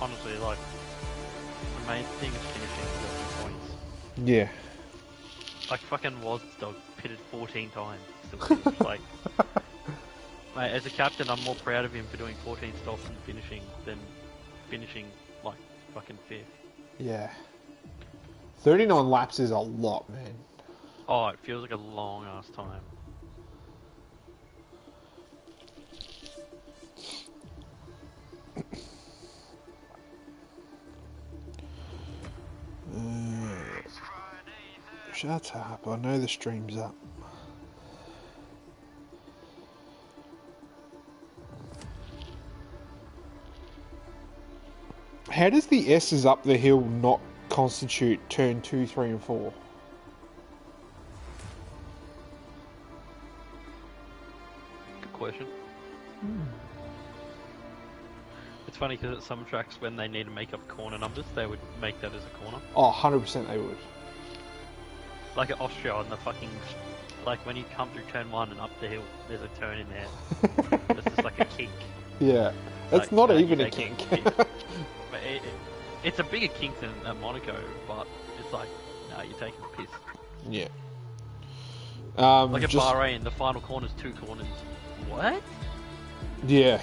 honestly, like, the main thing is finishing the points. Yeah. Like, fucking Wasdog pitted 14 times, still finished. Like, mate, as a captain, I'm more proud of him for doing 14 stops and finishing, like, fucking 5th. Yeah. 39 laps is a lot, man. Oh, it feels like a long ass time. Shut up, I know the stream's up. How does the S's up the hill not constitute turn 2, 3 and 4? Good question. It's funny because at some tracks when they need to make up corner numbers, they would make that as a corner. Oh, 100% they would. Like at Austria on the fucking... Like when you come through turn 1 and up the hill, there's a turn in there. It's just like a kink. Yeah. It's Like, not even a kink. But it's a bigger kink than at Monaco, but it's like, no, you're taking the piss. Yeah. Like at Bahrain, the final corner's 2 corners. What? Yeah.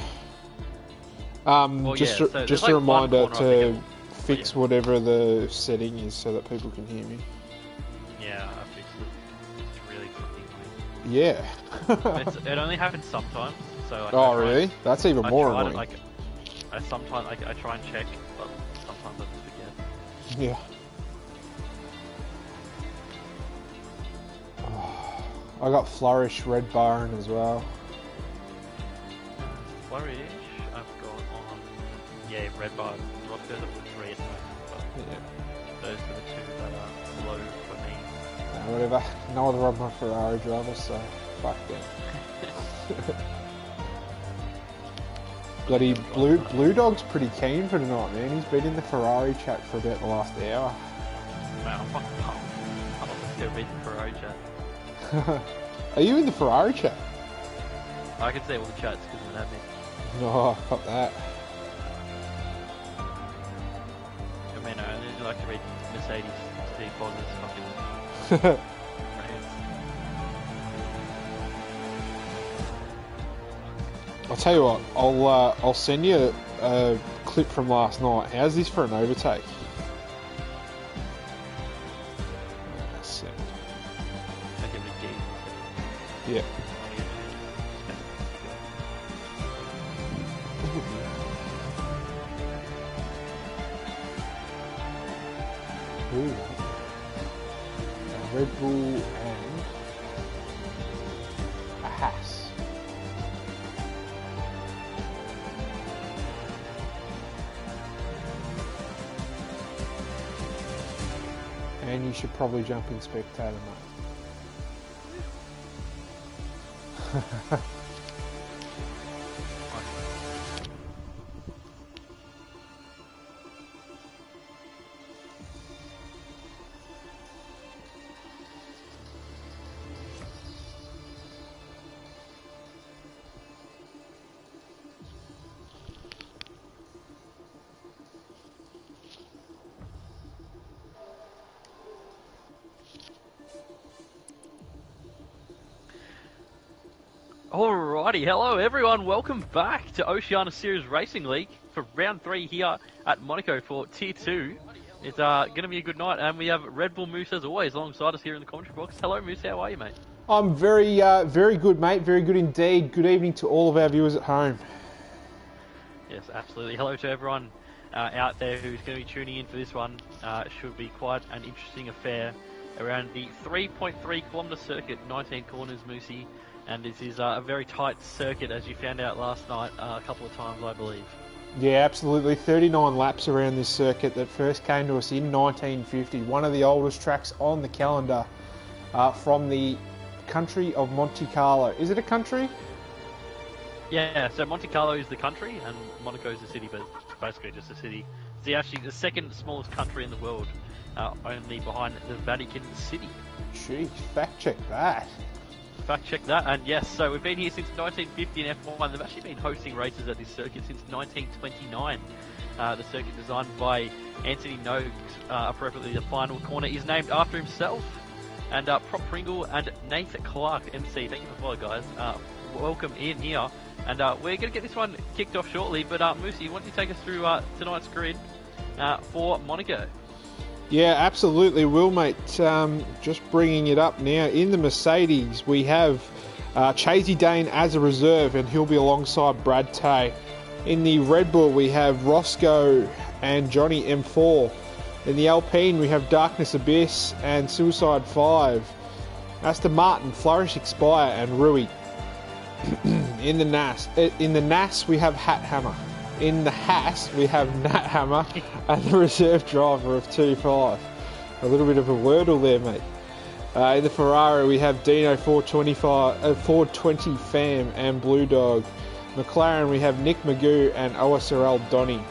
Well, just yeah, so just like a reminder one corner to fix whatever the setting is so that people can hear me. Yeah, I fixed it. It's really fucking Yeah. annoying. It only happens sometimes, so like, Oh, really? That's even more annoying. I sometimes I try and check, but sometimes I just forget. Yeah. I got Flourish, Red Baron as well. Flourish, I've got on... Yeah, Red Bar. Rock goes up to 3 at the moment, but Yeah. those are the 2 that are low for me. Whatever. No other of my Ferrari drivers, so fuck them. Bloody Blue Dog's pretty keen for tonight, man. He's been in the Ferrari chat for about the last hour. Man, I'm fucking pumped. I'm not just gonna beat the Ferrari chat. Are you in the Ferrari chat? I can see all the chats because of admin. No, fuck that. I mean, I only like to read Mercedes, Steve Bosner's fucking... I'll tell you what, I'll send you a clip from last night. How's this for an overtake? Send. Yeah. Ooh. A Red Bull and a Haas. And you should probably jump in spectator mode. Alrighty, hello everyone, welcome back to Oceania Series Racing League for round 3 here at Monaco for Tier 2. It's going to be a good night, and we have Red Bull Moose as always alongside us here in the commentary box. Hello Moose, how are you, mate? I'm very good, mate. Very good indeed. Good evening to all of our viewers at home. Yes, absolutely. Hello to everyone out there who's going to be tuning in for this one. It should be quite an interesting affair around the 3.3 kilometre circuit, 19 corners, Moosey. And this is a very tight circuit, as you found out last night a couple of times, I believe. Yeah, absolutely. 39 laps around this circuit that first came to us in 1950. One of the oldest tracks on the calendar from the country of Monte Carlo. Is it a country? Yeah, so Monte Carlo is the country, and Monaco is the city, but it's basically just a city. It's actually the second smallest country in the world, only behind the Vatican City. Jeez, fact check that. Fact check that, and yes, so we've been here since 1950 in F1. They've actually been hosting races at this circuit since 1929. the circuit designed by Anthony Noakes, appropriately the final corner is named after himself. And Prop Pringle and Nathan Clark, MC, thank you for following, guys. Welcome in here. And we're going to get this one kicked off shortly. But Moosey, why don't you take us through tonight's grid for Monaco? Yeah, absolutely will, mate. Just bringing it up now. In the Mercedes, we have Chasey Dane as a reserve, and he'll be alongside Brad Tay. In the Red Bull, we have Roscoe and Johnny M4. In the Alpine, we have Darkness Abyss and Suicide 5. Aston Martin, Flourish Expire and Rui. In the NAS, we have Hat Hammer. In the Haas, we have Nat Hammer and the reserve driver of 2.5. A little bit of a wordle there, mate. In the Ferrari, we have Dino 420 Fam and Blue Dog. McLaren, we have Nick Magoo and OSRL Donny.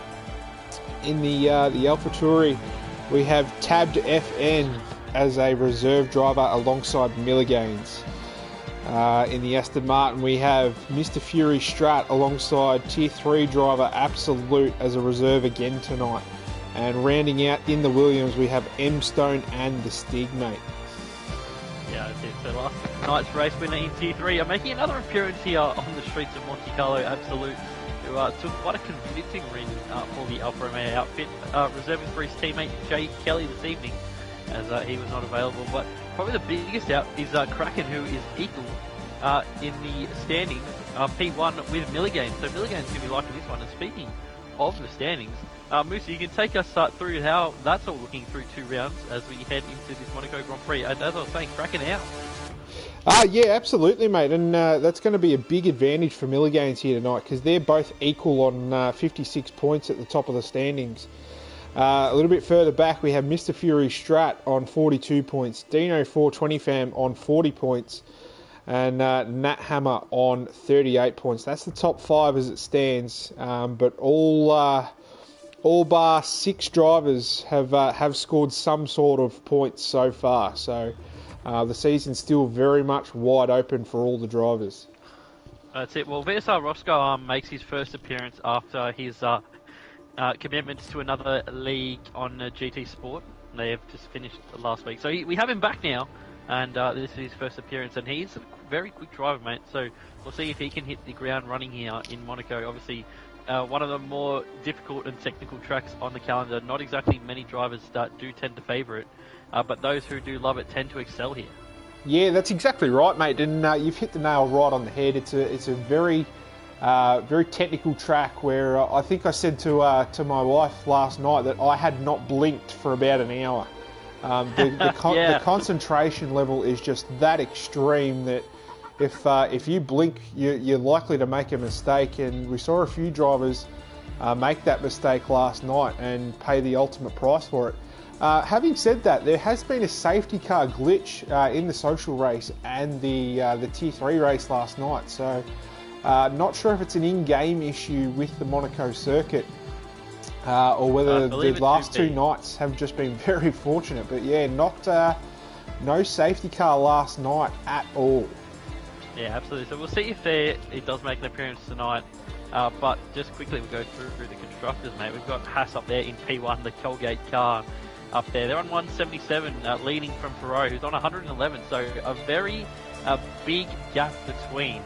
In the AlphaTauri, we have Tabbed FN as a reserve driver alongside Milligains. In the Aston Martin, we have Mr. Fury Strat alongside Tier 3 driver Absolute as a reserve again tonight. And rounding out in the Williams, we have M Stone and the Stig, mate. Yeah, that's it. So last night's race winner in Tier 3 are making another appearance here on the streets of Monte Carlo, Absolute, who took quite a convincing win for the Alfa Romeo outfit, reserving for his teammate Jay Kelly this evening, as he was not available. But probably the biggest out is Kraken, who is equal in the standings, P1 with Milligan. So Milligan's going to be liking this one. And speaking of the standings, Moosey, you can take us through how that's all looking through 2 rounds as we head into this Monaco Grand Prix. As I was saying, Kraken out. Yeah, absolutely, mate. And that's going to be a big advantage for Milligains here tonight because they're both equal on 56 points at the top of the standings. A little bit further back, we have Mr. Fury Strat on 42 points, Dino 420 Fam on 40 points, and Nat Hammer on 38 points. That's the top 5 as it stands, but all bar 6 drivers have scored some sort of points so far. So the season's still very much wide open for all the drivers. That's it. Well, VSR Roscoe makes his first appearance after his commitments to another league on GT Sport. They have just finished last week. So we have him back now, and this is his first appearance, and he's a very quick driver, mate. So we'll see if he can hit the ground running here in Monaco. Obviously, one of the more difficult and technical tracks on the calendar. Not exactly many drivers do tend to favour it, but those who do love it tend to excel here. Yeah, that's exactly right, mate. And you've hit the nail right on the head. It's a very technical track where I think I said to my wife last night that I had not blinked for about an hour. The concentration level is just that extreme that if you blink, you're likely to make a mistake. And we saw a few drivers make that mistake last night and pay the ultimate price for it. Having said that, there has been a safety car glitch in the social race and the Tier 3 race last night. So not sure if it's an in-game issue with the Monaco circuit or whether the last 2 nights have just been very fortunate. But yeah, no safety car last night at all. Yeah, absolutely. So we'll see if it does make an appearance tonight. But just quickly, we'll go through the constructors, mate. We've got Haas up there in P1, the Colgate car up there. They're on 177, leading from Ferrari, who's on 111. So a very big gap between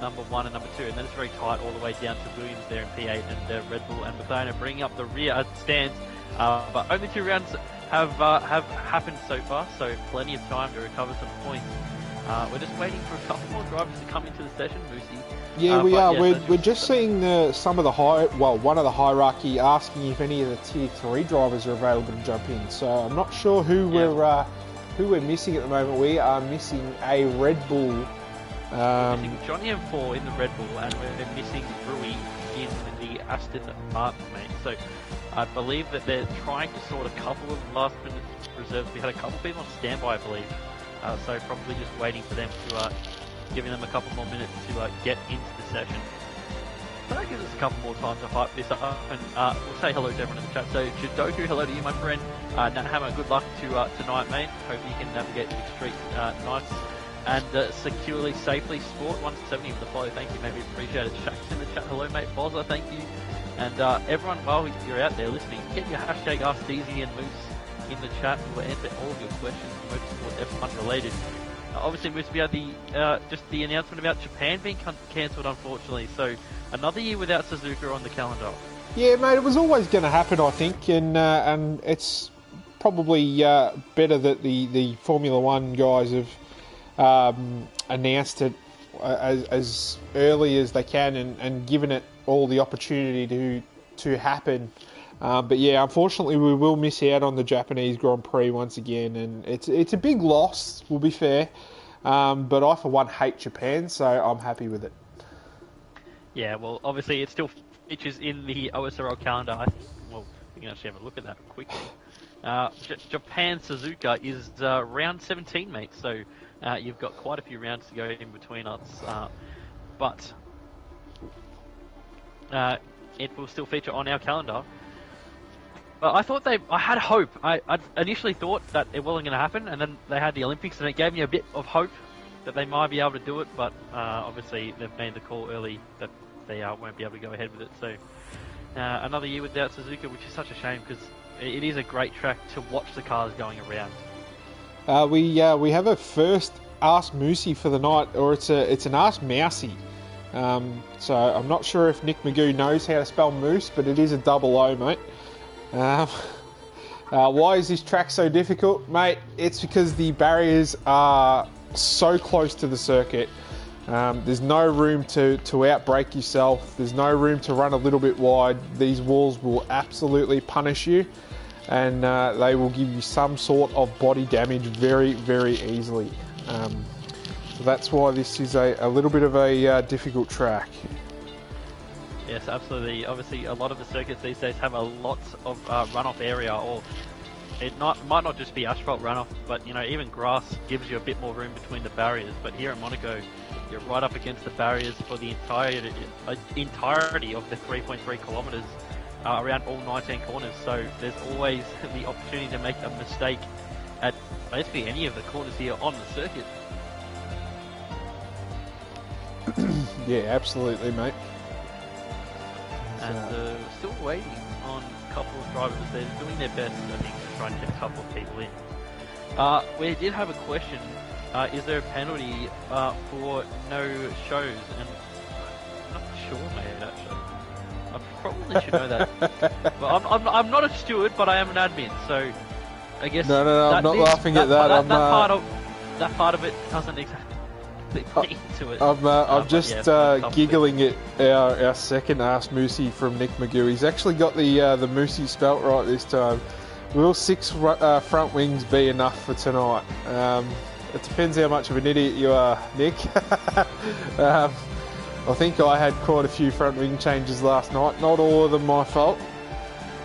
number 1 and number 2, and then it's very tight all the way down to Williams there in P8, and Red Bull and McLaren are bringing up the rear stands. But only 2 rounds have happened so far, so plenty of time to recover some points. We're just waiting for a couple more drivers to come into the session, Moosey. Yeah, we are. Yeah, we're just seeing one of the hierarchy asking if any of the Tier 3 drivers are available to jump in. So I'm not sure who we're missing at the moment. We are missing a Red Bull. We're missing Johnny M4 in the Red Bull, and we're missing Rui in the Aston Martin, mate. So I believe that they're trying to sort a couple of last-minute reserves. We had a couple of people on standby, I believe. So probably just waiting for them to, giving them a couple more minutes to get into the session. So that gives us a couple more time to hype this up, and we'll say hello to everyone in the chat. So Jidoku, hello to you, my friend. Nat Hammer, good luck to tonight, mate. Hope you can navigate the streets nice and securely, safely. Sport 170 for the follow, thank you, mate. We appreciate it. Shaq's in the chat, hello, mate. Bozza, thank you. And everyone, while you're out there listening, get your hashtag AskDeezy and Moose in the chat. We'll answer all of your questions, motorsport F1 related. Obviously, Moose, we had just the announcement about Japan being cancelled, unfortunately. So another year without Suzuka on the calendar. Yeah, mate, it was always going to happen, I think, and it's probably better that the Formula One guys have announced it as early as they can and given it all the opportunity to happen. But yeah, unfortunately, we will miss out on the Japanese Grand Prix once again, and it's a big loss. We'll be fair, but I for one hate Japan, so I'm happy with it. Yeah, well, obviously it still features in the OSRL calendar. Well, we can actually have a look at that quickly. Japan Suzuka is round 17, mate. So you've got quite a few rounds to go in between us, but it will still feature on our calendar. But I had hope. I initially thought that it wasn't going to happen, and then they had the Olympics, and it gave me a bit of hope that they might be able to do it. But obviously, they've made the call early that they won't be able to go ahead with it. So another year without Suzuka, which is such a shame because it is a great track to watch the cars going around. We have a first Ask Moosey for the night, or it's an Ask Mousey. So I'm not sure if Nick Magoo knows how to spell moose, but it is a double O, mate. Why is this track so difficult, mate? It's because the barriers are so close to the circuit. There's no room to outbrake yourself. There's no room to run a little bit wide. These walls will absolutely punish you, and they will give you some sort of body damage very, very easily. So that's why this is a little bit of a difficult track. Yes, absolutely. Obviously, a lot of the circuits these days have a lot of runoff area, or it might not just be asphalt runoff, but even grass gives you a bit more room between the barriers. But here at Monaco, you're right up against the barriers for the entirety of the 3.3 kilometres around all 19 corners. So there's always the opportunity to make a mistake at basically any of the corners here on the circuit. Yeah, absolutely, mate. And we're still waiting on a couple of drivers. They're doing their best, I think, to try and get a couple of people in. We did have a question. Is there a penalty for no shows? And I'm not sure, mate, actually. I probably should know that. But I'm not a steward, but I am an admin, so I guess... No, I'm not laughing at that. That part of it doesn't exactly... Into it. I'm just giggling at our second Ask Moosey from Nick Magoo. He's actually got the Moosey spelt right this time. Will 6 front wings be enough for tonight? It depends how much of an idiot you are, Nick. I think I had quite a few front wing changes last night. Not all of them my fault.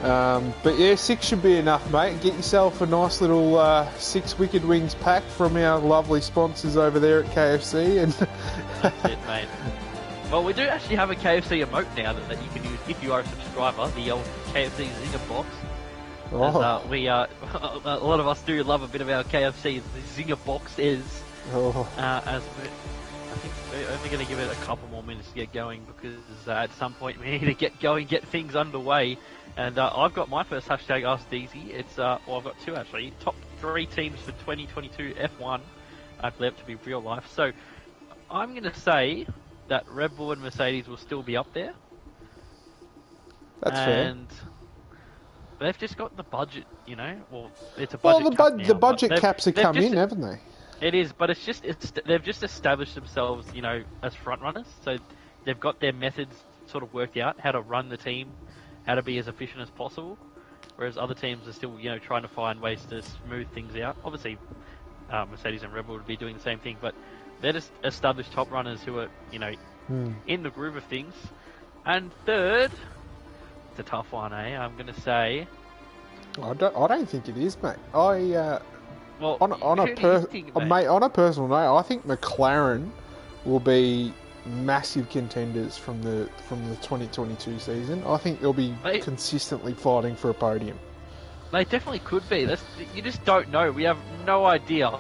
But yeah, 6 should be enough, mate. Get yourself a nice little 6 Wicked Wings pack from our lovely sponsors over there at KFC. And that's it, mate. Well, we do actually have a KFC emote now that you can use if you are a subscriber, the old KFC Zinger box. Oh. As, a lot of us do love a bit of our KFC. The Zinger box is, I think we're only going to give it a couple more minutes to get going because at some point we need to get going, get things underway. And I've got my first hashtag AskDeezy. It's I've got 2 actually. Top 3 teams for 2022 F1. I believe to be real life. So I'm going to say that Red Bull and Mercedes will still be up there. That's and fair. They've just got the budget, Well, it's a budget. Well, the budget caps have come in, haven't they? It is, but they've just established themselves, as front runners. So they've got their methods sort of worked out, how to run the team, how to be as efficient as possible, whereas other teams are still, trying to find ways to smooth things out. Obviously, Mercedes and Red Bull would be doing the same thing, but they're just established top runners who are, in the groove of things. And third, it's a tough one, eh? I'm going to say... I don't think it is, mate. Well, on a personal note, I think McLaren will be massive contenders from the 2022 season. I think they'll be consistently fighting for a podium. They definitely could be. You just don't know. We have no idea.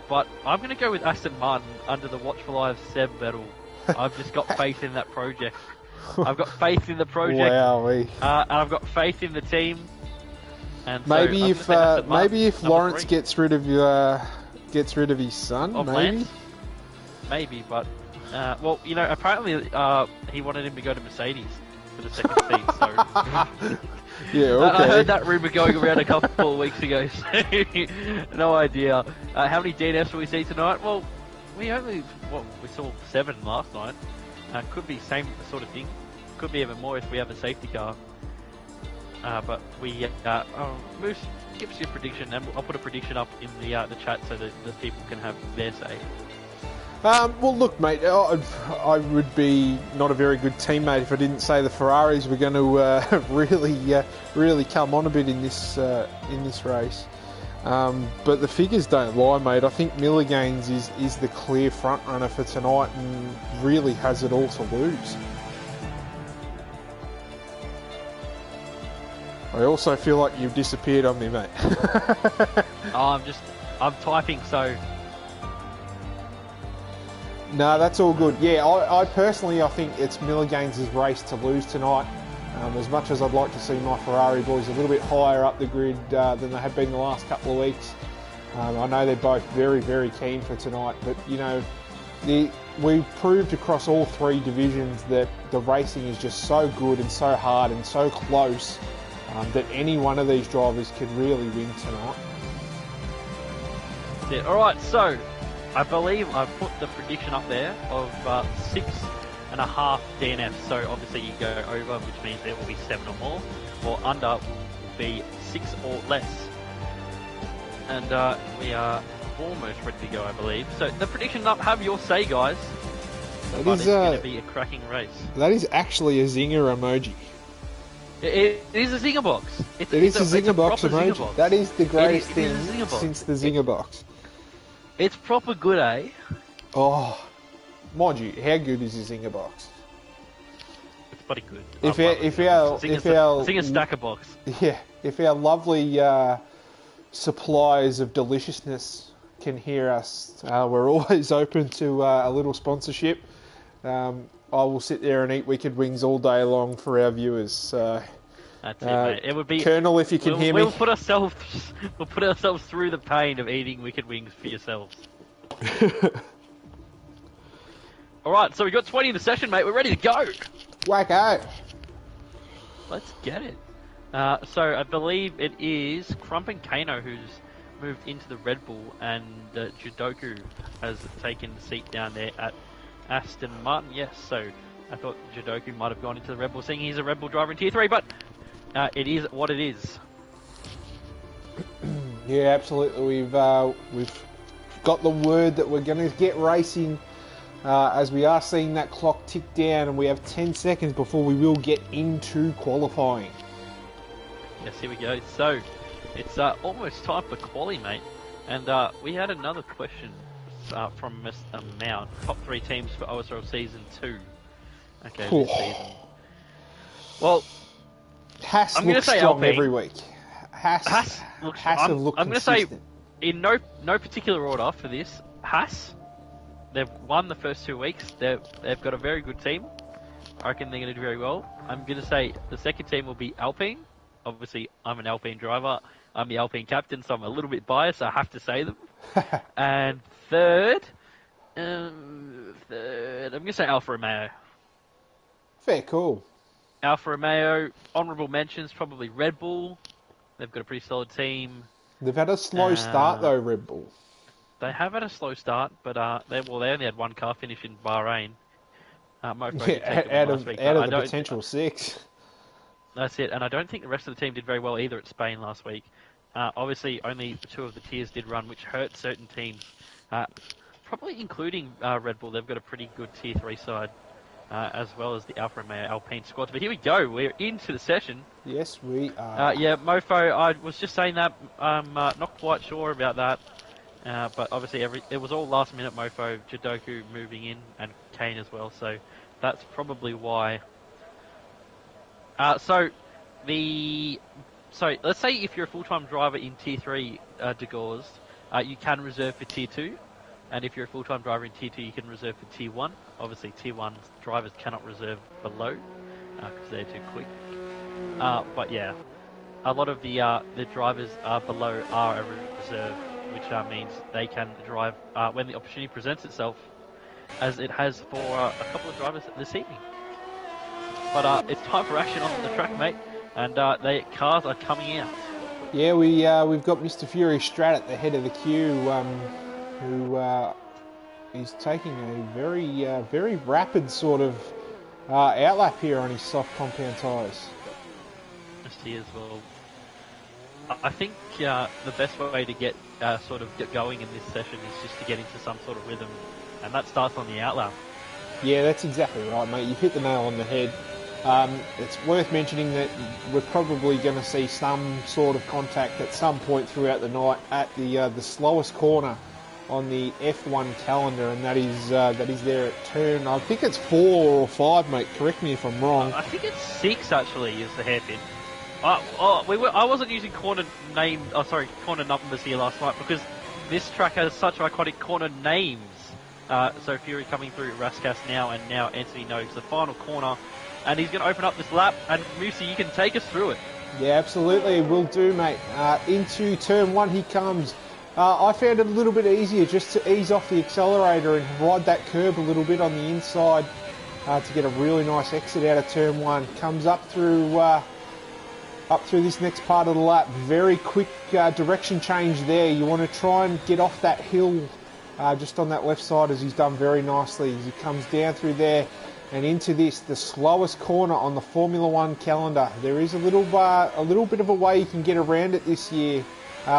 But I'm going to go with Aston Martin under the watchful eye of Seb Vettel. I've just got faith in that project. I've got faith in the project. Wowee. And I've got faith in the team. And Maybe if Lawrence 3. gets rid of his son, Of maybe. Lance? Maybe, but well, apparently he wanted him to go to Mercedes for the second seat. So Yeah, okay. I heard that rumor going around a couple of weeks ago. So no idea. How many DNFs will we see tonight? Well, we saw 7 last night. Could be same sort of thing. Could be even more if we have a safety car. But we Moose, give us your prediction, and I'll put a prediction up in the chat so that the people can have their say. Well, look, mate, I would be not a very good teammate if I didn't say the Ferraris were going to really come on a bit in this race. But the figures don't lie, mate. I think Milligan's is the clear front runner for tonight and really has it all to lose. I also feel like you've disappeared on me, mate. I'm typing, so... No, that's all good. Yeah, I personally, I think it's Milligan's race to lose tonight. As much as I'd like to see my Ferrari boys a little bit higher up the grid than they have been the last couple of weeks. I know they're both very, very keen for tonight, but we've proved across all 3 divisions that the racing is just so good and so hard and so close that any one of these drivers can really win tonight. Yeah, alright, so I believe I've put the prediction up there of 6.5 DNFs. So obviously you go over, which means there will be 7 or more, or under will be 6 or less. And we are almost ready to go, I believe. So the prediction up, have your say, guys. It's going to be a cracking race. That is actually a zinger emoji. It is a zinger box. It is a zinger box emoji. Zinger box. That is the greatest thing since the zinger box. It's proper good, eh? Oh, mind you, how good is the zinger box? It's pretty good. If our Zinger stacker box. Yeah, if our lovely suppliers of deliciousness can hear us, we're always open to a little sponsorship. I will sit there and eat wicked wings all day long for our viewers. So, that's it, mate. It would be Colonel, if you can hear me. We'll put ourselves through the pain of eating wicked wings for yourselves. All right, so we got 20 in the session, mate. We're ready to go. Wacko. Let's get it. So I believe it is Crump and Kano who's moved into the Red Bull, and Judoku has taken the seat down there at Aston Martin. Yes, so I thought Judoku might have gone into the Red Bull, seeing he's a Red Bull driver in Tier 3, but it is what it is. Yeah, absolutely. We've got the word that we're going to get racing as we are seeing that clock tick down, and we have 10 seconds before we will get into qualifying. Yes, here we go. So it's almost time for quali, mate. And we had another question from Mr. Mount. Top 3 teams for OSRL Season 2. Okay, this season. Well, Haas I'm going to say strong Alpine. every week. Haas have looked I'm going to say, consistent. in no particular order for this, Haas, they've won the first 2 weeks. They've got a very good team. I reckon they're going to do very well. I'm going to say the second team will be Alpine. Obviously, I'm an Alpine driver. I'm the Alpine captain, so I'm a little bit biased. I have to say them. And third, I'm going to say Alfa Romeo. Fair call. Alfa Romeo, honourable mentions, probably Red Bull. They've got a pretty solid team. They've had a slow start though, Red Bull. They have had a slow start, but they only had 1 car finish in Bahrain. Out of the potential 6. That's it, and I don't think the rest of the team did very well either at Spain last week. Obviously, only 2 of the tiers did run, which hurt certain teams. Probably including Red Bull. They've got a pretty good Tier 3 side, as well as the Alfa Romeo Alpine squad. But here we go. We're into the session. Yes, we are. Yeah, Mofo, I was just saying that. I'm not quite sure about that. But obviously, it was all last minute Mofo, Judoku moving in, and Kane as well. So that's probably why. So let's say if you're a full-time driver in Tier 3 Degauss, you can reserve for Tier 2. And if you're a full-time driver in Tier 2, you can reserve for Tier 1. Obviously, Tier 1 drivers cannot reserve below because they're too quick. But yeah, a lot of the drivers below are a reserve, which means they can drive when the opportunity presents itself, as it has for a couple of drivers this evening. But it's time for action on the track, mate, and the cars are coming out. Yeah, we've got Mr. Fury Strat at the head of the queue, who is taking a very rapid sort of outlap here on his soft compound tyres. Yes, he is. Well, I think the best way to get going in this session is just to get into some sort of rhythm, and that starts on the outlap. Yeah, that's exactly right, mate. You've hit the nail on the head. It's worth mentioning that we're probably going to see some sort of contact at some point throughout the night at the slowest corner on the F1 calendar, and that is there at turn, I think it's 4 or 5, mate. Correct me if I'm wrong. I think it's 6 actually is the hairpin. I wasn't using corner numbers here last night because this track has such iconic corner names. So Fury coming through Raskas now, and now Anthony Noakes, the final corner. And he's going to open up this lap, and Moosey, you can take us through it. Yeah, absolutely, will do, mate. Into turn 1 he comes. I found it a little bit easier just to ease off the accelerator and ride that curb a little bit on the inside to get a really nice exit out of turn 1. Comes up through this next part of the lap. Very quick direction change there. You want to try and get off that hill just on that left side, as he's done very nicely. As he comes down through there and into this, the slowest corner on the Formula 1 calendar. There is a little bit of a way you can get around it this year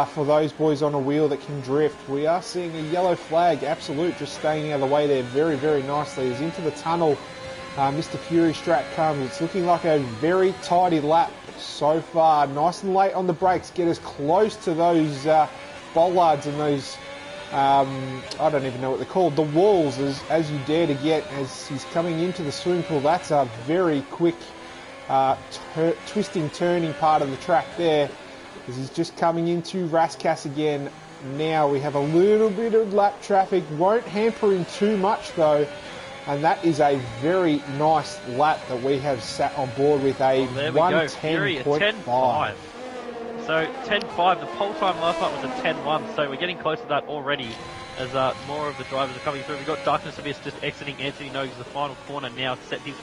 for those boys on a wheel that can drift. We are seeing a yellow flag, Absolute, just staying out of the way there very, very nicely. As into the tunnel, Mr. Fury Strat comes. It's looking like a very tidy lap so far. Nice and late on the brakes. Get us close to those bollards and those... I don't even know what they're called, the walls, as you dare to get as he's coming into the swimming pool. That's a very quick twisting, turning part of the track there, as he's just coming into Raskas again. Now we have a little bit of lap traffic, won't hamper him too much though, and that is a very nice lap that we have sat on board with a 1:10.5. So 10.5, the pole time last night was a 10.1, so we're getting close to that already as more of the drivers are coming through. We've got Darkness Abyss just exiting Anthony Noakes, the final corner now, to set his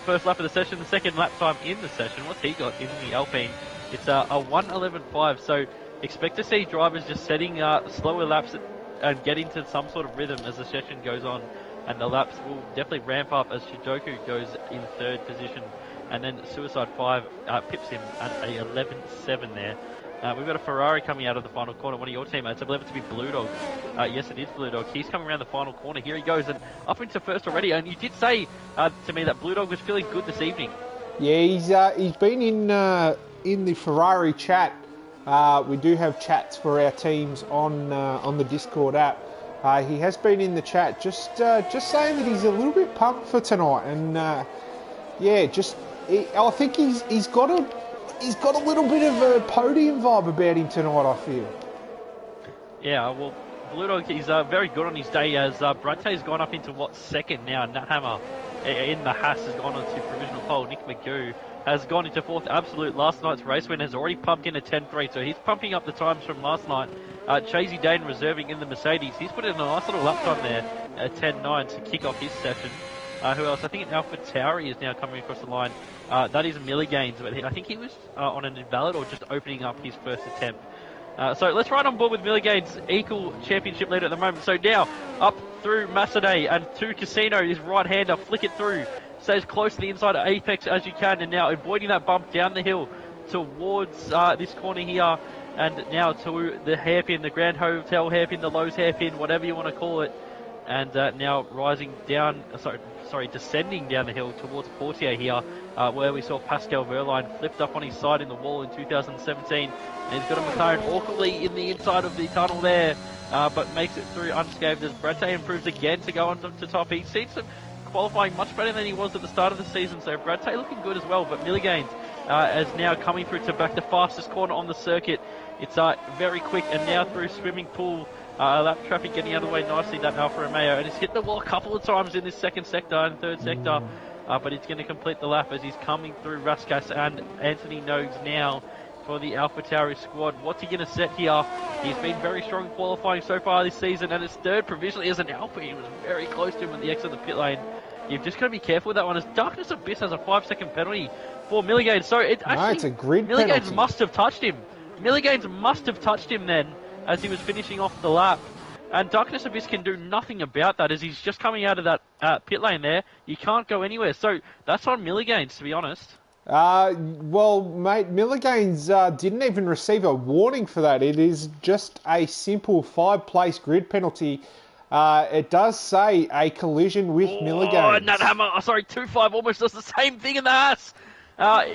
first lap of the session, the second lap time in the session. What's he got in the Alpine? It's a 1:11.5, so expect to see drivers just setting slower laps and get into some sort of rhythm as the session goes on, and the laps will definitely ramp up as Shidoku goes in third position. And then Suicide 5 pips him at a 11.7 there. We've got a Ferrari coming out of the final corner, one of your teammates. I believe it to be Blue Dog. Yes, it is Blue Dog. He's coming around the final corner. Here he goes, and up into first already. And you did say to me that Blue Dog was feeling good this evening. Yeah, he's been in the Ferrari chat. We do have chats for our teams on the Discord app. He has been in the chat, just saying that he's a little bit pumped for tonight, and I think he's got a little bit of a podium vibe about him tonight, I feel. Yeah, well, Blue Dog, he's very good on his day, as Bronte's gone up into second now. Nat Hammer in the Haas has gone on to provisional pole. Nick Magoo has gone into fourth. Absolute, last night's race win, has already pumped in a 10.3, so he's pumping up the times from last night. Chasey Dane reserving in the Mercedes. He's put in a nice little lap time there at 10.9 to kick off his session. Who else? I think Alpha Tauri is now coming across the line. That is Milligains, but I think he was on an invalid or just opening up his first attempt. So let's ride on board with Milligains, equal championship leader at the moment. So now, up through Massaday and to Casino, his right-hander, flick it through. Stay as close to the inside of Apex as you can, and now avoiding that bump down the hill towards this corner here, and now to the hairpin, the Grand Hotel hairpin, the Lowe's hairpin, whatever you want to call it. And now rising down, descending down the hill towards Portier here, where we saw Pascal Verline flipped up on his side in the wall in 2017. And he's got a McLaren awkwardly in the inside of the tunnel there, but makes it through unscathed as Brate improves again to go on to top. He's seen some qualifying much better than he was at the start of the season, so Brate looking good as well. But Milligains is now coming through to back the fastest corner on the circuit. It's very quick, and now through swimming pool. Lap traffic getting out of the way nicely, that Alfa Romeo, and it's hit the wall a couple of times in this second sector and third sector. but he's going to complete the lap as he's coming through Raskas and Anthony Nogues now for the AlphaTauri squad. What's he going to set here? He's been very strong qualifying so far this season, and his third provisionally as an Alpha. He was very close to him at the exit of the pit lane. You've just got to be careful with that one, as Darkness Abyss has a 5-second penalty for Milligains. So it's actually, it's a grid Milligains penalty. must have touched him. Milligains must have touched him then, as he was finishing off the lap. And Darkness Abyss can do nothing about that, as he's just coming out of that pit lane there. You can't go anywhere. So that's on Milligains, to be honest. Well, mate, Milligains didn't even receive a warning for that. It is just a simple 5-place grid penalty. It does say a collision with Milligains. Oh, Nuthammer, sorry, 2-5 almost does the same thing in the Haas.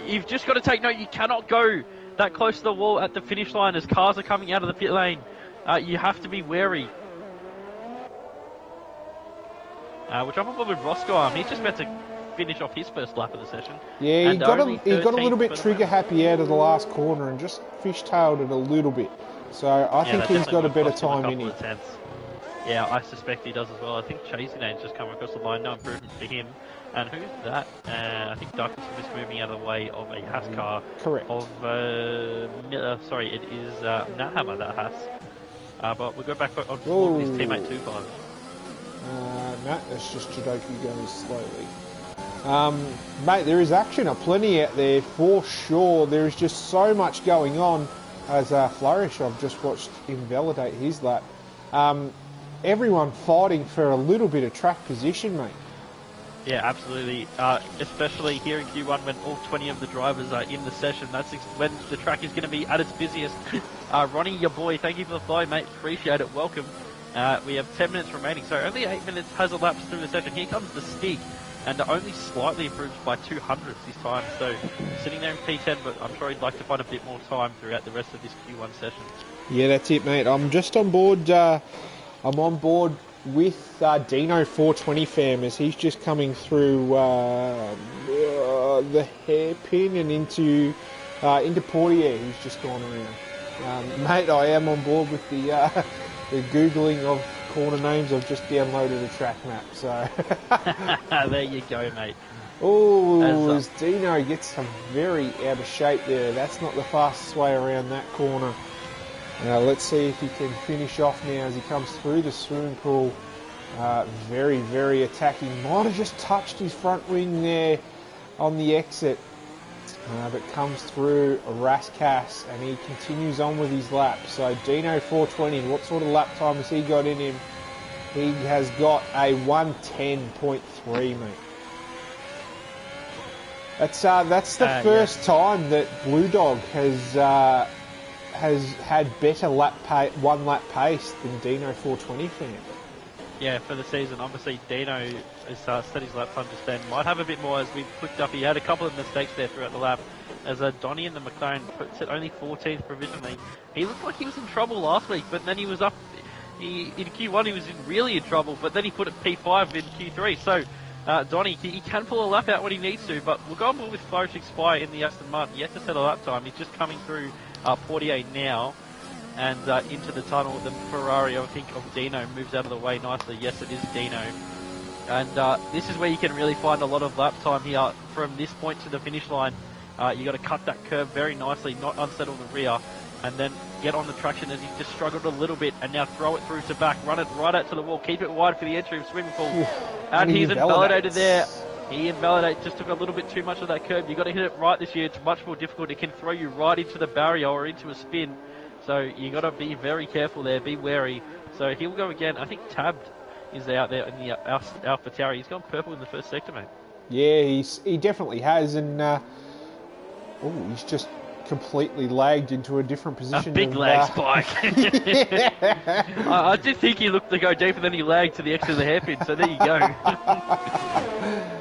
You've just got to take note, you cannot go that close to the wall at the finish line as cars are coming out of the pit lane. You have to be wary. Which I'm above with Roscoe. He's just about to finish off his first lap of the session. Yeah, he got a little bit trigger happy out of the last corner and just fishtailed it a little bit. So I think he's got a better time in him. Yeah, I suspect he does as well. I think Chasing Name's just come across the line. No improvement for him. And who's that? I think Darkness is moving out of the way of a Haas car. Correct. Of sorry, it is Nuthammer that Haas. But we'll go back on board with his teammate 2-5. No, that's just Jodoku going slowly. Mate, there is action aplenty out there for sure. There is just so much going on. As Flourish, I've just watched invalidate his lap. Everyone fighting for a little bit of track position, mate. Yeah, absolutely. Especially here in Q1 when all 20 of the drivers are in the session. That's when the track is going to be at its busiest. Ronnie, your boy, thank you for the follow, mate. Appreciate it. Welcome. We have 10 minutes remaining, so only 8 minutes has elapsed through the session. Here comes the Stig, and only slightly improves by 200 this time. So sitting there in P10, but I'm sure he'd like to find a bit more time throughout the rest of this Q1 session. Yeah, that's it, mate. I'm just on board. I'm on board with Dino 420 fam as he's just coming through the hairpin and into Portier. He's just gone around. Mate, I am on board with the Googling of corner names. I've just downloaded a track map, so... There you go, mate. Oh, as Dino gets very out of shape there. That's not the fastest way around that corner. Let's see if he can finish off now as he comes through the swimming pool. Very, very attacking. Might have just touched his front wing there on the exit. But comes through Raskas and he continues on with his lap. So Dino 420, what sort of lap time has he got in him? He has got a 110.3, mate. That's the first time that Blue Dog has had better one lap pace than Dino 420 fan. Yeah, for the season, obviously Dino has set his lap time just then. Might have a bit more as we've clicked up. He had a couple of mistakes there throughout the lap. As Donny in the McLaren puts it only 14th provisionally. He looked like he was in trouble last week, but then he was up. In Q1 he was really in trouble, but then he put it P5 in Q3. So Donny, he can pull a lap out when he needs to, but we'll go on board with Flourishing Spy in the Aston Martin. Yet to set a lap time. He's just coming through Portier now. And into the tunnel, the Ferrari, I think, of Dino moves out of the way nicely. Yes, it is Dino. And this is where you can really find a lot of lap time here from this point to the finish line. You got to cut that curve very nicely, not unsettle the rear, and then get on the traction as he just struggled a little bit, and now throw it through to back, run it right out to the wall, keep it wide for the entry of swimming pool. And he's invalidated there. He invalidated, just took a little bit too much of that curve. You got to hit it right this year. It's much more difficult. It can throw you right into the barrier or into a spin. So you got to be very careful there, be wary. So he'll go again. I think Tabbed is out there in the AlphaTauri. He's gone purple in the first sector, mate. Yeah, he definitely has, and he's just completely lagged into a different position. A big lag spike. I did think he looked to go deeper, then he lagged to the exit of the hairpin. So there you go.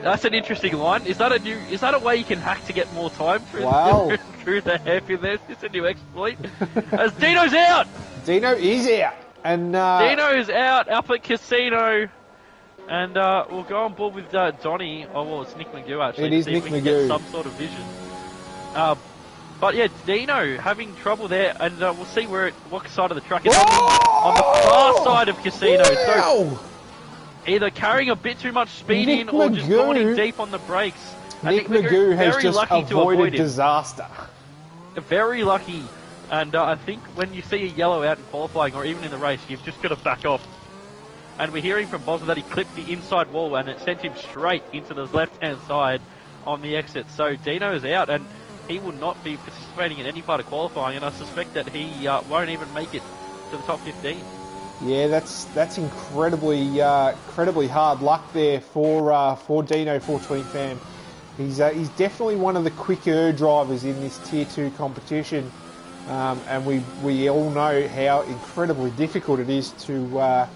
That's an interesting line. Is that a way you can hack to get more time through, through the hairpin there? Is this a new exploit? As Dino's out! Dino is out. And Dino's out up at Casino. And we'll go on board with Donny. Oh, well, it's Nick Magoo, actually. It is Nick Magoo. Some sort of vision. But yeah, Dino having trouble there. And we'll see what side of the track it's on the far side of Casino. Wow. So either carrying a bit too much speed Nick in or just Magoo. going in deep on the brakes. Nick Magoo has very just lucky to avoid avoided him. disaster. Very lucky. And I think when you see a yellow out in qualifying or even in the race, you've just got to back off. And we're hearing from Bosma that he clipped the inside wall and it sent him straight into the left-hand side on the exit. So Dino is out and he will not be participating in any part of qualifying, and I suspect that he won't even make it to the top 15. Yeah, that's incredibly hard luck there for Dino 420 fam. He's definitely one of the quicker drivers in this Tier 2 competition, and we all know how incredibly difficult it is to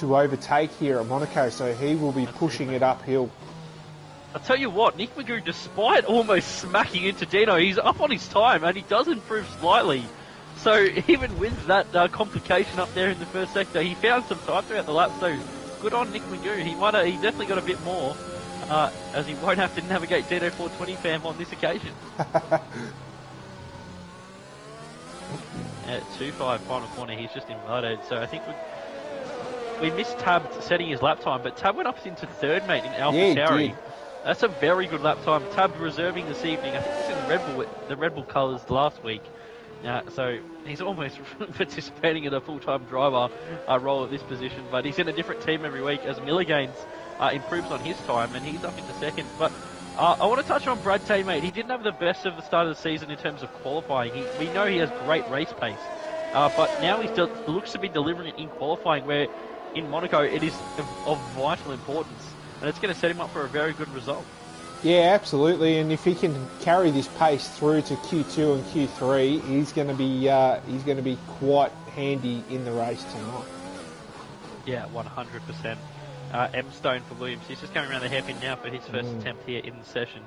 overtake here at Monaco. So he will be pushing it uphill. I'll tell you what, Nick Magoo, despite almost smacking into Dino, he's up on his time and he does improve slightly. So even with that complication up there in the first sector, he found some time throughout the lap. So good on Nick Magoo. He definitely got a bit more, as he won't have to navigate Dino 420 fam on this occasion. At 2.5 final corner, he's just invited. So I think we missed Tab setting his lap time, but Tab went up into third, mate, in AlphaTauri. That's a very good lap time. Tab reserving this evening. I think it's in the Red Bull colours last week. So he's almost participating in a full-time driver role at this position, but he's in a different team every week as Milligains improves on his time, and he's up into second. But I want to touch on Brad Tay, mate. He didn't have the best of the start of the season in terms of qualifying. We know he has great race pace, but now he looks to be delivering it in qualifying, where in Monaco it is of vital importance, and it's going to set him up for a very good result. Yeah, absolutely. And if he can carry this pace through to Q2 and Q3, he's going to be quite handy in the race tonight. Yeah, 100%. M Stone for Williams. He's just coming around the hairpin now for his first attempt here in the session.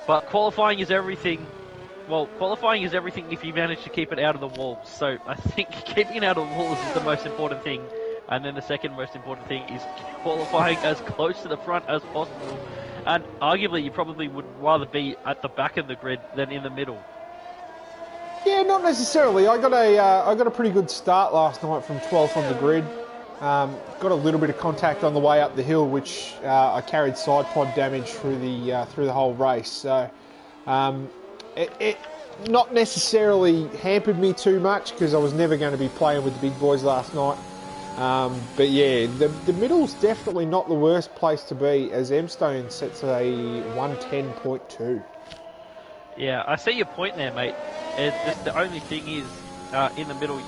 But qualifying is everything. Well, qualifying is everything if you manage to keep it out of the walls. So I think keeping it out of the walls is the most important thing. And then the second most important thing is qualifying as close to the front as possible. And arguably, you probably would rather be at the back of the grid than in the middle. Yeah, not necessarily. I got a pretty good start last night from 12th on the grid. Got a little bit of contact on the way up the hill, which I carried side pod damage through the whole race. So it not necessarily hampered me too much because I was never going to be playing with the big boys last night. But yeah, the middle's definitely not the worst place to be, as M-Stone sets a 110.2. Yeah, I see your point there, mate. It's just the only thing is, in the middle,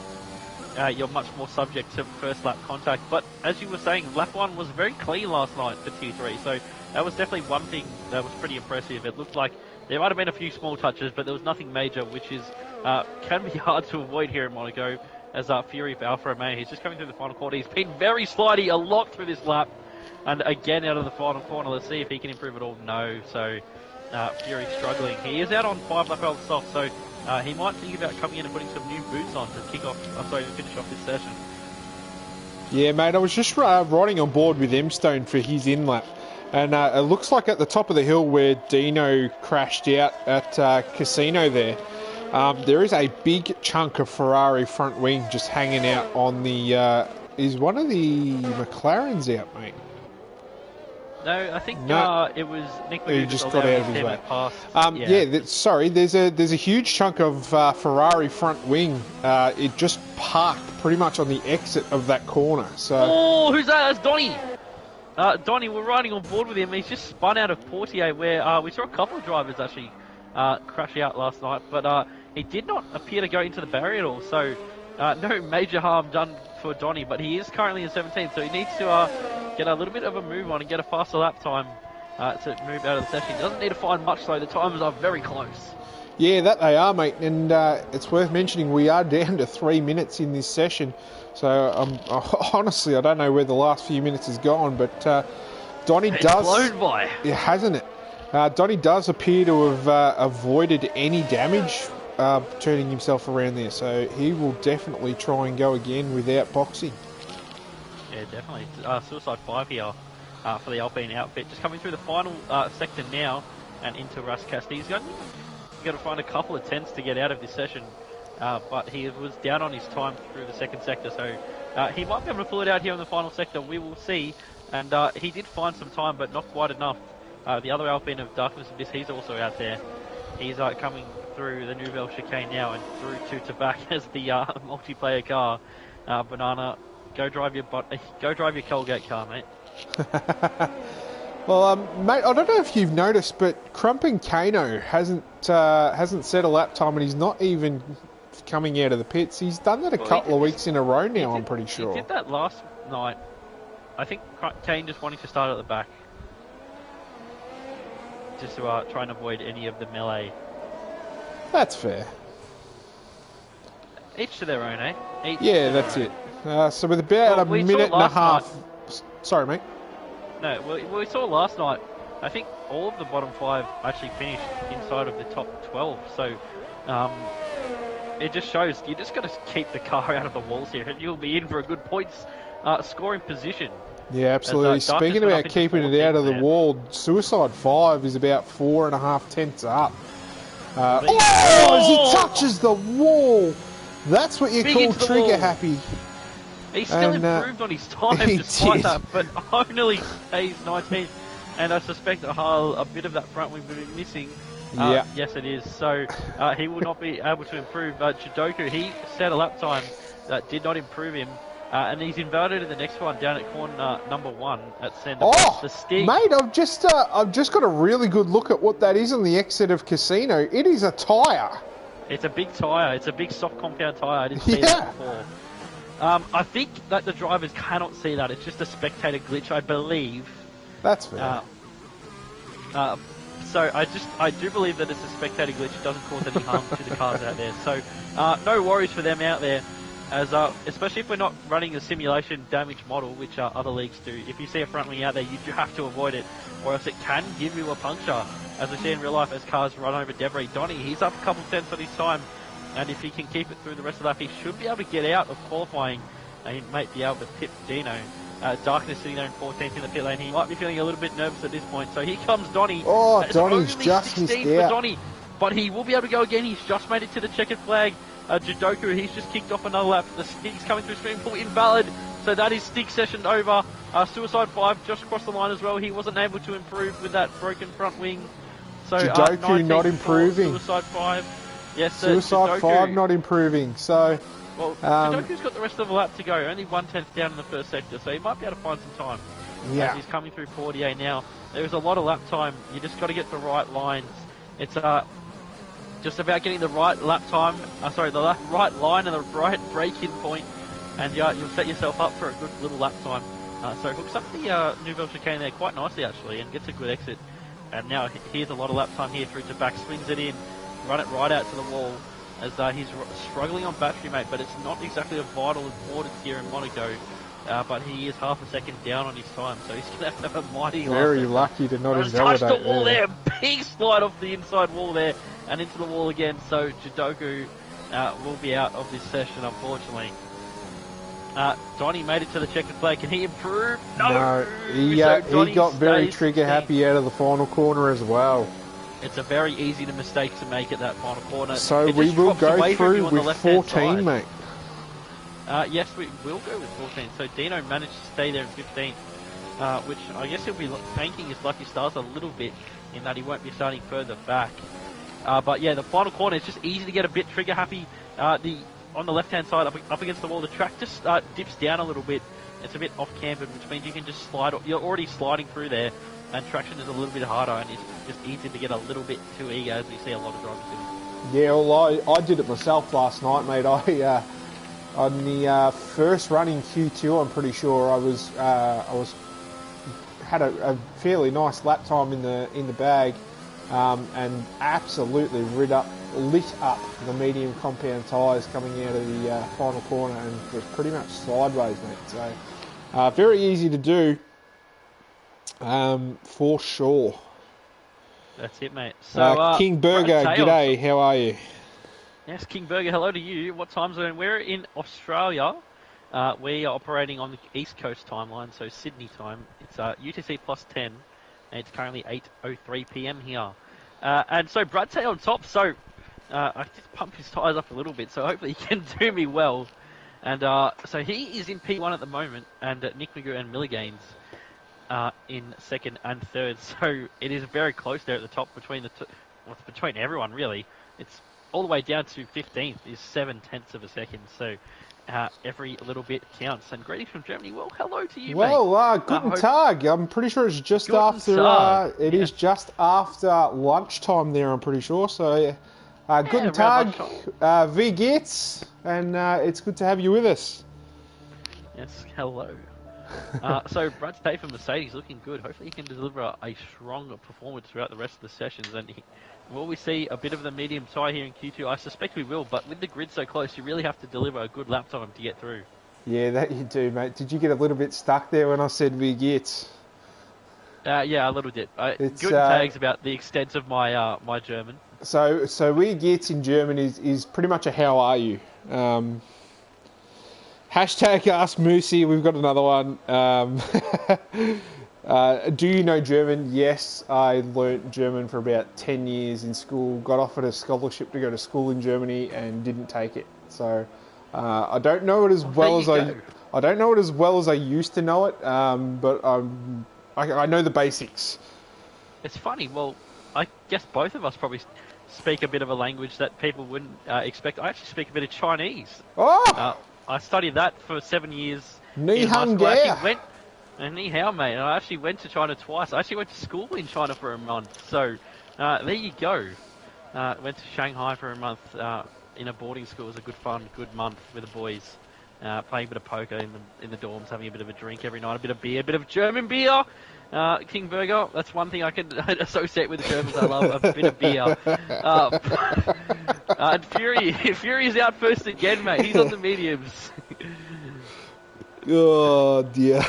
you're much more subject to first lap contact. But as you were saying, lap 1 was very clean last night for Tier 3, so that was definitely one thing that was pretty impressive. It looked like there might have been a few small touches, but there was nothing major, which is can be hard to avoid here in Monaco. As Fury for Alfa Romeo, he's just coming through the final corner. He's been very slidey a lot through this lap, and again out of the final corner. Let's see if he can improve at all. No, so Fury struggling. He is out on 5 lap hours soft, so he might think about coming in and putting some new boots on to finish off this session. Yeah, mate, I was just riding on board with M-Stone for his in-lap, and it looks like at the top of the hill where Dino crashed out at Casino there is a big chunk of Ferrari front wing just hanging out on the... is one of the McLarens out, mate? No, I think it was Nick Magoo. He just got out of his way. Sorry, there's a huge chunk of Ferrari front wing. It just parked pretty much on the exit of that corner. So. Oh, who's that? That's Donny. Donny, we're riding on board with him. He's just spun out of Portier, where we saw a couple of drivers actually crash out last night, but he did not appear to go into the barrier at all. So no major harm done for Donny, but he is currently in 17th, so he needs to get a little bit of a move on and get a faster lap time to move out of the session. He doesn't need to find much though. The times are very close. Yeah, that they are, mate, and it's worth mentioning we are down to 3 minutes in this session. So honestly, I don't know where the last few minutes has gone, but Donny does... It's flown by. Yeah, hasn't it? Donny does appear to have avoided any damage turning himself around there, so he will definitely try and go again without boxing. Yeah, definitely. Suicide 5 here for the Alpine outfit. Just coming through the final sector now and into Russ Castille. He's got to find a couple of tenths to get out of this session, but he was down on his time through the second sector, so He might be able to pull it out here in the final sector. We will see. And he did find some time, but not quite enough. The other Alpine of Darkness Abyss, he's also out there. He's coming through the Nouvelle Chicane now and through to back as the multiplayer car. Banana, go drive your Colgate car, mate. Well, mate, I don't know if you've noticed, but Crumping Kano hasn't set a lap time, and he's not even coming out of the pits. He's done that a couple of weeks in a row now, I'm pretty sure. He did that last night. I think Kane just wanting to start at the back. Just to try and avoid any of the melee. That's fair. Each to their own, eh? Yeah, that's it. So with about a minute and a half... Sorry, mate. No, we saw last night, I think all of the bottom 5 actually finished inside of the top 12. So, it just shows you just got to keep the car out of the walls here and you'll be in for a good points scoring position. Yeah, absolutely. Speaking about keeping it out of the wall, Suicide 5 is about 4.5 tenths up. As he touches the wall! That's what you call trigger happy. He still improved on his time despite that, but only stays 19th. And I suspect a bit of that front wing will be missing. Yeah. Yes, it is. So he will not be able to improve. Jidoku, he set a lap time that did not improve him. And he's inverted in the next one down at corner number 1 at centre. The stick. Mate, I've just got a really good look at what that is on the exit of Casino. It is a tyre. It's a big tyre. It's a big soft compound tyre. I didn't see that before. I think that the drivers cannot see that. It's just a spectator glitch, I believe. That's fair. So I do believe that it's a spectator glitch. It doesn't cause any harm to the cars out there. So no worries for them out there. As especially if we're not running a simulation damage model, which other leagues do. If you see a front wing out there, you do have to avoid it, or else it can give you a puncture. As we see in real life, as cars run over debris. Donny, he's up a couple tenths on his time, and if he can keep it through the rest of the lap, he should be able to get out of qualifying, and he might be able to pit Dino. Darkness sitting there in 14th in the pit lane. He might be feeling a little bit nervous at this point. So here comes Donny. Oh, Donny's just missed out. Donny, but he will be able to go again. He's just made it to the checkered flag. Jidoku, he's just kicked off another lap. The stick's coming through screen pull invalid. So that is stick session over. Suicide 5 just crossed the line as well. He wasn't able to improve with that broken front wing. So Jidoku not improving. Suicide 5. Yes, Suicide 5 not improving. So, well, Jidoku's got the rest of the lap to go. Only 1/10 down in the first sector, so he might be able to find some time. Yeah. As he's coming through 48 now. There's a lot of lap time. You just got to get the right lines. It's just about getting the right lap time. The right line and the right break-in point, and you'll set yourself up for a good little lap time. So hooks up the Nouvelle Chicane there quite nicely actually, and gets a good exit. And now here's a lot of lap time here through to back, swings it in, run it right out to the wall. As he's struggling on battery, mate, but it's not exactly of vital importance here in Monaco. But he is half a second down on his time, so he's going to have a mighty very lucky to not invalidate touch the wall there. Big slide off the inside wall there and into the wall again. So Jidoku will be out of this session, unfortunately. Donny made it to the checkered flag. Can he improve? No. He got very trigger happy out of the final corner as well. It's a very easy mistake to make at that final corner. So we will go through with 14, mate. Yes, we will go with 14. So Dino managed to stay there in 15, which I guess he'll be tanking his lucky stars a little bit in that he won't be starting further back. But yeah, the final corner is just easy to get a bit trigger happy. On the left-hand side, up against the wall, the track just dips down a little bit. It's a bit off-cambered, which means you can just slide. You're already sliding through there, and traction is a little bit harder, and it's just easy to get a little bit too eager, as we see a lot of drivers do. Yeah, well, I did it myself last night, mate. On the first run in Q2, I'm pretty sure I had a fairly nice lap time in the bag, and absolutely lit up the medium compound tyres coming out of the final corner, and was pretty much sideways, mate. So very easy to do, for sure. That's it, mate. So King Burger, g'day. How are you? Yes, King Burger, hello to you. What time zone? We're in Australia. We are operating on the East Coast timeline, so Sydney time. It's UTC plus 10, and it's currently 8:03 p.m. here. And so Brad Tay on top. So I just pumped his tyres up a little bit, so hopefully he can do me well. And so he is in P1 at the moment, and Nick Magoo and Milliganes in second and third. So it is very close there at the top between between everyone, really. It's all the way down to 15th is 7/10 of a second. So every little bit counts. And greetings from Germany. Well, hello to you, mate. Well, guten Tag. I'm pretty sure it's just after. It is just after lunchtime there. I'm pretty sure. So, guten Tag, wie geht's? And it's good to have you with us. Yes, hello. So Brad Tate from Mercedes looking good. Hopefully he can deliver a strong performance throughout the rest of the sessions. And will we see a bit of the medium tie here in Q2? I suspect we will, but with the grid so close, you really have to deliver a good lap time to get through. Yeah, that you do, mate. Did you get a little bit stuck there when I said wie geht's? Yeah, a little bit. Good tags about the extent of my my German. So wie geht's in German is pretty much a how are you. Hashtag Ask Moosey, we've got another one. Do you know German? Yes, I learnt German for about 10 years in school, got offered a scholarship to go to school in Germany and didn't take it. So I don't know it as well as I don't know it as well as I used to know it, but I know the basics. It's funny, well, I guess both of us probably speak a bit of a language that people wouldn't expect. I actually speak a bit of Chinese. Oh! I studied that for 7 years. Ni hao ge. Ni hao, mate. And I actually went to China twice. I actually went to school in China for a month. So there you go. Went to Shanghai for a month in a boarding school. It was a good month with the boys. Playing a bit of poker in the dorms, having a bit of a drink every night, a bit of beer, a bit of German beer. King Burger, that's one thing I can associate with the Germans. I love a bit of beer. And Fury's out first again, mate. He's on the mediums. Oh dear.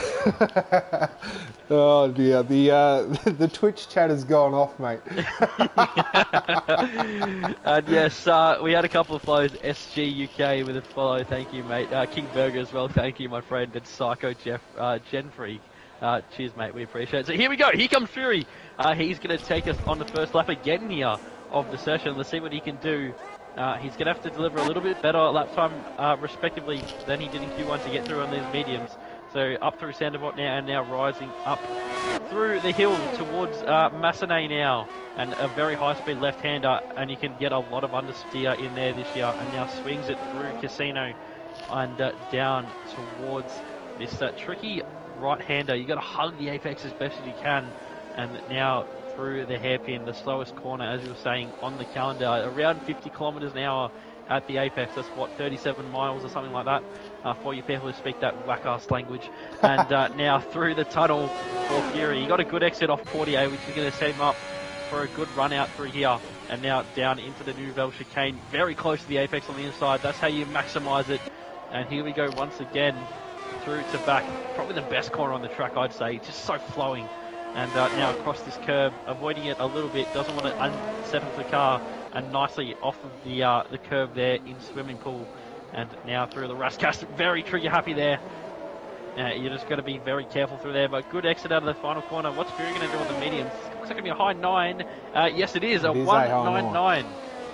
Oh dear. The Twitch chat has gone off, mate. And yes, we had a couple of follows. SG UK with a follow. Thank you, mate. King Burger as well. Thank you, my friend. And Psycho Gen Freak. Cheers, mate. We appreciate it. So here we go. Here comes Fury. He's going to take us on the first lap again here of the session. Let's see what he can do. He's going to have to deliver a little bit better lap time, respectively, than he did in Q1 to get through on these mediums. So up through Sandermont now, and now rising up through the hill towards Massenet now. And a very high-speed left-hander, and you can get a lot of understeer in there this year. And now swings it through Casino and down towards this tricky right-hander. You got to hug the apex as best as you can. And now through the hairpin, the slowest corner, as you were saying, on the calendar, around 50 kilometres an hour at the apex. That's what, 37 miles or something like that, for you people who speak that whack-ass language. And now through the tunnel for Fury. He got a good exit off Portier, which is going to set him up for a good run out through here. And now down into the Nouvelle chicane, very close to the apex on the inside. That's how you maximise it. And here we go once again through to back. Probably the best corner on the track, I'd say. Just so flowing. And now across this curb, avoiding it a little bit, doesn't want to unsettle the car, and nicely off of the curb there in swimming pool. And now through the Rascast, very trigger happy there. You just got to be very careful through there, but good exit out of the final corner. What's Fury going to do on the mediums? Looks like going to be a high 9. Yes, it is a 199.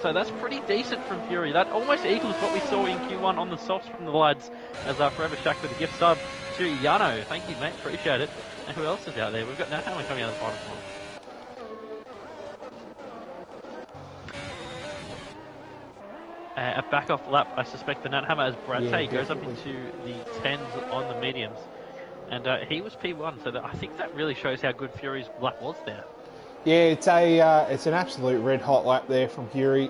So that's pretty decent from Fury. That almost equals what we saw in Q1 on the softs from the lads. As Forever Shack with a gift sub to Yano. Thank you, mate. Appreciate it. And who else is out there? We've got Nathan coming out of the final corner. A back-off lap, I suspect, the Nuthammer as Brad goes up into the 10s on the mediums. And he was P1, so I think that really shows how good Fury's lap was there. Yeah, it's an absolute red-hot lap there from Fury.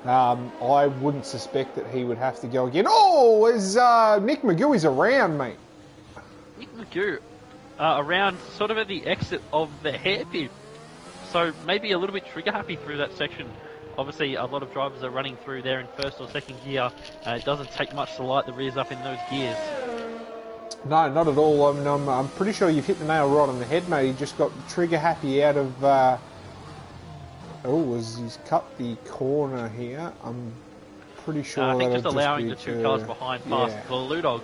I wouldn't suspect that he would have to go again. Oh, as Nick Magoo is around, mate. Nick Magoo around sort of at the exit of the hairpin. So maybe a little bit trigger-happy through that section. Obviously, a lot of drivers are running through there in first or second gear. It doesn't take much to light the rears up in those gears. No, not at all. I'm pretty sure you've hit the nail right on the head, mate. He just got trigger happy out of... he's cut the corner here. I'm pretty sure I think just allowing the two cars behind past. Yeah. Well, Ludog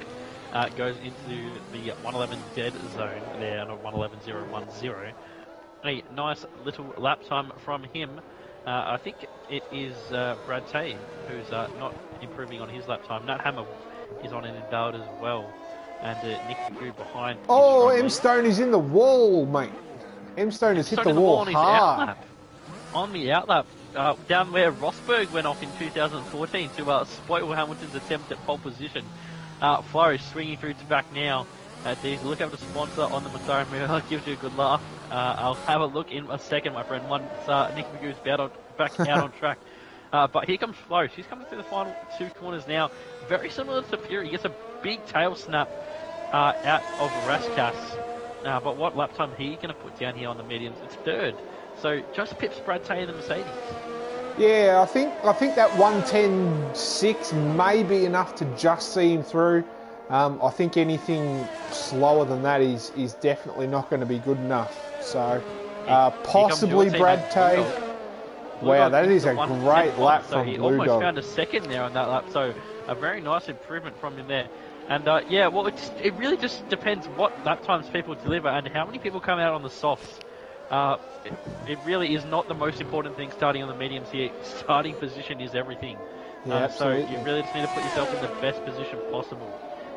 goes into the 111 dead zone there on a 111.010. A nice little lap time from him. I think it is Brad Tay who's not improving on his lap time. Nat Hammer is on an invalid as well, and Nick Magoo behind. Oh, M Stone is in the wall, mate. M Stone has hit the wall on his hard. outlap. On the outlap, down where Rosberg went off in 2014 to spoil Hamilton's attempt at pole position. Flourish swinging through to back now. These look up the sponsor on the McLaren mirror gives you a good laugh. I'll have a look in a second, my friend. Once Nick Magoo's back out on track. But here comes Flourish. He's coming through the final two corners now. Very similar to Fury. He gets a big tail snap out of Raskas. But what lap time he going to put down here on the mediums? It's third. So just pips Brad Tay in the Mercedes. Yeah, I think that 1:10.6 may be enough to just see him through. I think anything slower than that is definitely not going to be good enough. So possibly Brad Tay. Wow, that is a great lap from He Blue almost Dog. found a second there on that lap. So a very nice improvement from him there. And yeah, well, it really just depends what lap times people deliver and how many people come out on the softs. It really is not the most important thing starting on the mediums here. Starting position is everything. Yeah, so absolutely. you really just need to put yourself in the best position possible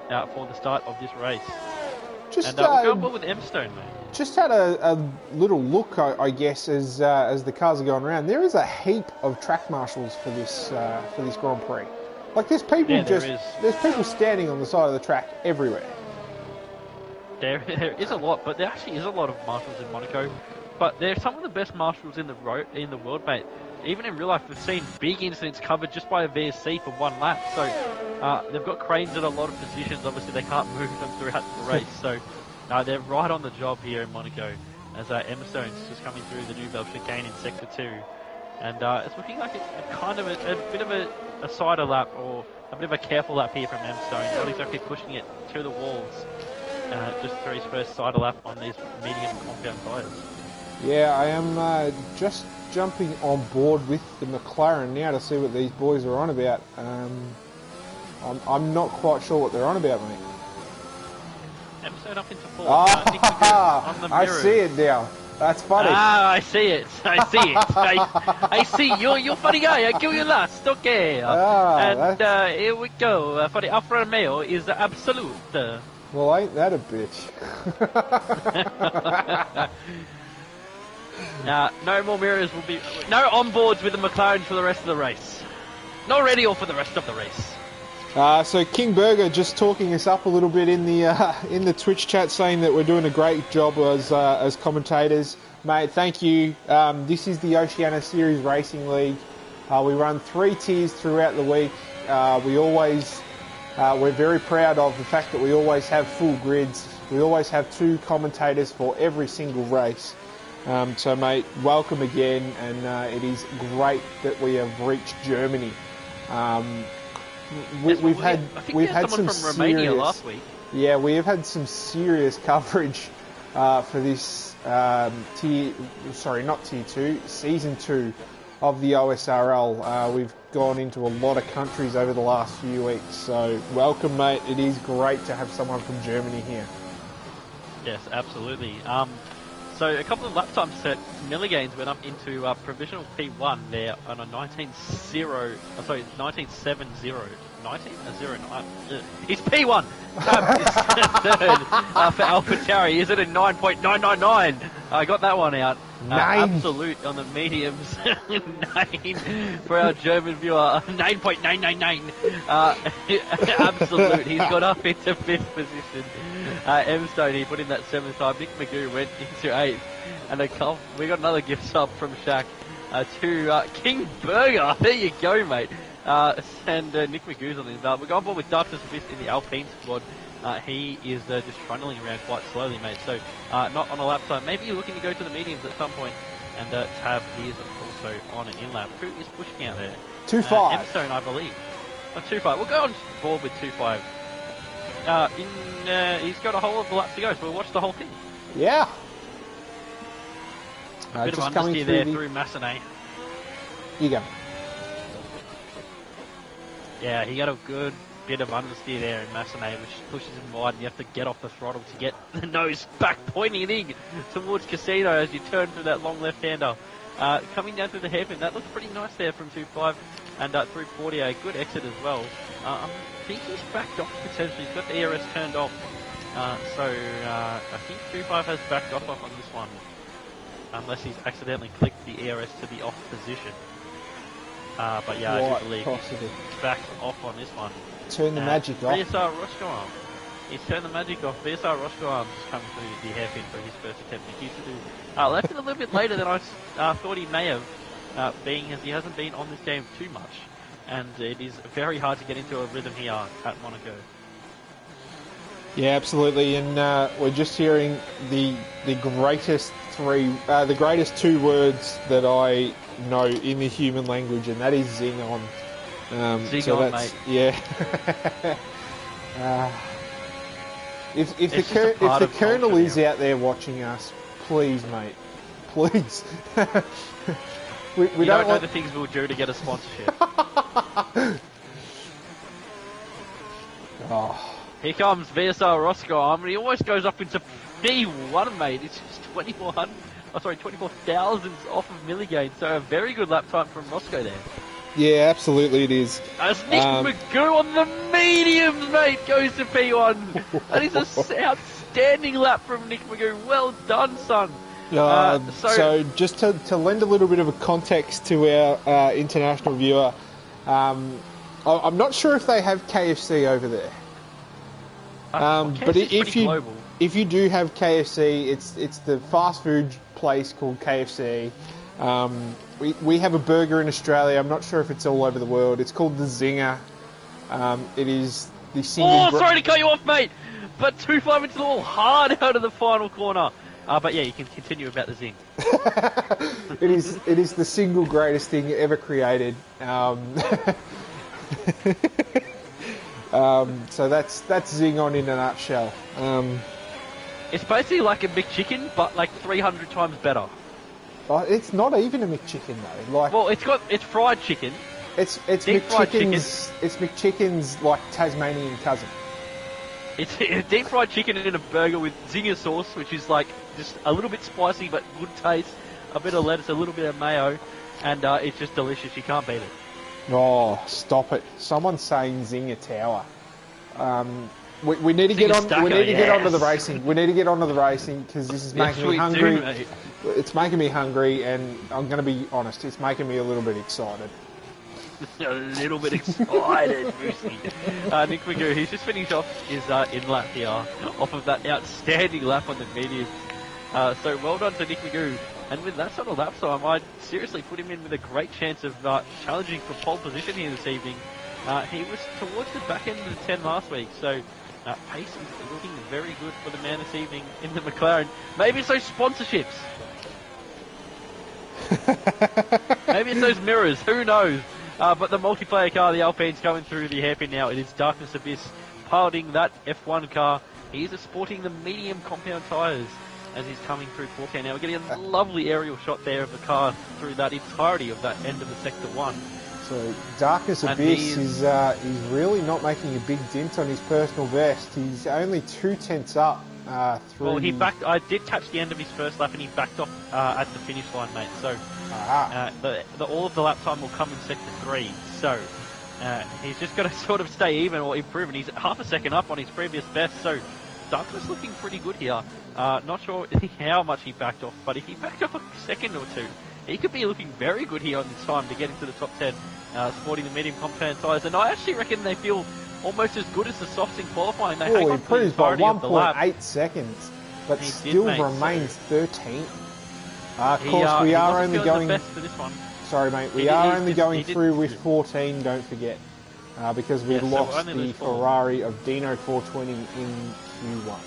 for the start of this race. Just, we'll go on board with M Stone, mate. Just had a little look, I guess, as the cars are going around. There is a heap of track marshals for this Grand Prix. Like there's people there's people standing on the side of the track everywhere. There is a lot, but there actually is a lot of marshals in Monaco. But they're some of the best marshals in the world, mate. Even in real life, we've seen big incidents covered just by a VSC for one lap. So they've got cranes at a lot of positions. Obviously, they can't move them throughout the race. So they're right on the job here in Monaco. As Emma Stone's just coming through the Nouvelle chicane in Sector 2. And it's looking like it's kind of a bit of a cider lap or a bit of a careful lap here from M Stone. Not exactly pushing it to the walls. Just through his first cider lap on these medium compound tyres. Yeah, I am just jumping on board with the McLaren now to see what these boys are on about. I'm not quite sure what they're on about, mate. Episode up into fourth. I see it now. That's funny. I see it. I see. You're a funny guy. I give you last. Okay. Here we go. For the Alfa Romeo is absolute. Well, ain't that a bitch? No more mirrors will be... No onboards with the McLaren for the rest of the race. Not ready or for the rest of the race. So King Burger just talking us up a little bit in the Twitch chat, saying that we're doing a great job as commentators. Mate, thank you. This is the Oceania Series Racing League. We run 3 tiers throughout the week. We're very proud of the fact that we always have full grids. We always have 2 commentators for every single race. So, mate, welcome again, and it is great that we have reached Germany. We've had some from Romania last week. Yeah, we have had some serious coverage for this season 2 of the OSRL. We've gone into a lot of countries over the last few weeks. So, welcome, mate. It is great to have someone from Germany here. Yes, absolutely. So a couple of lap times set, Milligains went up into provisional P1 there on a 19.70. He's P1. Third for AlphaTauri. Is it a 9.999? I got that one out. Absolute on the mediums. 9 for our German viewer. 9.999. Absolute. He's got up into 5th position. M Stone, he put in that 7th time. Nick Magoo went into 8th. And we got another gift sub from Shaq to King Burger. There you go, mate. And Nick Magoo's on the inside. We're going board with Darkness Abyss in the Alpine squad. He is just trundling around quite slowly, mate. So not on a lap time. Maybe you're looking to go to the mediums at some point. And Tab is also on an in-lap. Who is pushing out there? 2.5. M Stone, I believe. 2.5. We'll go on board with 2.5. He's got a whole of the lap to go, so we'll watch the whole thing. Yeah. Bit of understeer there through Massenet. You go. Yeah, he got a good bit of understeer there in Massenet, which pushes him wide, and you have to get off the throttle to get the nose back pointing in towards Casino as you turn through that long left-hander. Coming down through the hairpin, that looks pretty nice there from 2.5 and through 40, a good exit as well. I think he's backed off potentially. He's got the ERS turned off. I think 2.5 has backed off on this one. Unless he's accidentally clicked the ERS to the off position. But yeah, I do believe he's backed off on this one. Turn the magic off. VSR Roscoe. He's turned the magic off. VSR Roscoe just coming through the hairpin for his first attempt. He used to do left it a little bit later than I thought he may have, being as he hasn't been on this game too much. And it is very hard to get into a rhythm here at Monaco. Yeah, absolutely, and we're just hearing the greatest two words that I know in the human language, and that is zing on. Zing on, mate. Yeah. If the Colonel is out there watching us, please, mate, please. we don't know the things we'll do to get a sponsorship. Oh. Here comes VSR Roscoe. I mean, he almost goes up into D1, mate. It's just 24 thousandths off of milligain. So a very good lap time from Roscoe there. Yeah, absolutely it is. As Nick Magoo on the mediums, mate, goes to P1. That is an outstanding lap from Nick Magoo. Well done, son. So just to lend a little bit of a context to our international viewer, I'm not sure if they have KFC over there. But if you do have KFC, it's the fast food place called KFC. We have a burger in Australia. I'm not sure if it's all over the world. It's called the Zinger. It is the single... Oh, sorry to cut you off, mate! But 2.5 into the wall, hard out of the final corner. But yeah, you can continue about the Zing. It is the single greatest thing ever created. So that's Zing on in a nutshell. It's basically like a McChicken, but like 300 times better. It's not even a McChicken though. Well, it's fried chicken. It's McChicken's. It's McChicken's like Tasmanian cousin. It's deep fried chicken in a burger with zinger sauce, which is like just a little bit spicy but good taste. A bit of lettuce, a little bit of mayo, and it's just delicious. You can't beat it. Oh, stop it! Someone's saying Zinger Tower. We need to get on. We need to get onto the racing. We need to get onto the racing because this is making me hungry. It's making me hungry, and I'm going to be honest. It's making me a little bit excited. A little bit excited, Moosey. Nick Magoo, he's just finished off his in-lap here, off of that outstanding lap on the medium. So well done to Nick Magoo. And with that sort of lap time, I'd seriously put him in with a great chance of challenging for pole position here this evening. He was towards the back end of the 10 last week, so pace is looking very good for the man this evening in the McLaren. Maybe it's those sponsorships. Maybe it's those mirrors, who knows? But the multiplayer car, the Alpine's going through the hairpin now. It is Darkness Abyss piloting that F1 car. He is sporting the medium compound tyres as he's coming through 4K now. We're getting a lovely aerial shot there of the car through that entirety of that end of the Sector 1. So Darkness Abyss is really not making a big dent on his personal best. He's only 2/10 up through... Well, he backed... I did catch the end of his first lap and he backed off at the finish line, mate. So all of the lap time will come in Sector 3. So he's just got to sort of stay even or improve. And he's half a second up on his previous best. So Darkness looking pretty good here. Not sure how much he backed off, but if he backed off a second or two, he could be looking very good here on this time to get into the top 10, sporting the medium compound tyres. And I actually reckon they feel almost as good as the softs in qualifying. They hang on for the entirety of the lap. 1.8 seconds, but still remains 13th. Of course, we are only going... best for this one. Sorry, mate. We are only going through with 14, don't forget. Because we lost the Ferrari of Dino 420 in Q1.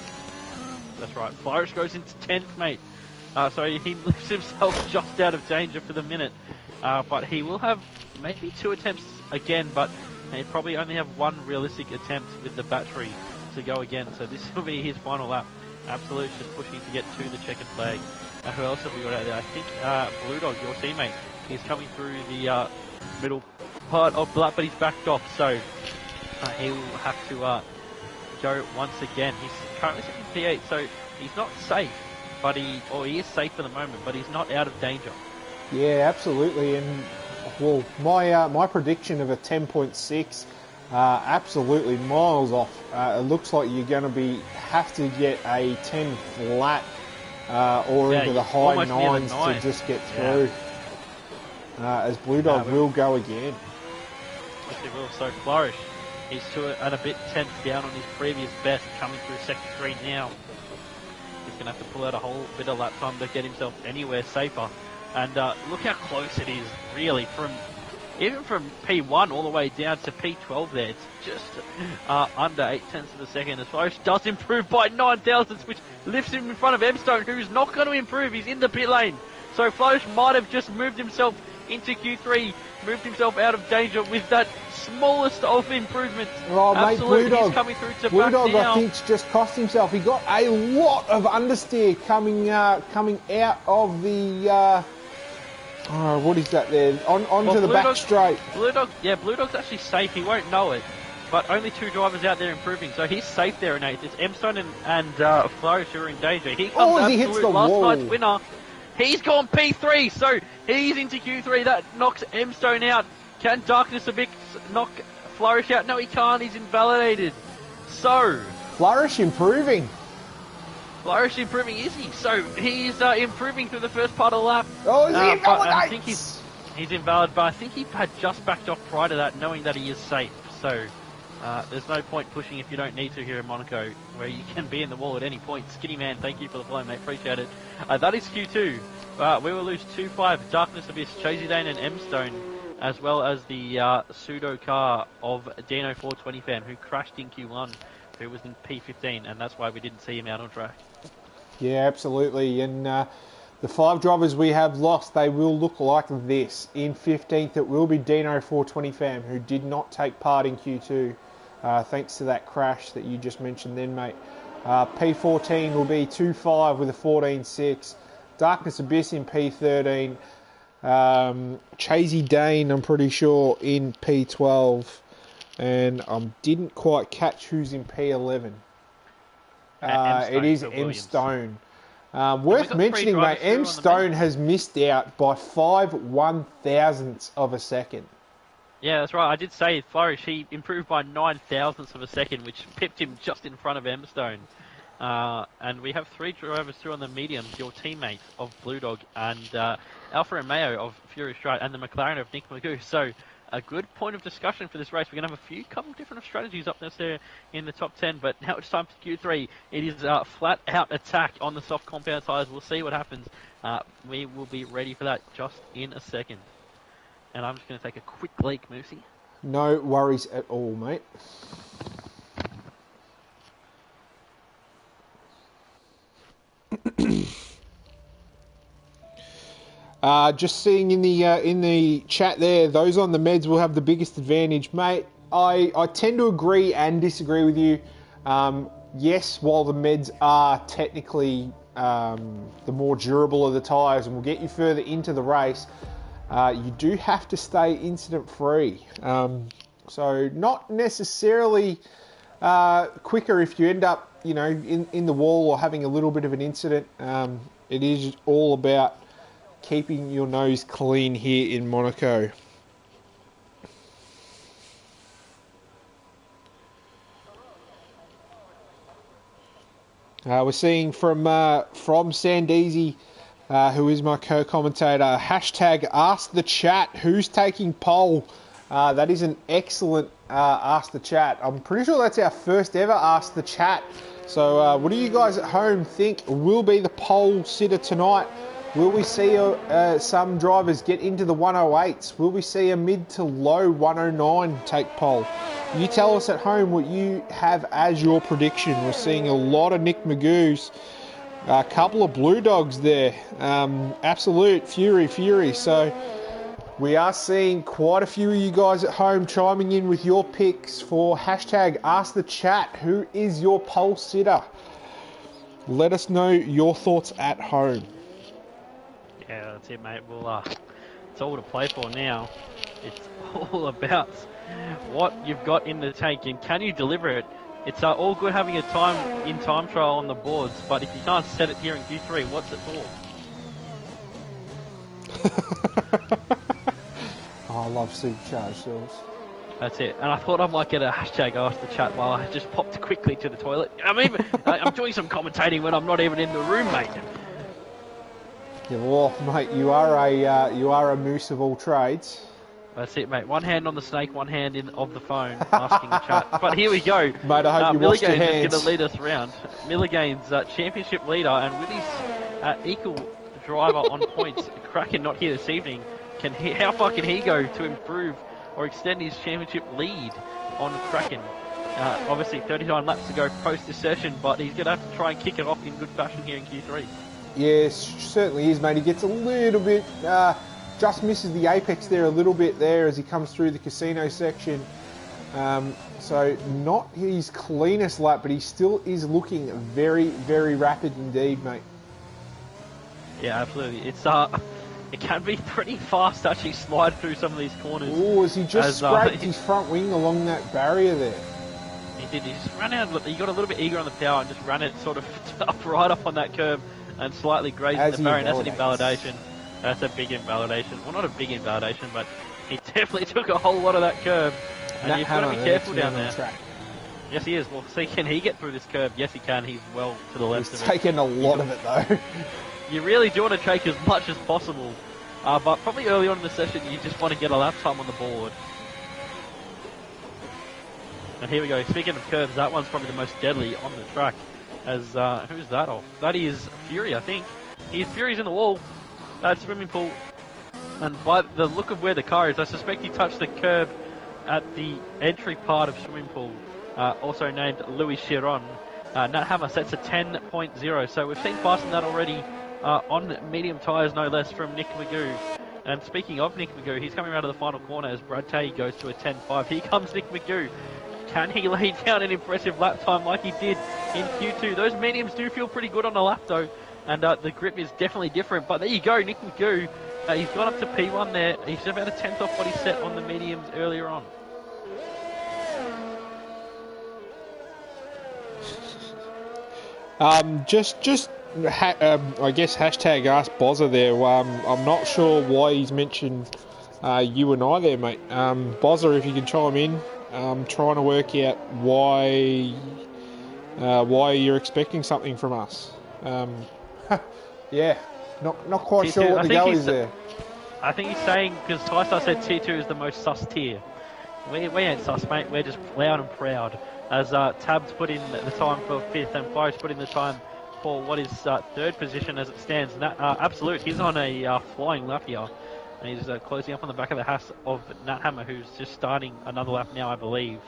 That's right. Flores goes into 10th, mate. So he leaves himself just out of danger for the minute. But he will have maybe 2 attempts again, but he probably only have 1 realistic attempt with the battery to go again. So this will be his final lap. Absolute just pushing to get to the checkered flag. Who else have we got out there? I think Blue Dog, your teammate, is coming through the middle part of the lap, but he's backed off. So he will have to go once again. He's currently sitting P8, so he's not safe. But he is safe for the moment, but he's not out of danger. Yeah, absolutely. And well, my prediction of a 10.6, absolutely miles off. It looks like you're going to have to get a 10 flat or into the high nines to just get through. As Blue Dog will go again. Yes, he will. So Flourish, he's and a bit tenth down on his previous best, coming through sector 3 now. He's going to have to pull out a whole bit of lap time to get himself anywhere safer. And look how close it is, really, even from P1 all the way down to P12 there. It's just under 0.8 of a second. As Flourish does improve by 9 thousandths, which lifts him in front of Emstone, who's not going to improve. He's in the pit lane. So Flourish might have just moved himself into Q3, moved himself out of danger with that smallest of improvements. Oh, absolutely, mate, Blue Dog, he's coming through to Blue Dog, now. I think, just cost himself. He got a lot of understeer coming out of the... what is that there? Onto the back straight. Blue Dog's actually safe. He won't know it. But only 2 drivers out there improving, so he's safe there, Nate. It's Emstone and Flourish who are in danger. He comes he hits the last wall. night's winner. He's gone P3, so he's into Q3. That knocks Emstone out. Can Darkness a bit knock Flourish out? No, he can't. He's invalidated. So Flourish improving. Is he? So he's improving through the first part of the lap. Oh, is he invalid? I think he's invalid, but I think he had just backed off prior to that, knowing that he is safe. So there's no point pushing if you don't need to here in Monaco, where you can be in the wall at any point. Skinny Man, thank you for the follow, mate. Appreciate it. That is Q2. We will lose 2-5. Darkness Abyss, Chasey Dane and Emstone, as well as the pseudo car of Dino 420 fan, who crashed in Q1, who was in P15, and that's why we didn't see him out on track. Yeah, absolutely. And the 5 drivers we have lost, they will look like this. In 15th, it will be Dino 420 fam, who did not take part in Q2, thanks to that crash that you just mentioned then, mate. P14 will be 2-5 with a 14.6. Darkness Abyss in P13. Chasey Dane, I'm pretty sure, in P12. And I didn't quite catch who's in P11. It is Emstone. Worth mentioning, mate, Emstone has missed out by 5 1/1000ths of a second. Yeah, that's right. I did say Flourish, he improved by 9 thousandths of a second, which pipped him just in front of Emstone. And we have 3 drivers through on the medium, your teammate of Blue Dog, and Alpha Romeo of Furious Stride, and the McLaren of Nick Magoo. So a good point of discussion for this race. We're going to have a couple different strategies up there in the top 10, but now it's time for Q3. It is flat out attack on the soft compound tyres. We'll see what happens. We will be ready for that just in a second. And I'm just going to take a quick leak, Moosey. No worries at all, mate. Just seeing in the chat there, those on the meds will have the biggest advantage, mate. I tend to agree and disagree with you. Yes, while the meds are technically the more durable of the tyres and will get you further into the race, you do have to stay incident free. So not necessarily quicker if you end up, in the wall or having a little bit of an incident. It is all about keeping your nose clean here in Monaco. We're seeing from Sandeezy, who is my co-commentator, hashtag Ask the Chat, who's taking poll? That is an excellent Ask the Chat. I'm pretty sure that's our first ever Ask the Chat. So what do you guys at home think will be the pole sitter tonight? Will we see some drivers get into the 108s? Will we see a mid to low 109 take pole? You tell us at home what you have as your prediction. We're seeing a lot of Nick Magoos, a couple of Blue Dogs there. Absolute fury. So we are seeing quite a few of you guys at home chiming in with your picks for hashtag Ask the Chat. Who is your pole sitter? Let us know your thoughts at home. Yeah, that's it, mate. Well, it's all to play for now. It's all about what you've got in the tank and can you deliver it. It's all good having a time trial on the boards, but if you can't set it here in Q3, what's it Oh, I love supercharged cells. That's it. And I thought I might get a hashtag after the chat while I just popped quickly to the toilet. I'm doing some commentating when I'm not even in the room, mate. Yeah, well, mate, you are a moose of all trades. That's it, mate. One hand on the snake, one hand of the phone, asking the chat. But here we go. Mate, I hope you washed your hands. is going to lead us around. Milligane's championship leader, and with his equal driver on points, Kraken not here this evening. How far can he go to improve or extend his championship lead on Kraken? Obviously, 39 laps to go post this session, but he's going to have to try and kick it off in good fashion here in Q3. Yes, certainly is, mate. He gets a little bit, just misses the apex there a little bit there as he comes through the casino section. So not his cleanest lap, but he still is looking very, very rapid indeed, mate. Yeah, absolutely. It can be pretty fast to actually slide through some of these corners. Oh, as he just scraped his front wing along that barrier there. He did. He just ran out. He got a little bit eager on the power and just ran it sort of right up on that curb and slightly grazed the barrier. That's an invalidation. That's a big invalidation. Well, not a big invalidation, but he definitely took a whole lot of that curb. And you've got to be careful down there. Yes, he is. Well, see, can he get through this curb? Yes, he can. He's well to the left of it. He's taken a lot of it, though. You really do want to take as much as possible. But probably early on in the session, you just want to get a lap time on the board. And here we go. Speaking of curves, that one's probably the most deadly on the track. As who's that off? That is Fury, I think. Fury's in the wall. That swimming pool. And by the look of where the car is, I suspect he touched the curb at the entry part of swimming pool. Also named Louis Chiron. Nat Hammer sets a 10.0. So we've seen faster than that already. On medium tyres, no less, from Nick Magoo. And speaking of Nick Magoo, he's coming around to the final corner as Brad Tay goes to a 10.5. Here comes Nick Magoo. Can he lay down an impressive lap time like he did in Q2? Those mediums do feel pretty good on the lap, though. And the grip is definitely different. But there you go, Nick Magoo. He's gone up to P1 there. He's about a tenth off what he set on the mediums earlier on. I guess hashtag ask Bozza there. I'm not sure why he's mentioned you and I there, mate. Bozza, if you can chime in, trying to work out why you're expecting something from us. Yeah, not quite T2, sure what the go is there. I think he's saying, because Tystar said T2 is the most sus tier. We ain't sus, mate. We're just loud and proud. As Tabs put in the time for 5th and Forrest put in the time for what is 3rd position as it stands. Absolute, he's on a flying lap here. And he's closing up on the back of the house of Nat Hammer, who's just starting another lap now, I believe.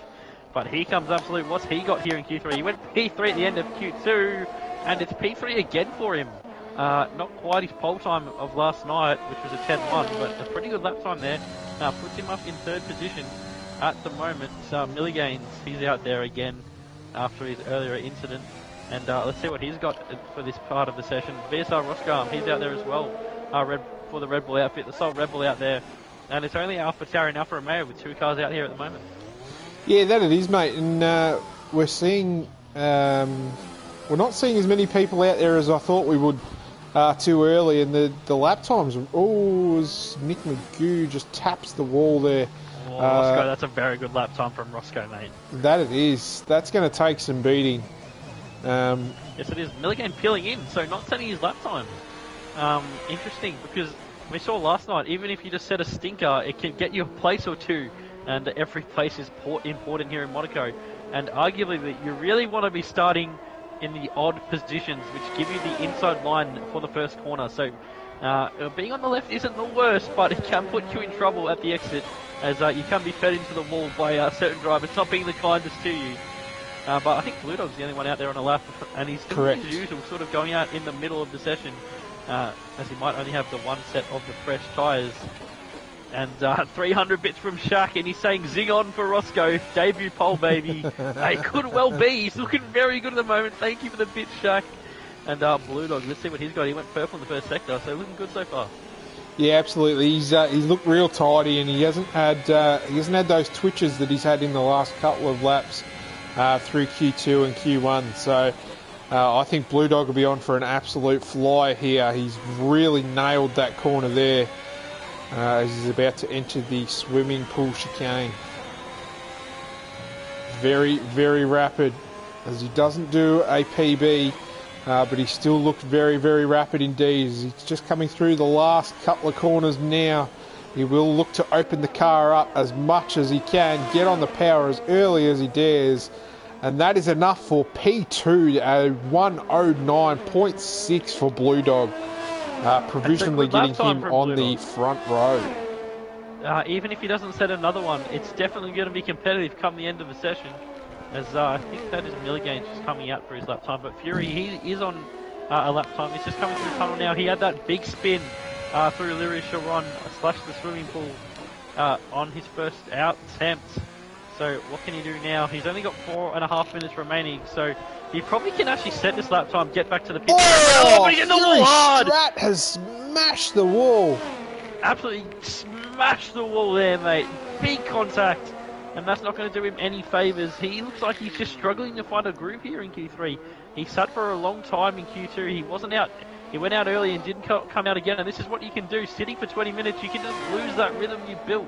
But here comes Absolute. What's he got here in Q3? He went P3 at the end of Q2, and it's P3 again for him. Not quite his pole time of last night, which was a 10.1, but a pretty good lap time there. Puts him up in 3rd position at the moment. Milliganes, he's out there again after his earlier incident. And let's see what he's got for this part of the session. VSR Roscar, he's out there as well. For the Red Bull outfit, the sole Red Bull out there. And it's only Alpha Tauri and Alfa Romeo with 2 cars out here at the moment. Yeah, that it is, mate. And we're seeing... we're not seeing as many people out there as I thought we would too early. And the lap times... Oh, as Nick Magoo just taps the wall there. Oh, Roscoe, that's a very good lap time from Roscoe, mate. That it is. That's going to take some beating. Yes, it is. Milligane peeling in, so not setting his lap time. Interesting, because we saw last night, even if you just set a stinker, it can get you a place or two, and every place is important here in Monaco. And arguably, that you really want to be starting in the odd positions, which give you the inside line for the first corner. So being on the left isn't the worst, but it can put you in trouble at the exit, as you can be fed into the wall by certain drivers not being the kindest to you. But I think Blue Dog's the only one out there on the lap, and he's doing his usual, sort of going out in the middle of the session, as he might only have the one set of the fresh tyres. And 300 bits from Shaq, and he's saying zing on for Roscoe, debut pole baby. It could well be, he's looking very good at the moment. Thank you for the bits, Shaq. And Blue Dog, let's see what he's got. He went purple in the first sector, so looking good so far. Yeah, absolutely. He's looked real tidy, and he hasn't had those twitches that he's had in the last couple of laps through Q2 and Q1. So I think Blue Dog will be on for an absolute fly here. He's really nailed that corner there. as he's about to enter the swimming pool chicane. Very, very rapid, as he doesn't do a PB, but he still looked very, very rapid indeed. As he's just coming through the last couple of corners now. He will look to open the car up as much as he can, get on the power as early as he dares, and that is enough for P2, a 109.6 for Blue Dog, provisionally getting him on the front row. Even if he doesn't set another one, it's definitely going to be competitive come the end of the session. As I think that is Milligan's just coming out for his lap time. But Fury, he is on a lap time. He's just coming through the tunnel now. He had that big spin through Lyria Sharon / the swimming pool on his first out attempt. So what can he do now? He's only got 4.5 minutes remaining. So he probably can actually set this lap time, get back to the pit. Oh, but he's in the wall hard! Strat has smashed the wall. Absolutely smashed the wall there, mate. Big contact, and that's not going to do him any favours. He looks like he's just struggling to find a groove here in Q3. He sat for a long time in Q2. He wasn't out. He went out early and didn't come out again, and this is what you can do. Sitting for 20 minutes, you can just lose that rhythm you built.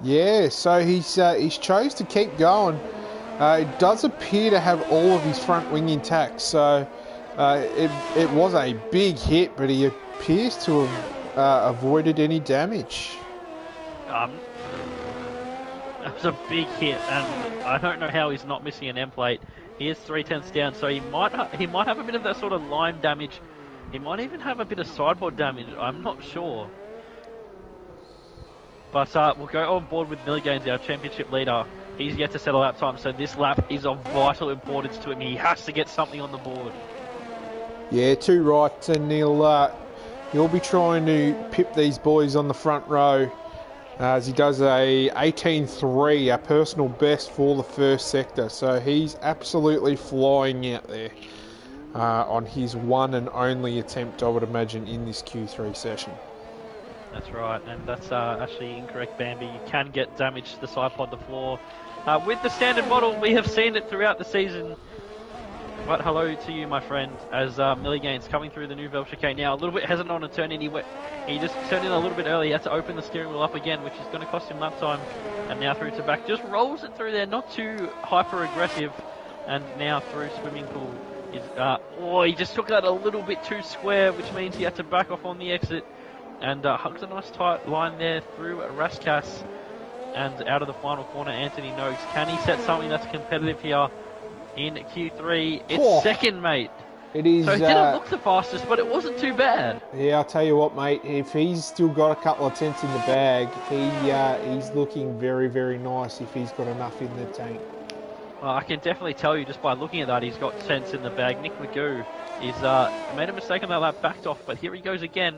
Yeah, so he's chose to keep going. It does appear to have all of his front wing intact, so it was a big hit, but he appears to have avoided any damage. That was a big hit, and I don't know how he's not missing an end plate. He is 3/10 down, so he might have a bit of that sort of line damage. He might even have a bit of sideboard damage. I'm not sure. But we'll go on board with Milligains, our championship leader. He's yet to set a lap time, so this lap is of vital importance to him. He has to get something on the board. Yeah, too right, and he'll be trying to pip these boys on the front row as he does a 18.3, a personal best for the first sector. So he's absolutely flying out there on his one and only attempt, I would imagine, in this Q3 session. That's right, and that's actually incorrect, Bambi. You can get damage to the side pod, the floor. With the standard model, we have seen it throughout the season. But hello to you, my friend, as Milligain's coming through the new Velv chicane now. A little bit hesitant on a turn in. He just turned in a little bit early. He had to open the steering wheel up again, which is going to cost him lap time. And now through to back. Just rolls it through there, not too hyper-aggressive. And now through swimming pool. He just took that a little bit too square, which means he had to back off on the exit. And hugs a nice tight line there through Raskas. And out of the final corner, Anthony Noakes. Can he set something that's competitive here in Q3? It's second, mate. It is. So it didn't look the fastest, but it wasn't too bad. Yeah, I'll tell you what, mate. If he's still got a couple of tenths in the bag, he's looking very, very nice if he's got enough in the tank. Well, I can definitely tell you just by looking at that, he's got tenths in the bag. Nick Magoo is made a mistake on that lap, backed off, but here he goes again.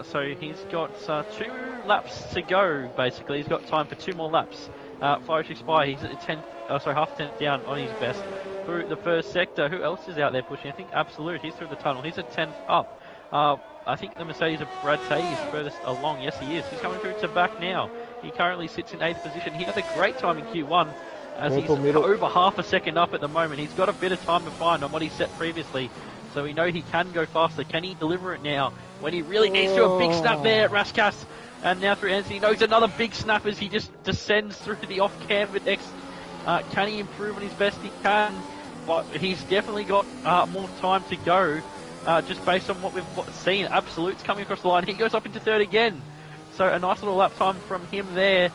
So he's got 2 laps to go, basically. He's got time for 2 more laps. 5 expire. He's at half a tenth down on his best through the first sector. Who else is out there pushing? I think Absolute. He's through the tunnel. He's a 10th up. I think the Mercedes of Brad Tay is furthest along. Yes, he is. He's coming through to back now. He currently sits in 8th position. He had a great time in Q1 as he's over half a second up at the moment. He's got a bit of time to find on what he set previously. So we know he can go faster. Can he deliver it now when he really needs to? A big snap there at Raskas. And now through Anthony Noakes, another big snap as he just descends through the off-cam with X. Can he improve on his best? He can, but he's definitely got more time to go, just based on what we've seen. Absolute's coming across the line. He goes up into third again. So a nice little lap time from him there.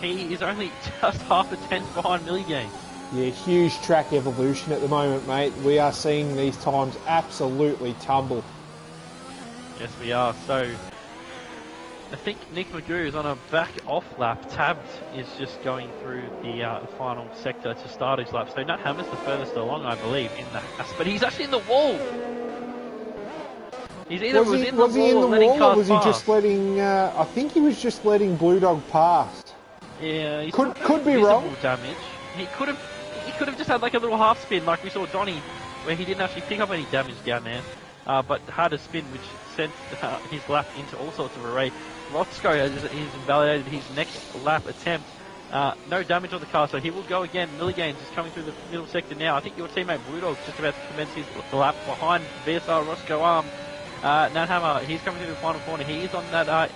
He is only just half a tenth behind Milligain. Yeah, huge track evolution at the moment, mate. We are seeing these times absolutely tumble. Yes, we are. So I think Nick Magoo is on a back off lap. Tabbed is just going through the final sector to start his lap. So Nat Hammer's the furthest along, I believe, in the but he's actually in the wall. He's either was he in the wall or was he just letting? I think he was just letting Blue Dog past. Yeah, he's could be wrong. Damage. He could have just had like a little half spin, like we saw Donny, where he didn't actually pick up any damage down there, but had a spin which sent his lap into all sorts of array. Rothsko has invalidated his next lap attempt. No damage on the car, so he will go again. Milligains is coming through the middle sector now. I think your teammate Blue Dog's just about to commence his lap behind VSR Roscoe Arm. Nanhammer, he's coming to the final corner. He is on that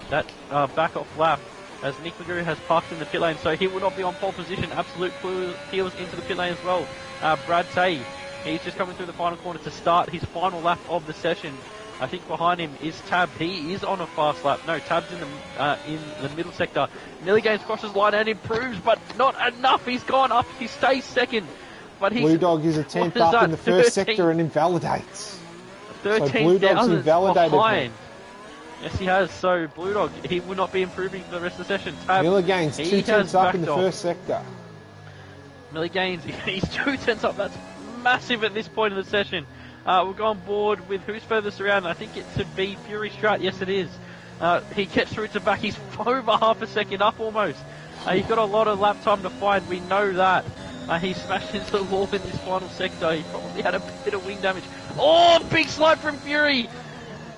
back off lap as Nick Magoo has parked in the pit lane, so he will not be on pole position. Absolute peels into the pit lane as well. Brad Tay, he's just coming through the final corner to start his final lap of the session. I think behind him is Tab. He is on a fast lap. No, Tab's in the middle sector. Millie Gaines crosses line and improves, but not enough. He's gone up. He stays second. But Blue Dog is a 10th up in the first sector and invalidates. 13 so Blue Dog's invalidated behind. Yes, he has. So Blue Dog, he will not be improving for the rest of the session. Tab, Miller Gaines, 2 tenths up in the first sector. Millie Gaines, he's 2 tenths up. That's massive at this point in the session. We'll go on board with who's furthest around. I think it should be Fury Strat. Yes, it is. He gets through to back. He's over half a second up almost. He's got a lot of lap time to find. We know that. He smashed into the wall in this final sector. He probably had a bit of wing damage. Oh, big slide from Fury.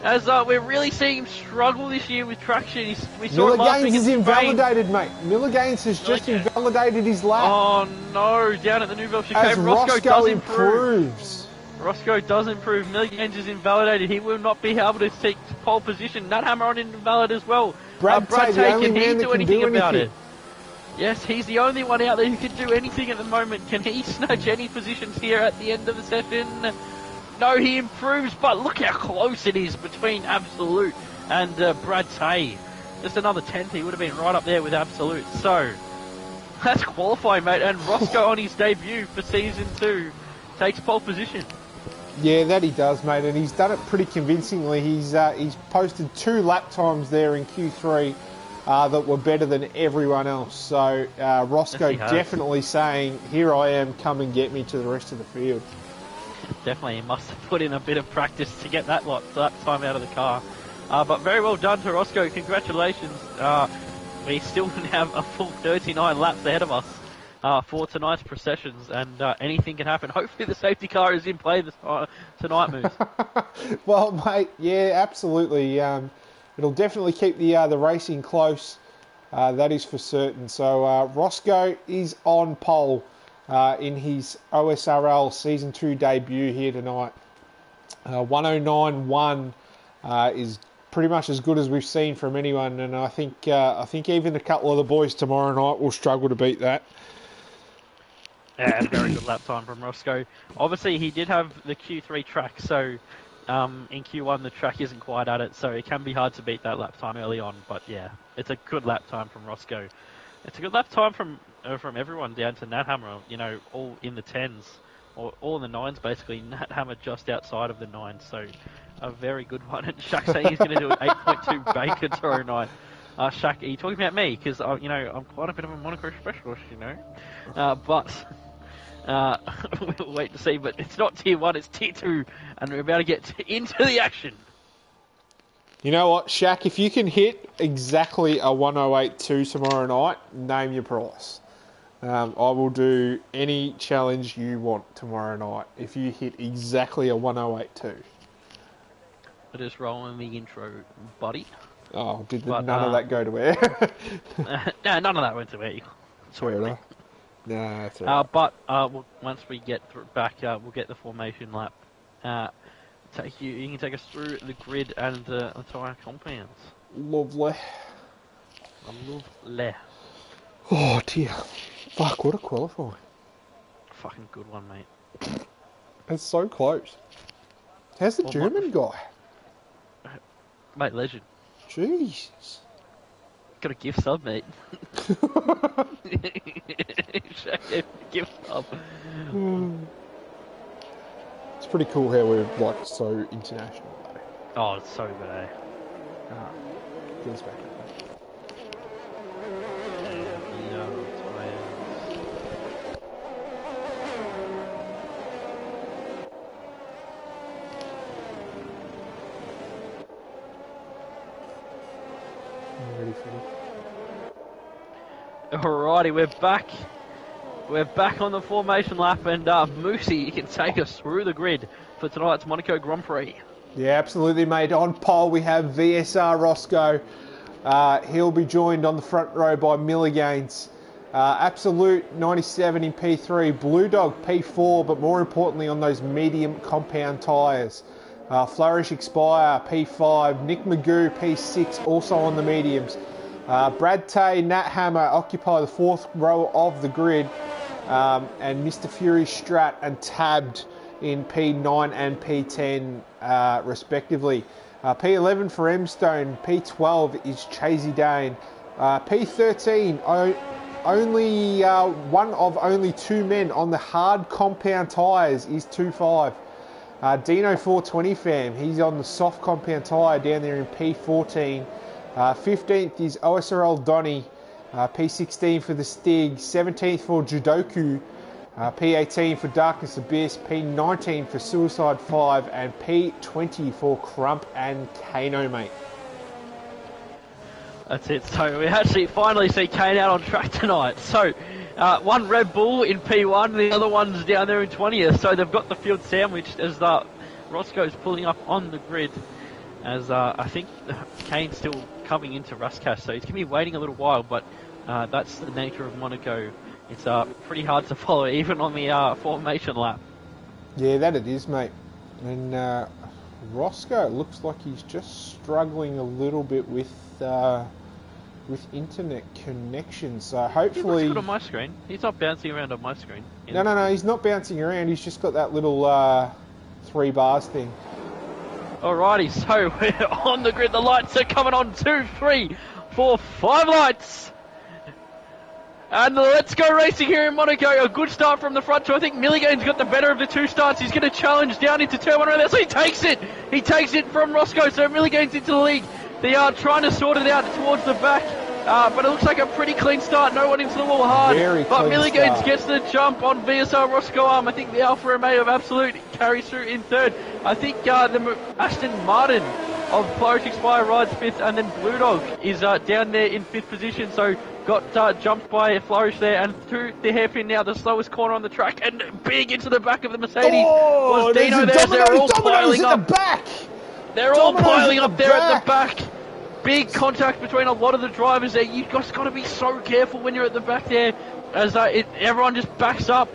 As we're really seeing him struggle this year with traction. We saw Miller Gaines is invalidated, mate. Miller Gaines has just invalidated his lap. Oh no, down at the Nouvelle chicane. As Roscoe improves. Roscoe does improve. Millie Gaines is invalidated. He will not be able to take pole position. Nuthammer on invalid as well. Brad Tay, can he do anything about it? Yes, he's the only one out there who can do anything at the moment. Can he snatch any positions here at the end of the session? No, he improves, but look how close it is between Absolute and Brad Tay. Just another 10th, he would have been right up there with Absolute. So, that's qualifying, mate. And Roscoe on his debut for Season 2 takes pole position. Yeah, that he does, mate, and he's done it pretty convincingly. He's posted 2 lap times there in Q3 that were better than everyone else. So Roscoe Yes, definitely saying, "Here I am, come and get me," to the rest of the field. Definitely, he must have put in a bit of practice to get that time out of the car. But very well done to Roscoe. Congratulations. We still have a full 39 laps ahead of us. For tonight's processions, and anything can happen. Hopefully the safety car is in play tonight, Moose. Well, mate, yeah, absolutely. It'll definitely keep the racing close, that is for certain. So Roscoe is on pole in his OSRL Season 2 debut here tonight. 109.1 is pretty much as good as we've seen from anyone, and I think even a couple of the boys tomorrow night will struggle to beat that. Yeah, very good lap time from Roscoe. Obviously, he did have the Q3 track, so in Q1 the track isn't quite at it, so it can be hard to beat that lap time early on. But yeah, it's a good lap time from Roscoe. It's a good lap time from everyone down to Nathammer, all in the 10s, or all in the 9s basically. Nathammer just outside of the 9s, so a very good one. And Shaq saying he's going to do an 8.2 Baker tomorrow night. Shaq, are you talking about me? Because, I'm quite a bit of a Monaco specialist, but we'll wait to see. But it's not Tier 1, it's Tier 2, and we're about to get into the action. You know what, Shaq, if you can hit exactly a 108.2 tomorrow night, name your price. I will do any challenge you want tomorrow night if you hit exactly a 108.2. I just rolling the intro, buddy. Oh, none of that go to air? No, none of that went to air. Sorry, no, that's all right. Once we get back, we'll get the formation lap. You can take us through the grid and the entire compounds. Lovely. Lovely. Oh dear. Fuck, what a qualifying. Fucking good one, mate. It's so close. How's the German guy? Mate, legend. Jesus. Got a gift sub, mate. Gift sub. It's pretty cool how we're so international though. Oh, it's so good, eh? Feels back. Alrighty, we're back. We're back on the formation lap, and Moosey, you can take us through the grid for tonight's Monaco Grand Prix. Yeah, absolutely, mate. On pole, we have VSR Roscoe. He'll be joined on the front row by Millie Gaines. Absolute 97 in P3, Blue Dog P4, but more importantly on those medium compound tyres. Flourish Expire, P5. Nick Magoo, P6, also on the mediums. Brad Tay, Nat Hammer occupy the 4th row of the grid. And Mr. Fury, Strat and Tabbed in P9 and P10 respectively. P11 for M-Stone, P12 is Chasey Dane. P13, only one of only 2 men on the hard compound tyres is 2.5. Dino 420 fam, he's on the soft compound tyre down there in P14. 15th is OSRL Donny, P16 for the Stig, 17th for Judoku, P18 for Darkness Abyss, P19 for Suicide 5, and P20 for Crump and Kano, mate. That's it. So we actually finally see Kane out on track tonight. So one Red Bull in P1, the other one's down there in 20th. So they've got the field sandwiched as Roscoe's pulling up on the grid. As I think Kane's still coming into Rascash, so he's going to be waiting a little while. But that's the nature of Monaco. It's pretty hard to follow, even on the formation lap. Yeah, that it is, mate. And Roscoe looks like he's just struggling a little bit with internet connection. So hopefully... He looks good on my screen. He's not bouncing around on my screen. No, he's not bouncing around. He's just got that little 3 bars thing. Alrighty, so we're on the grid. The lights are coming on. 2, 3, 4, 5 lights. And let's go racing here in Monaco. A good start from the front two. I think Milligan's got the better of the 2 starts. He's going to challenge down into turn 1 right there. So he takes it. He takes it from Roscoe. So Milligan's into the league. They are trying to sort it out towards the back. But it looks like a pretty clean start. No one into the wall hard. But Milligan's gets the jump on VSR Roscoe Arm. I think the Alfa Romeo of Absolute carries through in 3rd. I think the Aston Martin of Flourish Expire rides 5th. And then Blue Dog is down there in 5th position. So got jumped by Flourish there. And through the hairpin now, the slowest corner on the track. And big into the back of the Mercedes was Dino there. They're all piling up. They're all piling up there at the back. Big contact between a lot of the drivers there. You've just got to be so careful when you're at the back there, as everyone just backs up,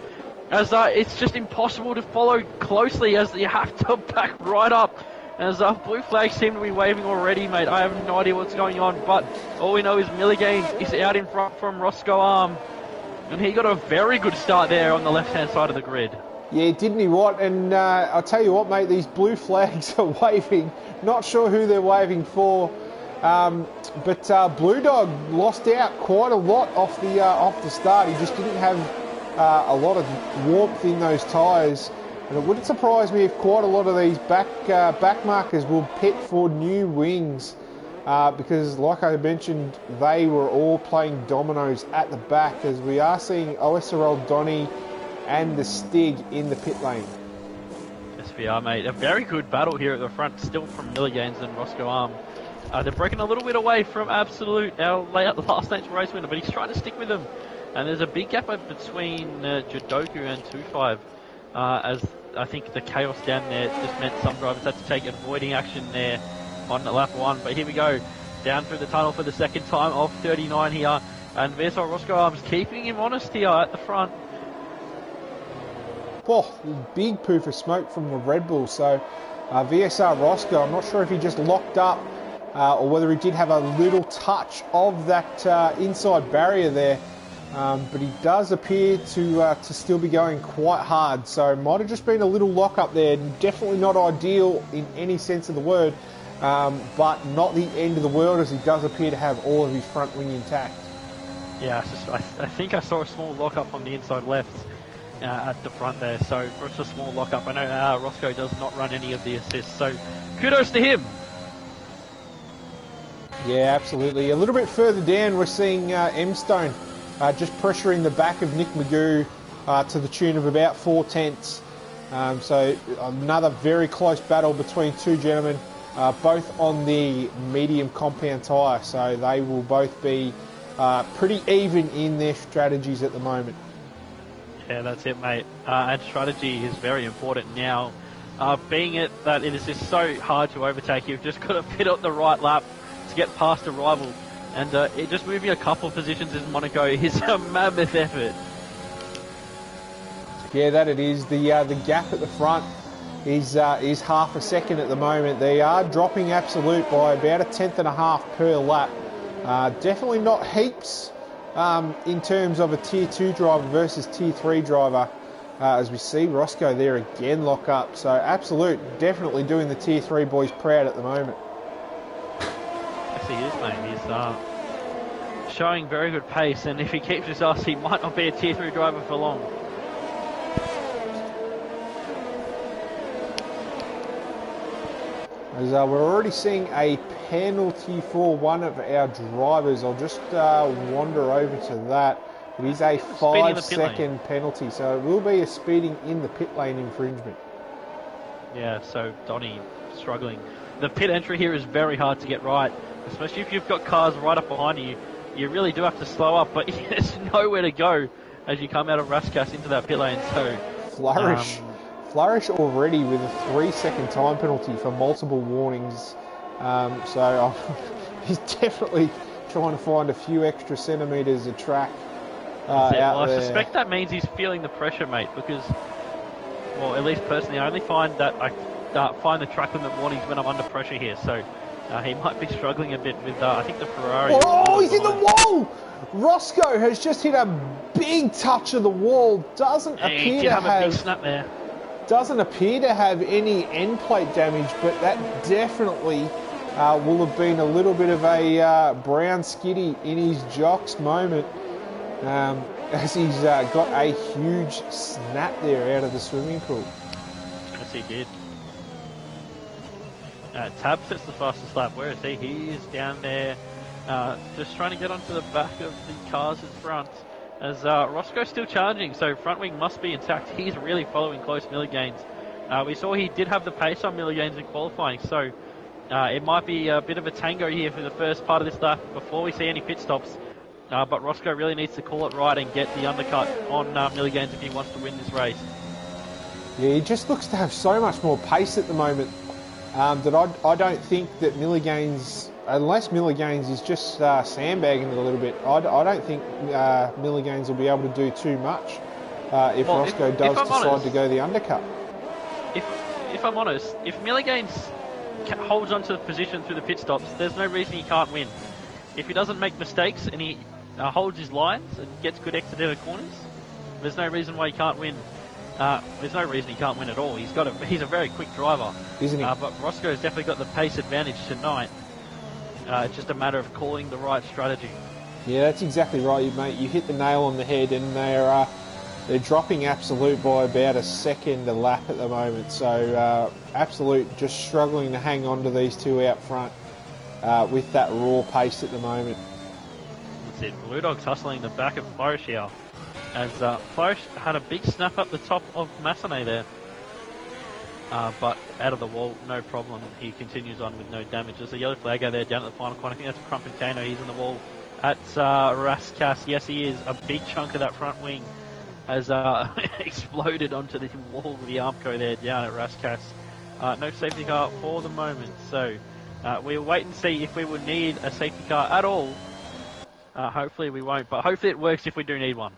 as it's just impossible to follow closely, as you have to back right up. As blue flags seem to be waving already, mate. I have no idea what's going on, but all we know is Milligan is out in front from Roscoe Arm, and he got a very good start there on the left-hand side of the grid. Yeah, didn't he what? And I'll tell you what, mate, these blue flags are waving. Not sure who they're waving for. But Blue Dog lost out quite a lot off the start. He just didn't have a lot of warmth in those tyres, and it wouldn't surprise me if quite a lot of these back markers will pit for new wings, because like I mentioned, they were all playing dominoes at the back, as we are seeing OSRL Donny and the Stig in the pit lane. Yes, we are, mate. A very good battle here at the front, still from Milligans and Roscoe Arm. They're breaking a little bit away from Absolute, our last name's race winner, but he's trying to stick with them. And there's a big gap between Judoku and 2.5, as I think the chaos down there just meant some drivers had to take avoiding action there on lap 1. But here we go, down through the tunnel for the second time off 39 here. And VSR Roscoe Arms keeping him honest here at the front. Oh, big poof of smoke from the Red Bull. So VSR Roscoe, I'm not sure if he just locked up, or whether he did have a little touch of that inside barrier there, but he does appear to still be going quite hard, so might have just been a little lock up there. Definitely not ideal in any sense of the word, but not the end of the world, as he does appear to have all of his front wing intact. Yeah, I think I saw a small lock up on the inside left at the front there, so just a small lock up. I know Roscoe does not run any of the assists, so kudos to him. Yeah, absolutely. A little bit further down, we're seeing M-Stone just pressuring the back of Nick Magoo to the tune of about 4/10. So another very close battle between 2 gentlemen, both on the medium compound tyre. So they will both be pretty even in their strategies at the moment. Yeah, that's it, mate. And strategy is very important now. Being it that it is just so hard to overtake, you've just got to fit up the right lap to get past a rival, and just moving a couple of positions in Monaco is a mammoth effort. Yeah, that it is. The gap at the front is half a second at the moment. They are dropping Absolute by about 1/10.5 per lap. Definitely not heaps in terms of a Tier 2 driver versus Tier 3 driver. As we see Roscoe there again lock up. So Absolute definitely doing the Tier 3 boys proud at the moment. Yes, he is, mate. He's showing very good pace, and if he keeps his ass, he might not be a Tier 3 driver for long. As we're already seeing a penalty for one of our drivers. I'll just wander over to that. It is a 5-second penalty, so it will be a speeding in the pit lane infringement. Yeah, so Donny struggling. The pit entry here is very hard to get right, especially if you've got cars right up behind you. You really do have to slow up, but there's nowhere to go as you come out of Raskas into that pit lane. So Flourish already with a 3-second time penalty for multiple warnings. So he's definitely trying to find a few extra centimetres of track. I suspect that means he's feeling the pressure, mate, because, well, at least personally, I only find that I find the track limit warnings when I'm under pressure here, so he might be struggling a bit with, I think, the Ferrari. Oh, he's in the wall! Roscoe has just hit a big touch of the wall. Doesn't appear to have a big snap there. Doesn't appear to have any end plate damage, but that definitely will have been a little bit of a brown skiddy in his jocks moment. As he's got a huge snap there out of the swimming pool. Yes, he did. Tab sets the fastest lap. Where is he? He is down there, just trying to get onto the back of the cars in front. As Roscoe's still charging, so front wing must be intact. He's really following close Milligains. We saw he did have the pace on Milligains in qualifying, so it might be a bit of a tango here for the first part of this lap before we see any pit stops. But Roscoe really needs to call it right and get the undercut on Milligains if he wants to win this race. Yeah, he just looks to have so much more pace at the moment that I don't think that Milligains, unless Milligains is just sandbagging it a little bit, I don't think Milligains will be able to do too much if Roscoe does decide to go the undercut. If I'm honest, if Milligains holds onto the position through the pit stops, there's no reason he can't win. If he doesn't make mistakes and he holds his lines and gets good exit out of corners, there's no reason why he can't win. There's no reason he can't win at all. He's a very quick driver, isn't he? But Roscoe's definitely got the pace advantage tonight. It's just a matter of calling the right strategy. Yeah, that's exactly right, mate. You hit the nail on the head, and they're dropping Absolute by about a second a lap at the moment. So Absolute just struggling to hang on to these two out front with that raw pace at the moment. That's it. Blue Dog's hustling the back of Flourish here. As Flourish had a big snap up the top of Massenet there. But out of the wall, no problem. He continues on with no damage. There's a yellow flag out there down at the final corner. I think that's Crump and Kano. He's in the wall at Raskas. Yes, he is. A big chunk of that front wing has exploded onto the wall of the Armco there down at Raskas. No safety car for the moment. So we'll wait and see if we would need a safety car at all. Hopefully we won't, but hopefully it works if we do need one.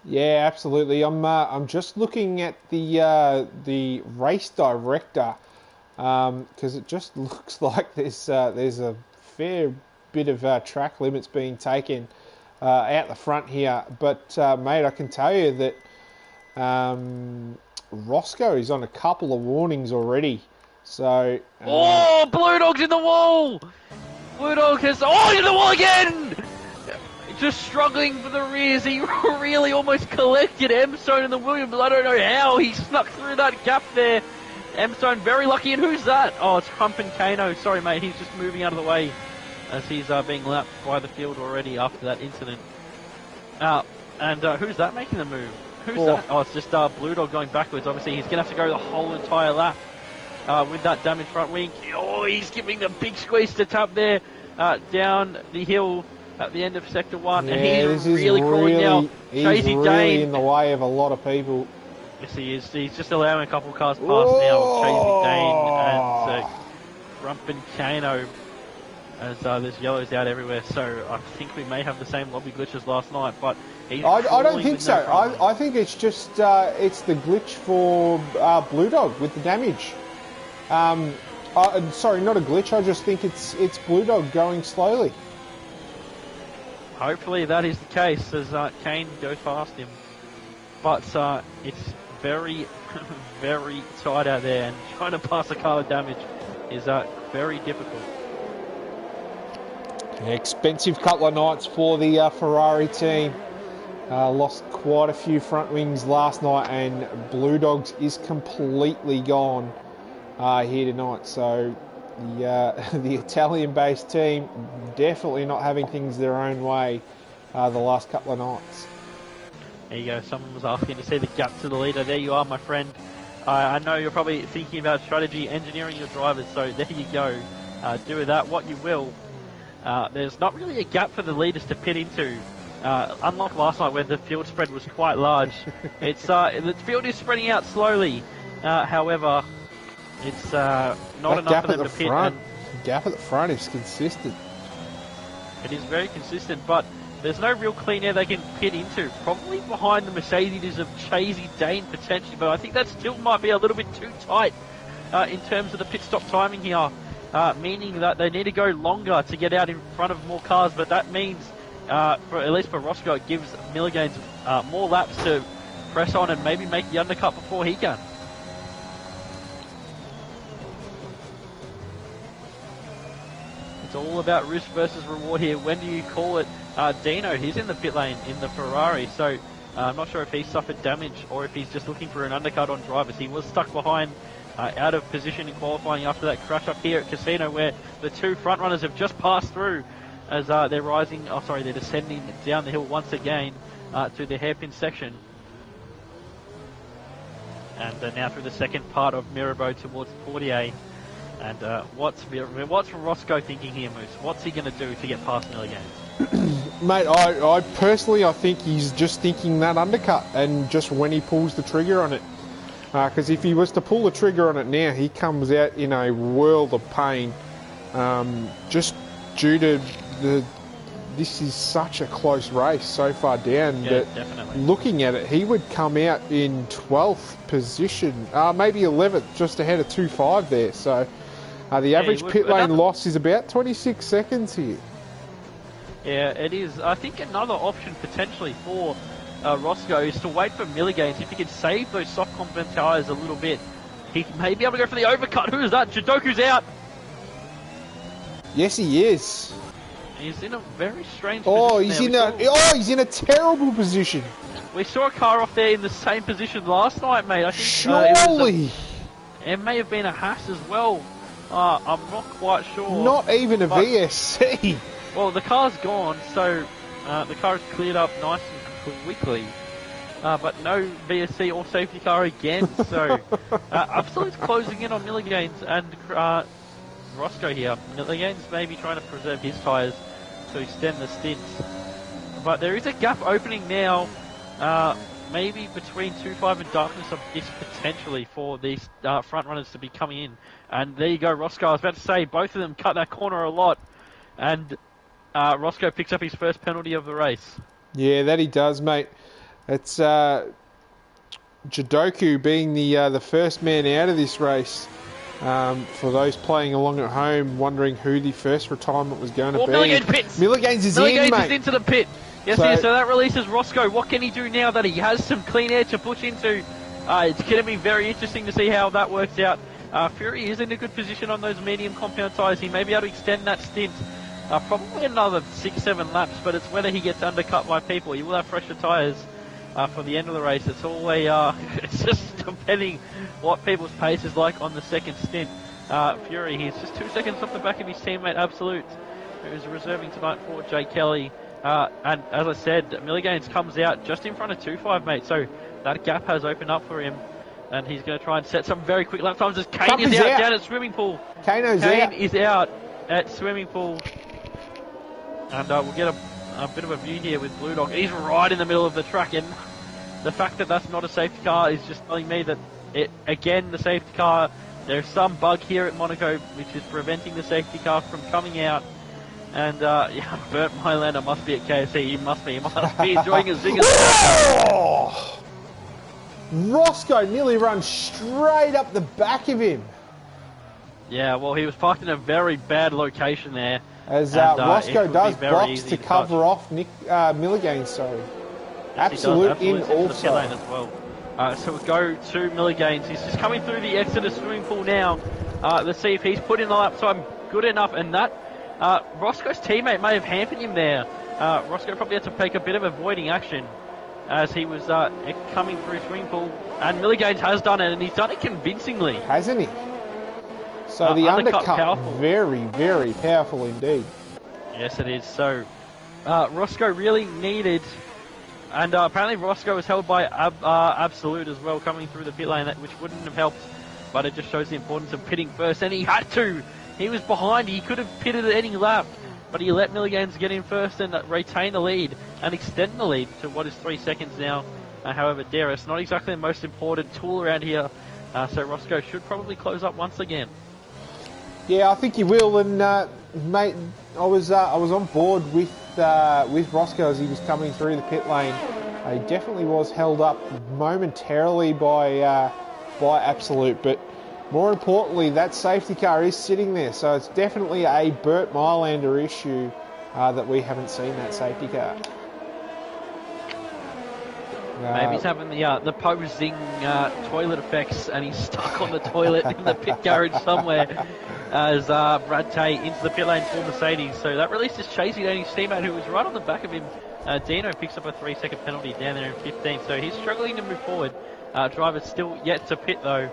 Yeah, absolutely. I'm just looking at the race director because it just looks like there's a fair bit of track limits being taken out the front here. But mate, I can tell you that Roscoe is on a couple of warnings already. So Blue Dog's in the wall. Blue Dog has in the wall again. Just struggling for the rears. He really almost collected M-Stone and the Williams. I don't know how he snuck through that gap there. M-Stone very lucky. And who's that? Oh, it's Hump and Kano. Sorry, mate. He's just moving out of the way as he's being lapped by the field already after that incident. And who's that making the move? Who's that? Oh, it's just Blue Dog going backwards. Obviously, he's going to have to go the whole entire lap with that damaged front wing. Oh, he's giving the big squeeze to Tab there down the hill at the end of Sector 1, yeah, and he's really crawling now. He's really in the way of a lot of people. Yes, he is. He's just allowing a couple cars past now. Chasey Dane and Rump and Kano as there's yellows out everywhere. So I think we may have the same lobby glitch as last night, but I don't think so. I think it's just it's the glitch for Blue Dog with the damage. Sorry, not a glitch. I just think it's Blue Dog going slowly. Hopefully that is the case as Kane goes past him. But it's very, very tight out there, and trying to pass a car with damage is very difficult. An expensive couple of nights for the Ferrari team. Lost quite a few front wings last night, and Blue Dogs is completely gone here tonight. So the Italian-based team definitely not having things their own way the last couple of nights. There you go. Someone was asking to see the gap to the leader. There you are, my friend. I know you're probably thinking about strategy, engineering your drivers, so there you go. Do with that what you will. There's not really a gap for the leaders to pit into. Unlike last night where the field spread was quite large. It's the field is spreading out slowly. However, it's not enough for them to pit. The gap at the front is consistent. It is very consistent, but there's no real clean air they can pit into. Probably behind the Mercedes of Chasey Dane potentially, but I think that still might be a little bit too tight in terms of the pit stop timing here. Meaning that they need to go longer to get out in front of more cars, but that means, at least for Roscoe, it gives Milligains more laps to press on and maybe make the undercut before he can. It's all about risk versus reward here. When do you call it? Dino, he's in the pit lane in the Ferrari, so I'm not sure if he suffered damage or if he's just looking for an undercut on drivers. He was stuck behind, out of position in qualifying after that crash up here at Casino, where the two front runners have just passed through as they're rising. Oh, sorry, they're descending down the hill once again to the hairpin section. And now through the second part of Mirabeau towards Portier. And what's Roscoe thinking here, Moose? What's he going to do to get past Milligains? Mate, I personally, I think he's just thinking that undercut, and just when he pulls the trigger on it. Because if he was to pull the trigger on it now, he comes out in a world of pain. Just due to this is such a close race so far down. Yeah, definitely. Looking at it, he would come out in 12th position, maybe 11th, just ahead of 2.5 there. So the average pit lane loss is about 26 seconds here. Yeah, it is. I think another option potentially for Roscoe is to wait for Milligains. If he could save those soft compound tyres a little bit, he may be able to go for the overcut. Who is that? Jidoku's out. Yes, he is. He's in a very strange position. He's in a terrible position. We saw a car off there in the same position last night, mate. I think surely it may have been a Haas as well. I'm not quite sure. Not even a VSC. Well, the car's gone, so the car is cleared up nice and quickly. But no VSC or safety car again. So Absolute's closing in on Milligains and Roscoe here. Milligains may be trying to preserve his tyres to extend the stints. But there is a gap opening now, maybe between 2.5 and Darkness Abyss potentially for these front runners to be coming in. And there you go, Roscoe. I was about to say, both of them cut that corner a lot. And Roscoe picks up his first penalty of the race. Yeah, that he does, mate. It's Jidoku being the first man out of this race. For those playing along at home, wondering who the first retirement was going to be. Milligains pits. Milligains is in, mate. Milligains is into the pit. Yes, so that releases Roscoe. What can he do now that he has some clean air to push into? It's going to be very interesting to see how that works out. Fury is in a good position on those medium compound tyres. He may be able to extend that stint. Probably another 6-7 laps, but it's whether he gets undercut by people. He will have fresher tyres for the end of the race. It's all it's just depending what people's pace is like on the second stint. Fury, he's just 2 seconds off the back of his teammate Absolute, who's reserving tonight for Jake Kelly. And as I said, Milligains comes out just in front of 2.5, mate. So that gap has opened up for him. And he's going to try and set some very quick lap times as Kane is out down at Swimming Pool. Kane is out at Swimming Pool. And we'll get a bit of a view here with Blue Dog. He's right in the middle of the track. And the fact that that's not a safety car is just telling me that, the safety car, there's some bug here at Monaco which is preventing the safety car from coming out. And yeah, Bert Mylander must be at KFC. He must be enjoying a zinger. Oh! Roscoe nearly runs straight up the back of him. Yeah, well, he was parked in a very bad location there. As Roscoe does box to cover off Nick Milligan, sorry. Absolute in also. As well. So we'll go to Milligan's. He's just coming through the Exeter swimming pool now. Let's see if he's put in the lap time good enough, and that Roscoe's teammate may have hampered him there. Roscoe probably had to take a bit of avoiding action as he was coming through swimming pool, and Milligan's has done it, and he's done it convincingly. Hasn't he? So the undercut powerful. Very, very powerful indeed. Yes, it is. So Roscoe really needed, and apparently Roscoe was held by Absolute as well, coming through the pit lane, which wouldn't have helped, but it just shows the importance of pitting first, and he had to. He was behind. He could have pitted at any lap, but he let Milligans get in first and retain the lead and extend the lead to what is 3 seconds now. However, Darius, not exactly the most important tool around here, so Roscoe should probably close up once again. Yeah, I think he will. And mate, I was on board with Roscoe as he was coming through the pit lane. He definitely was held up momentarily by Absolute, but more importantly, that safety car is sitting there, so it's definitely a Bert Mylander issue that we haven't seen that safety car. Maybe he's having the posing toilet effects, and he's stuck on the toilet in the pit garage somewhere as Brad Tay into the pit lane for Mercedes. So that releases Chasey down his teammate who was right on the back of him. Dino picks up a 3-second penalty down there in 15, so he's struggling to move forward. Driver's still yet to pit though,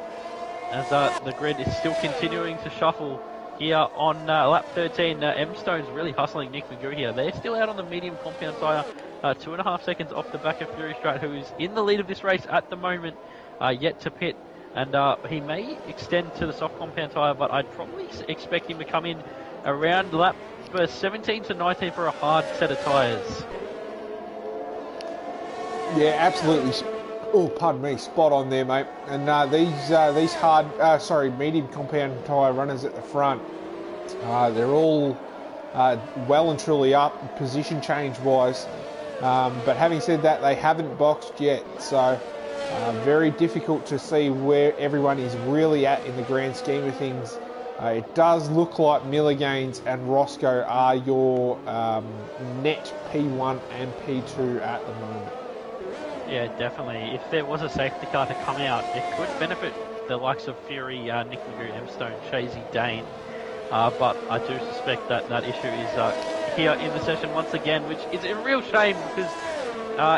as the grid is still continuing to shuffle here on lap 13. M-Stone's really hustling Nick Magoo here. They're still out on the medium compound tyre, 2.5 seconds off the back of Fury Strat, who is in the lead of this race at the moment, yet to pit. And he may extend to the soft compound tyre, but I'd probably expect him to come in around lap 17 to 19 for a hard set of tyres. Yeah, absolutely. Oh, pardon me, spot on there, mate. And these medium compound tyre runners at the front, they're all well and truly up position change wise. But having said that, they haven't boxed yet, so very difficult to see where everyone is really at in the grand scheme of things. It does look like Milligans and Roscoe are your net P1 and P2 at the moment. Yeah, definitely. If there was a safety car to come out, it could benefit the likes of Fury, Nick Magoo, M-Stone, Chasey, Dane. But I do suspect that issue is here in the session once again, which is a real shame because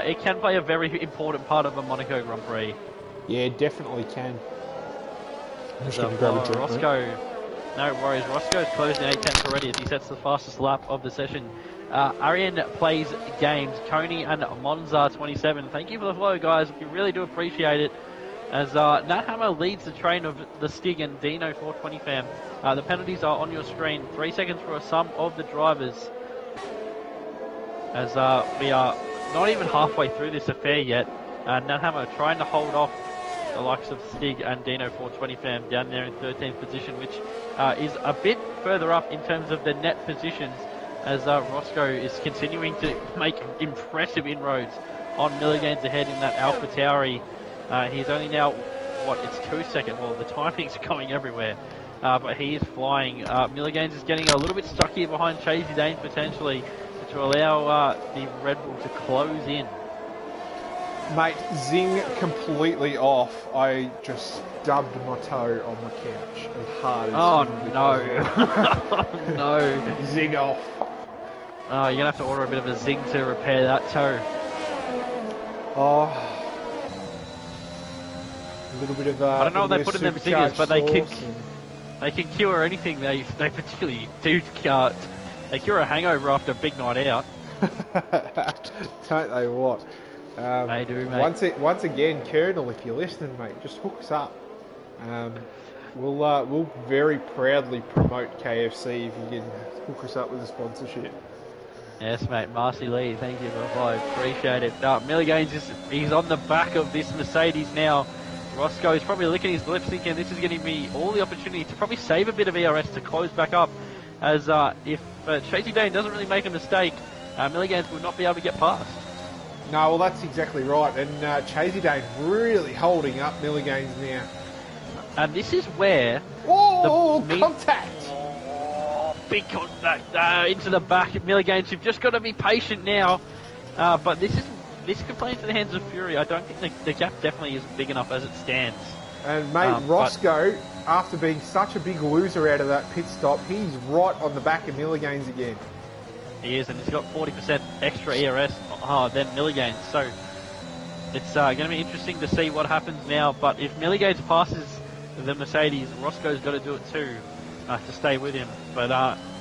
it can play a very important part of a Monaco Grand Prix. Yeah, it definitely can. I'm just going to grab a drink, Roscoe, no worries. Roscoe's closing 8 tenths already as he sets the fastest lap of the session. Arian plays games. Coney and Monza 27. Thank you for the follow, guys. We really do appreciate it. As Nat Hammer leads the train of the Stig and Dino 420 fam. The penalties are on your screen. 3 seconds for a sum of the drivers. As we are not even halfway through this affair yet. Nat Hammer trying to hold off the likes of Stig and Dino 420 fam down there in 13th position, which is a bit further up in terms of the net positions, as Roscoe is continuing to make impressive inroads on Milligans ahead in that Alpha Tauri. He's only now, it's 2 seconds. Well, the timing's going everywhere, but he is flying. Milligans is getting a little bit stuck here behind Chasey Dane potentially to allow the Red Bull to close in. Mate, zing completely off. I just stubbed my toe on my couch as hard as... Oh, no. Oh, no. Zing off. Oh, you're going to have to order a bit of a zing to repair that toe. Oh. A little bit of... I don't know what they put in them zingers, but they can cure anything. They particularly do... they cure a hangover after a big night out. Don't they what? They do, mate. Once again, Colonel, if you're listening, mate, just hook us up. We'll very proudly promote KFC if you can hook us up with a sponsorship. Yes, mate. Marcy Lee, thank you for the follow. Appreciate it. Milligans he's on the back of this Mercedes now. Roscoe is probably licking his lips thinking this is getting me all the opportunity to probably save a bit of ERS to close back up, as if but Chasey Dane doesn't really make a mistake. Milligans will not be able to get past. No, well, that's exactly right. And Chasey Dane really holding up Milliganes now. And this is where... Oh, contact! Oh, big contact into the back of Milliganes. You've just got to be patient now. But this could play into the hands of Fury. I don't think the gap definitely isn't big enough as it stands. And mate, Roscoe, after being such a big loser out of that pit stop, he's right on the back of Milliganes again. He is, and he's got 40% extra ERS than Milliganes. So it's going to be interesting to see what happens now. But if Milliganes passes the Mercedes, Roscoe's got to do it too to stay with him. But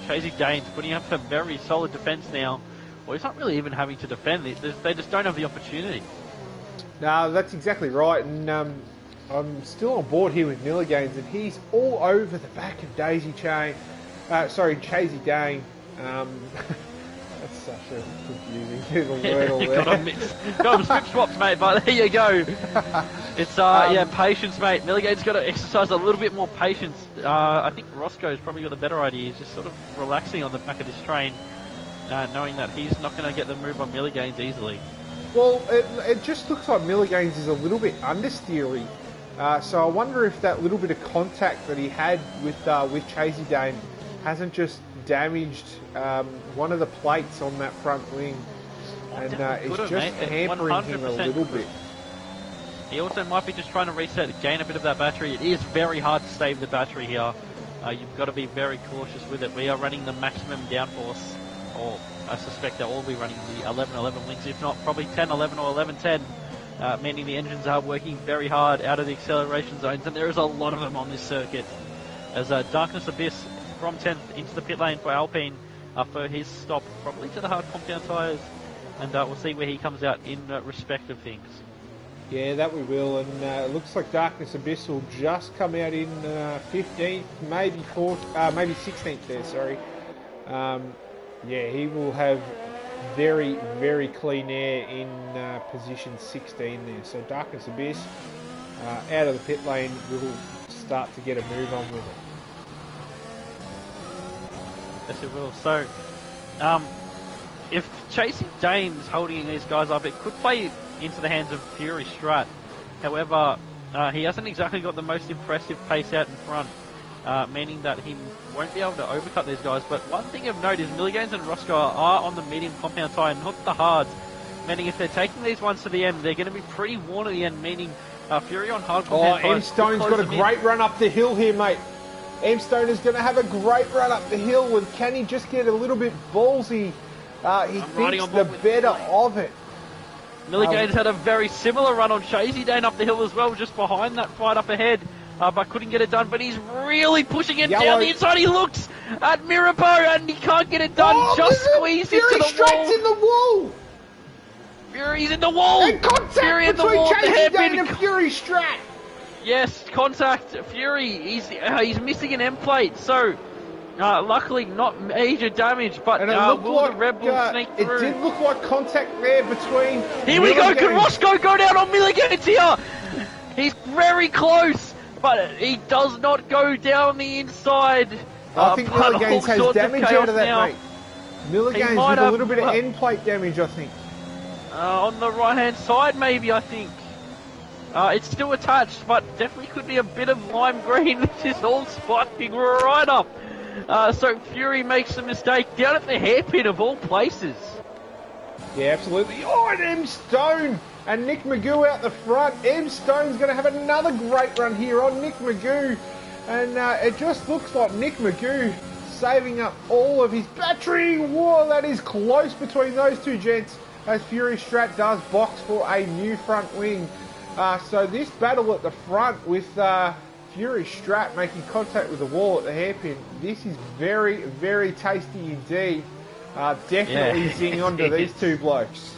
Chasey Dane's putting up a very solid defence now. Well, he's not really even having to defend. They just don't have the opportunity. No, that's exactly right. And I'm still on board here with Milliganes, and he's all over the back of Chasey Dane. That's such a confusing little word all there. got him script swaps, mate, but there you go. It's, patience, mate. Milligane's got to exercise a little bit more patience. I think Roscoe's probably got a better idea. He's just sort of relaxing on the back of this train, knowing that he's not going to get the move on Milliganes easily. Well, it just looks like Milliganes is a little bit understeery. So I wonder if that little bit of contact that he had with Chasey Dane hasn't just damaged one of the plates on that front wing, and it's just hampering him a little bit. He also might be just trying to gain a bit of that battery. It is very hard to save the battery here. You've got to be very cautious with it. We are running the maximum downforce, or I suspect they'll all be running the 11-11 wings, if not probably 10-11 or 11-10, meaning the engines are working very hard out of the acceleration zones, and there is a lot of them on this circuit. As Darkness Abyss from 10th into the pit lane for Alpine for his stop, probably to the hard compound tyres, and we'll see where he comes out in respect of things. Yeah, that we will, and it looks like Darkness Abyss will just come out in 15th, maybe 4th, maybe 16th there, sorry. Yeah, he will have very, very clean air in position 16 there. So Darkness Abyss out of the pit lane will start to get a move on with it. Yes, it will. So, if Chasey Dane's holding these guys up, it could play into the hands of Fury Strat. However, he hasn't exactly got the most impressive pace out in front, meaning that he won't be able to overcut these guys. But one thing of note is Milliganes and Roscoe are on the medium compound tyre, not the hards. Meaning if they're taking these ones to the end, they're going to be pretty worn at the end, meaning Fury on hard compound tyres. M-Stone's got a great run up the hill here, mate. M-Stone is going to have a great run up the hill, and can he just get a little bit ballsy? He thinks the better of it. Milliganes had a very similar run on Chasey Dane up the hill as well, just behind that fight up ahead, but couldn't get it done. But he's really pushing it down the inside. He looks at Mirabeau and he can't get it done. Just squeezed into the wall. In the wall. Fury's in the wall. And contact Fury between Chasey Dane and Fury Strat. Yes, contact. Fury. He's missing an end plate. So. Luckily, not major damage, but will the Red Bull sneak through? It did look like contact there between... Here we go! Can Roscoe go down on Milliganes here? He's very close, but he does not go down the inside. I think Milliganes has damage out of that, mate. Milliganes with a little bit of end plate damage, I think. On the right-hand side, maybe, I think. It's still attached, but definitely could be a bit of lime green. This is all spiking right up. So Fury makes a mistake down at the hairpin of all places. Yeah, absolutely. Oh, and M-Stone and Nick Magoo out the front. M-Stone's going to have another great run here on Nick Magoo. And it just looks like Nick Magoo saving up all of his battery. Whoa, that is close between those two gents as Fury Strat does box for a new front wing. So this battle at the front with... Fury Strat making contact with the wall at the hairpin. This is very, very tasty indeed. Definitely zing onto these two blokes.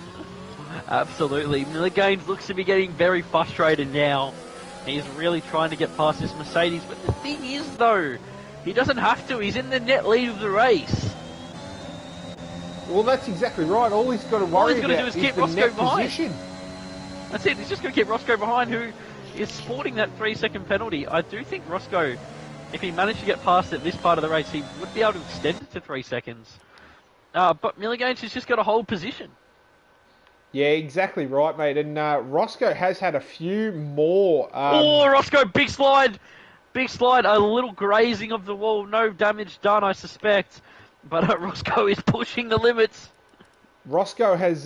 Absolutely. Milliganes looks to be getting very frustrated now. He's really trying to get past this Mercedes. But the thing is, though, he doesn't have to. He's in the net lead of the race. Well, that's exactly right. All he's got to worry about is keep Roscoe behind. Position. That's it. He's just going to keep Roscoe behind, who is sporting that 3-second penalty. I do think Roscoe if he managed to get past it this part of the race, he would be able to extend it to 3 seconds. But Milliganes has just got to hold position. Yeah, exactly right, mate. And Roscoe has had a few more. Roscoe, big slide. Big slide, a little grazing of the wall. No damage done, I suspect. But Roscoe is pushing the limits. Roscoe has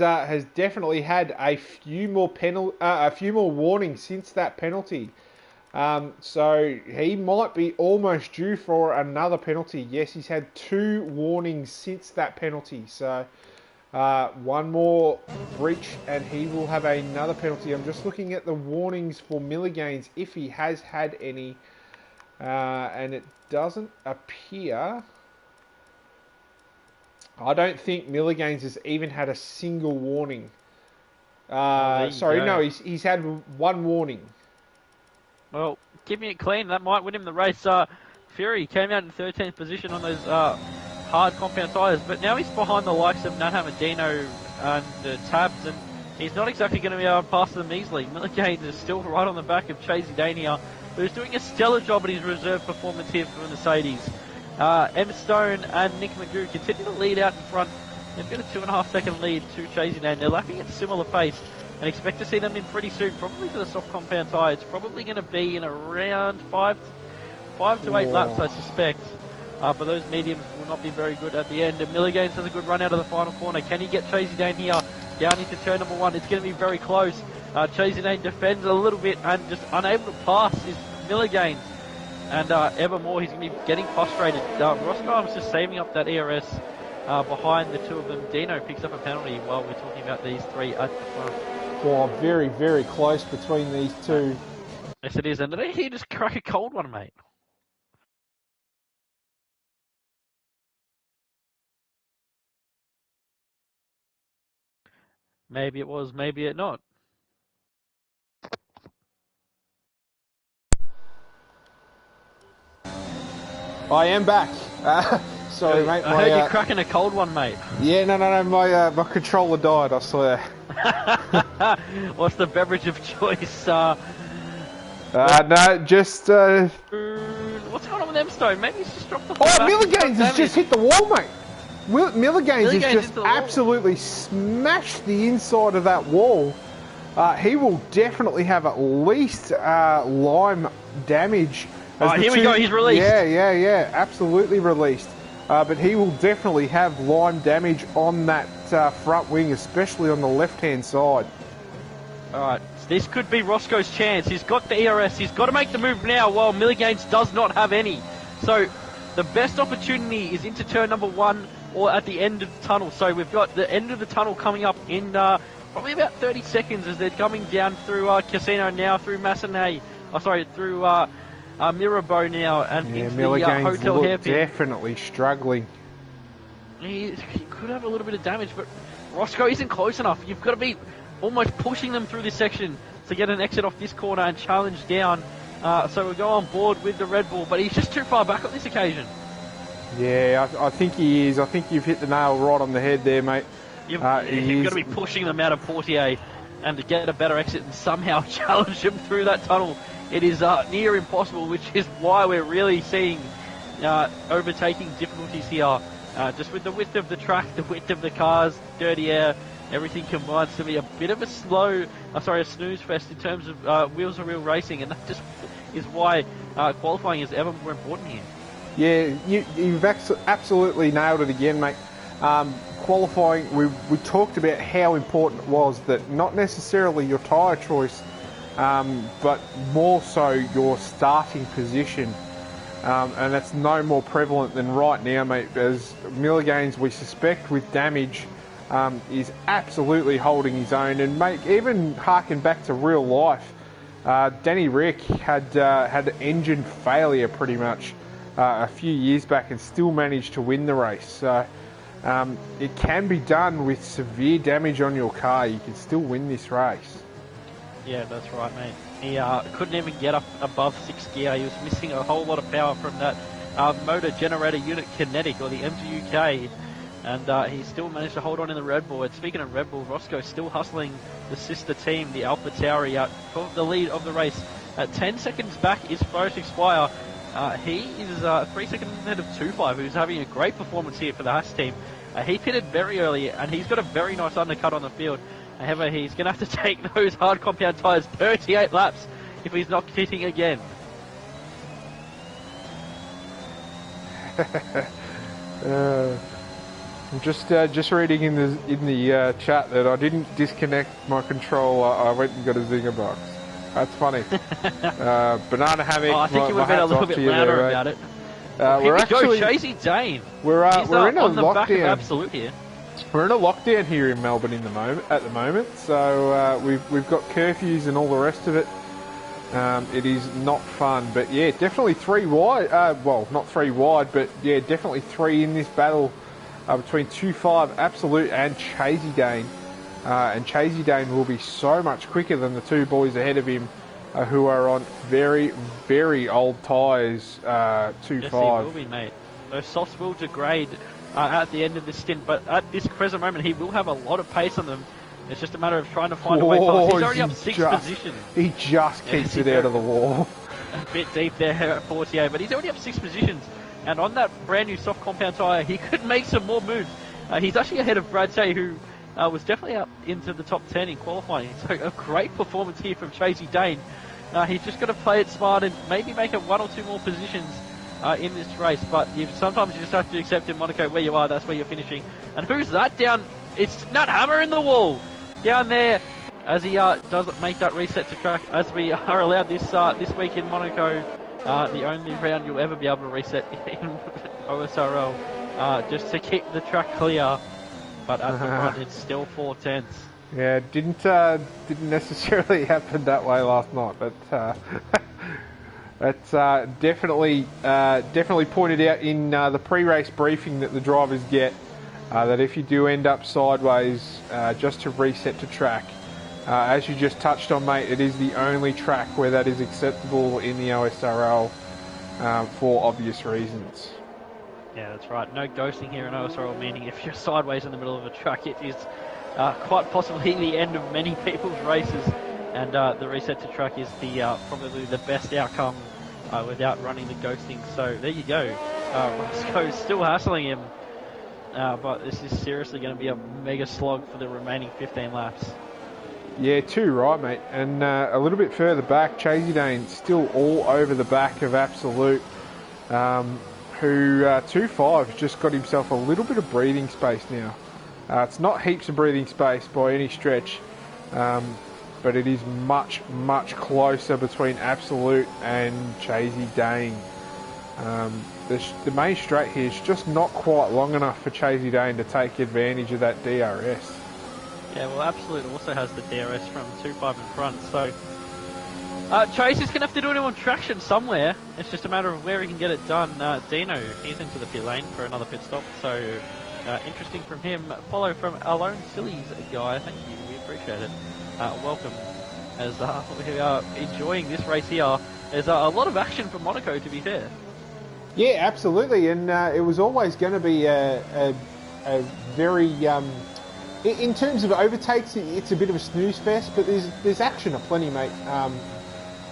definitely had a few more warnings since that penalty. So he might be almost due for another penalty. Yes, he's had 2 warnings since that penalty. So one more breach and he will have another penalty. I'm just looking at the warnings for Milliganes if he has had any. And it doesn't appear... I don't think Milliganes has even had a single warning. He's had 1 warning. Well, keeping it clean, that might win him the race. Fury came out in 13th position on those hard compound tyres, but now he's behind the likes of Nahamadino and Tabs, and he's not exactly going to be able to pass them easily. Milliganes is still right on the back of Chasey Dania, who's doing a stellar job at his reserve performance here for Mercedes. M. Stone and Nick Magoo continue to lead out in front. They've got a 2.5 second lead to Chasey Dania. They're lapping at a similar pace and expect to see them in pretty soon, probably for the soft compound tyre. It's probably going to be in around 5 to 8 laps, I suspect. But those mediums will not be very good at the end. And Milliganes has a good run out of the final corner. Can he get Chasey Dane here down into turn number 1? It's going to be very close. Chasey Dane defends a little bit and just unable to pass is Milliganes. And ever more, he's going to be getting frustrated. Roscoe is just saving up that ERS behind the 2 of them. Dino picks up a penalty while we're talking about these 3 at the front. Well, very, very close between these 2. Yes, it is. And did he just crack a cold one, mate? Maybe it was, maybe it not. I am back. Sorry, mate. I heard you cracking a cold one, mate. Yeah, no. My controller died, I swear. What's the beverage of choice? No, just... What's going on with M-Stone? Maybe he's just dropped the ball. Oh, Milliganes has just hit the wall, mate. Milliganes has just absolutely smashed the inside of that wall. He will definitely have at least lime damage. Here we go, he's released. Yeah, absolutely released. But he will definitely have lime damage on that front wing, especially on the left-hand side. Alright, this could be Roscoe's chance. He's got the ERS, he's got to make the move now while Milliganes does not have any. So, the best opportunity is into turn number 1 or at the end of the tunnel. So we've got the end of the tunnel coming up in probably about 30 seconds as they're coming down through Casino now, through Massanet. Through Mirabeau now and into the Hotel Hairpin. Definitely struggling. He could have a little bit of damage, but Roscoe isn't close enough. You've got to be almost pushing them through this section to get an exit off this corner and challenge down. So we'll go on board with the Red Bull, but he's just too far back on this occasion. Yeah, I think he is. I think you've hit the nail right on the head there, mate. You've got to be pushing them out of Portier and to get a better exit and somehow challenge them through that tunnel. It is near impossible, which is why we're really seeing overtaking difficulties here. Just with the width of the track, the width of the cars, dirty air, everything combines to be a bit of a snooze fest in terms of wheels of real racing, and that just is why qualifying is ever more important here. Yeah, you've absolutely nailed it again, mate. Qualifying, we talked about how important it was that not necessarily your tyre choice, but more so your starting position. And that's no more prevalent than right now, mate, as Milliganes, we suspect with damage, is absolutely holding his own. And mate, even harking back to real life, Danny Rick had engine failure pretty much a few years back and still managed to win the race. So it can be done with severe damage on your car. You can still win this race. Yeah, that's right, mate. He couldn't even get up above 6th gear. He was missing a whole lot of power from that motor generator unit kinetic, or the MGUK, and he still managed to hold on in the Red Bull. And speaking of Red Bull, Roscoe still hustling the sister team, the Alpha Tauri, out for the lead of the race. At 10 seconds back is Forest Expire. He is 3 seconds ahead of 2.5, who's having a great performance here for the Haas team. He pitted very early, and he's got a very nice undercut on the field. However, he's going to have to take those hard compound tyres 38 laps if he's not pitting again. I'm just reading in the chat that I didn't disconnect my controller. I went and got a zinger box. That's funny. Banana hammock. I think you would have been a little bit louder there, about it. We're actually Chasey Dane. We're in a on the lockdown. back of Absolute here. We're in a lockdown here in Melbourne at the moment. So we've got curfews and all the rest of it. It is not fun, but yeah, definitely 3 wide. Well, not 3 wide, but yeah, definitely 3 in this battle between 2.5 Absolute and Chasey Dane. And Chasey Dane will be so much quicker than the 2 boys ahead of him, who are on very, very old tyres. 2.5. Yes, he will be, mate. Those softs will degrade at the end of this stint, but at this present moment, he will have a lot of pace on them. It's just a matter of trying to find a way past. He's already up 6 positions. He just keeps it out of the wall. A bit deep there at 48, but he's already up 6 positions. And on that brand new soft compound tyre, he could make some more moves. He's actually ahead of Brad Say, who was definitely up into the top 10 in qualifying. So a great performance here from Chasey Dane. He's just got to play it smart and maybe make it 1 or 2 more positions in this race. But sometimes you just have to accept in Monaco where you are, that's where you're finishing. And who's that down? It's Nut Hammer in the wall. Down there, as he does make that reset to track, as we are allowed this week in Monaco, the only round you'll ever be able to reset in OSRL, just to keep the track clear. But at the front, it's still 4/10. Yeah, didn't necessarily happen that way last night, but that's definitely pointed out in the pre-race briefing that the drivers get. That if you do end up sideways, just to reset to track. As you just touched on, mate, it is the only track where that is acceptable in the OSRL for obvious reasons. Yeah, that's right. No ghosting here in OSRL, meaning if you're sideways in the middle of a track, it is quite possibly the end of many people's races. And the reset to track is probably the best outcome without running the ghosting. So there you go. Roscoe's still hassling him. But this is seriously going to be a mega slog for the remaining 15 laps. Yeah, too right, mate. And a little bit further back, Chasey Dane still all over the back of Absolute, who 2.5 just got himself a little bit of breathing space now. It's not heaps of breathing space by any stretch, but it is much, much closer between Absolute and Chasey Dane. The main straight here is just not quite long enough for Chasey Dane to take advantage of that DRS. Yeah, well, Absolute also has the DRS from 2.5 in front, so Chase is going to have to do it on traction somewhere. It's just a matter of where he can get it done. Dino, he's into the pit lane for another pit stop, so interesting from him. Follow from Alone Sillies guy, thank you, we appreciate it. Welcome, as we are enjoying this race here. There's a lot of action for Monaco, to be fair. Yeah, absolutely, and it was always going to be a very, in terms of overtakes, it's a bit of a snooze fest, but there's action aplenty, mate.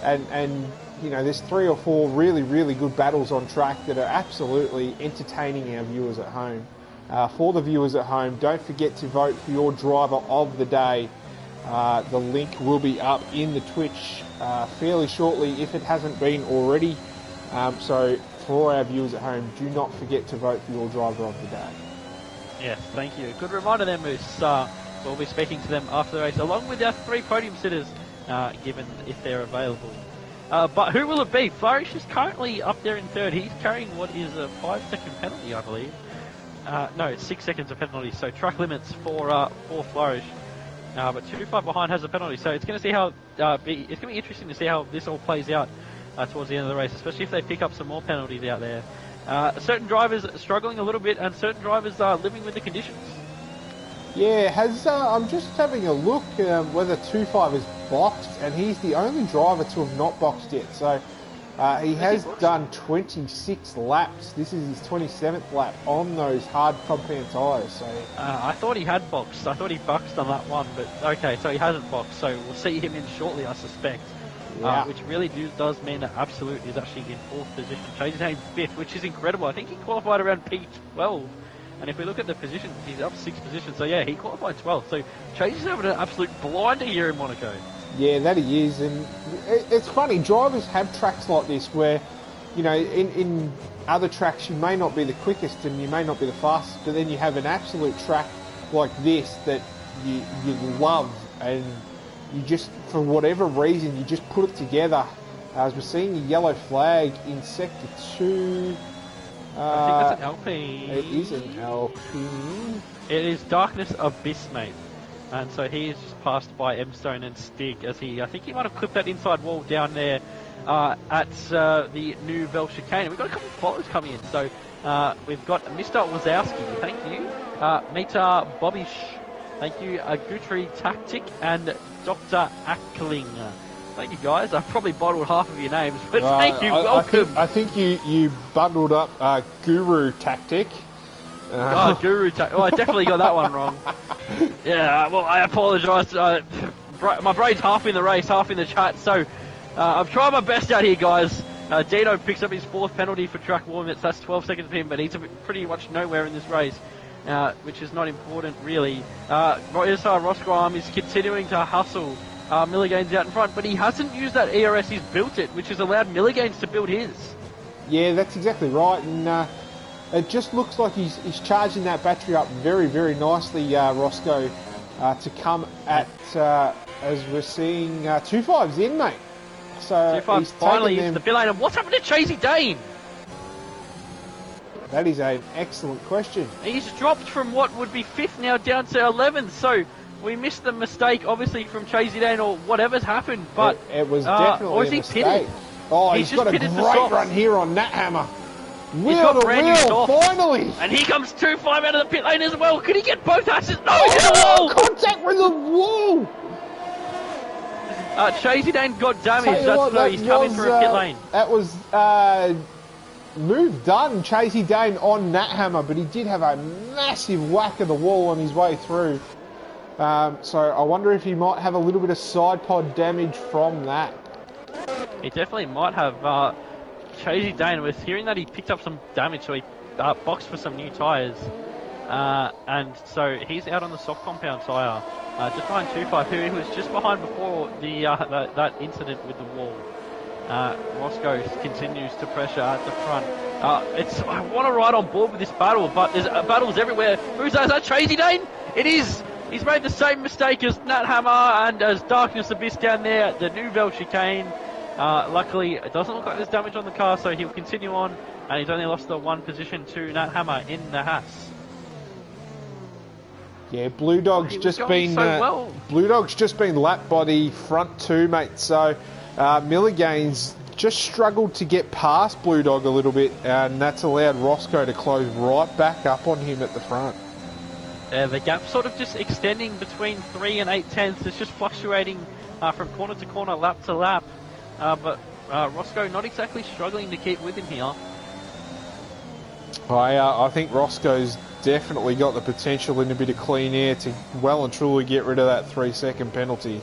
And you know, there's 3 or 4 really, really good battles on track that are absolutely entertaining our viewers at home. For the viewers at home, don't forget to vote for your driver of the day. The link will be up in the Twitch fairly shortly if it hasn't been already. So for our viewers at home, do not forget to vote for your driver of the day. Yes, thank you. Good reminder there, Moose. We'll be speaking to them after the race, along with our 3 podium sitters, given if they're available. But who will it be? Flourish is currently up there in 3rd. He's carrying what is a 5-second penalty, I believe. No, it's 6 seconds of penalty, so track limits for Flourish. But 2.5 behind has a penalty, so it's going to see how it's going to be interesting to see how this all plays out towards the end of the race, especially if they pick up some more penalties out there. Certain drivers struggling a little bit, and certain drivers are living with the conditions. Yeah, I'm just having a look whether 2.5 is boxed, and he's the only driver to have not boxed yet. So he has done 26 laps. This is his 27th lap on those hard compound tyres. So I thought he had boxed. I thought he boxed on that one, but okay, so he hasn't boxed. So we'll see him in shortly, I suspect. Yeah. which really does mean that Absolute is actually in 4th position. Chase Dane 5th, which is incredible. I think he qualified around P12. And if we look at the positions, he's up 6 positions. So yeah, he qualified 12th. So Chase is having an absolute blinder here in Monaco. Yeah, that he is. And it's funny, drivers have tracks like this where, you know, in other tracks you may not be the quickest and you may not be the fastest, but then you have an absolute track like this that you love, and you just, for whatever reason, you just put it together. As we're seeing the yellow flag in Sector 2. I think that's an Alpine. It is an Alpine. It is Darkness Abyss, mate. And so he is just passed by M-Stone and Stig, as I think he might have clipped that inside wall down there at the New Bell chicane. We've got a couple of followers coming in. So we've got Mr. Wazowski, thank you. Meta Bobish, thank you. Gutri Tactic and Dr. Ackling. Thank you, guys. I've probably bottled half of your names, but thank you. Welcome. I think you bundled up Guru Tactic. Guru Tactic. Oh, I definitely got that one wrong. Yeah, well, I apologise. My brain's half in the race, half in the chat, so I've tried my best out here, guys. Dino picks up his 4th penalty for track warm. That's 12 seconds for him, but he's pretty much nowhere in this race, which is not important, really. Ross Graham is continuing to hustle. Milligane's out in front, but he hasn't used that ERS, he's built it, which has allowed Milliganes to build his. Yeah, that's exactly right, and it just looks like he's charging that battery up very, very nicely, Roscoe, to come at, as we're seeing, 2.5's in, mate. So 2.5 finally into the pit lane, and what's happened to Chasey Dane? That is an excellent question. He's dropped from what would be 5th now down to 11th, so we missed the mistake, obviously, from Chasey Dane, or whatever's happened, but... It was definitely a mistake. Pitted? Oh, he's got a great run here on Nat Hammer. Wheel to wheel, finally! And here comes 2.5 out of the pit lane as well. Could he get both asses? No, he's hit the wall! Contact with the wall! Chasey Dane got damaged. He's coming through a pit lane. That was move done, Chasey Dane on Nat Hammer, but he did have a massive whack of the wall on his way through. So I wonder if he might have a little bit of side pod damage from that. He definitely might have. Chasey Dane was hearing that he picked up some damage, so he boxed for some new tyres. And so he's out on the soft compound tyre, just behind 2.5, who he was just behind before that incident with the wall. Roscoe continues to pressure at the front. I want to ride on board with this battle, but there's battles everywhere. Who's that? Is that Chasey Dane? It is! He's made the same mistake as Nat Hammer and as Darkness Abyss down there at the Nouvelle chicane. Luckily, it doesn't look like there's damage on the car, so he'll continue on, and he's only lost the 1 position to Nat Hammer in the Haas. Yeah, Blue Dog's just been Blue Dog's just been lapped by the front 2, mate. So Milligane's just struggled to get past Blue Dog a little bit, and that's allowed Roscoe to close right back up on him at the front. The gap sort of just extending between 3 and 8/10. It's just fluctuating from corner to corner, lap to lap. But Roscoe not exactly struggling to keep with him here. I think Roscoe's definitely got the potential in a bit of clean air to well and truly get rid of that 3-second penalty.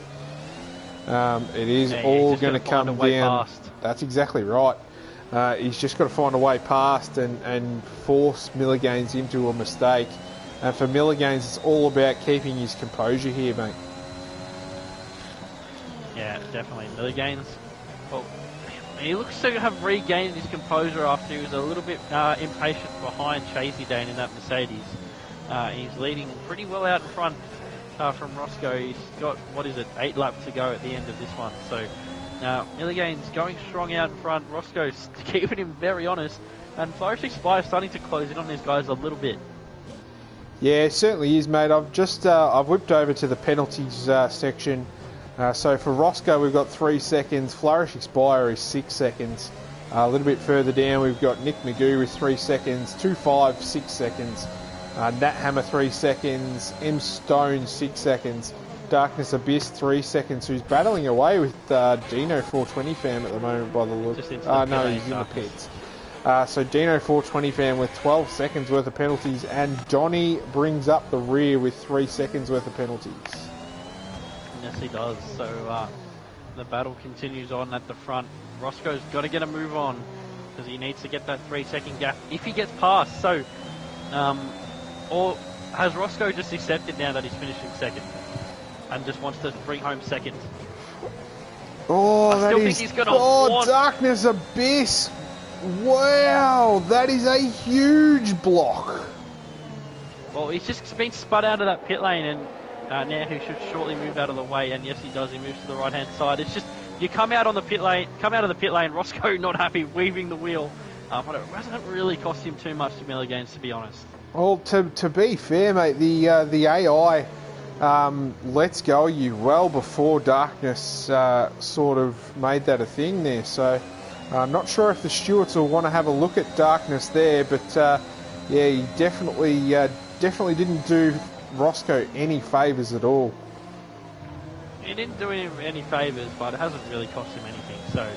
It is all going to come down. Past. That's exactly right. He's just got to find a way past and force Milliganes into a mistake. And for Milliganes, it's all about keeping his composure here, mate. Yeah, definitely. Milliganes, well, he looks to have regained his composure after he was a little bit impatient behind Chasey Dane in that Mercedes. He's leading pretty well out in front from Roscoe. He's got, 8 laps to go at the end of this one. So Milligane's going strong out in front. Roscoe's keeping him very honest. And Flourishing Spy is starting to close in on these guys a little bit. Yeah, it certainly is, mate. I've whipped over to the penalties section. So for Roscoe, we've got 3 seconds. Flourish Expire is 6 seconds. A little bit further down, we've got Nick Magoo with 3 seconds. 2.5, 6 seconds. Nat Hammer, 3 seconds. M Stone, 6 seconds. Darkness Abyss, 3 seconds. Who's battling away with Dino 420 fam at the moment, by the look. No, he's in the pits. So Dino 420 fan with 12 seconds worth of penalties, and Donny brings up the rear with 3 seconds worth of penalties. Yes, he does. So the battle continues on at the front. Roscoe's got to get a move on because he needs to get that 3-second gap if he gets past. So, or has Roscoe just accepted now that he's finishing second and just wants to bring home second? Oh, I still think he's gonna want... Darkness Abyss! Wow, that is a huge block. Well, he's just been spud out of that pit lane, and now he should shortly move out of the way. And yes, he does. He moves to the right-hand side. It's just you come out of the pit lane. Roscoe not happy, weaving the wheel, but it hasn't really cost him too much to Milligains, to be honest. Well, to be fair, mate, the AI lets go of you well before Darkness sort of made that a thing there. So I'm not sure if the stewards will want to have a look at Darkness there, but yeah, he definitely didn't do Roscoe any favours at all. He didn't do him any favours, but it hasn't really cost him anything. So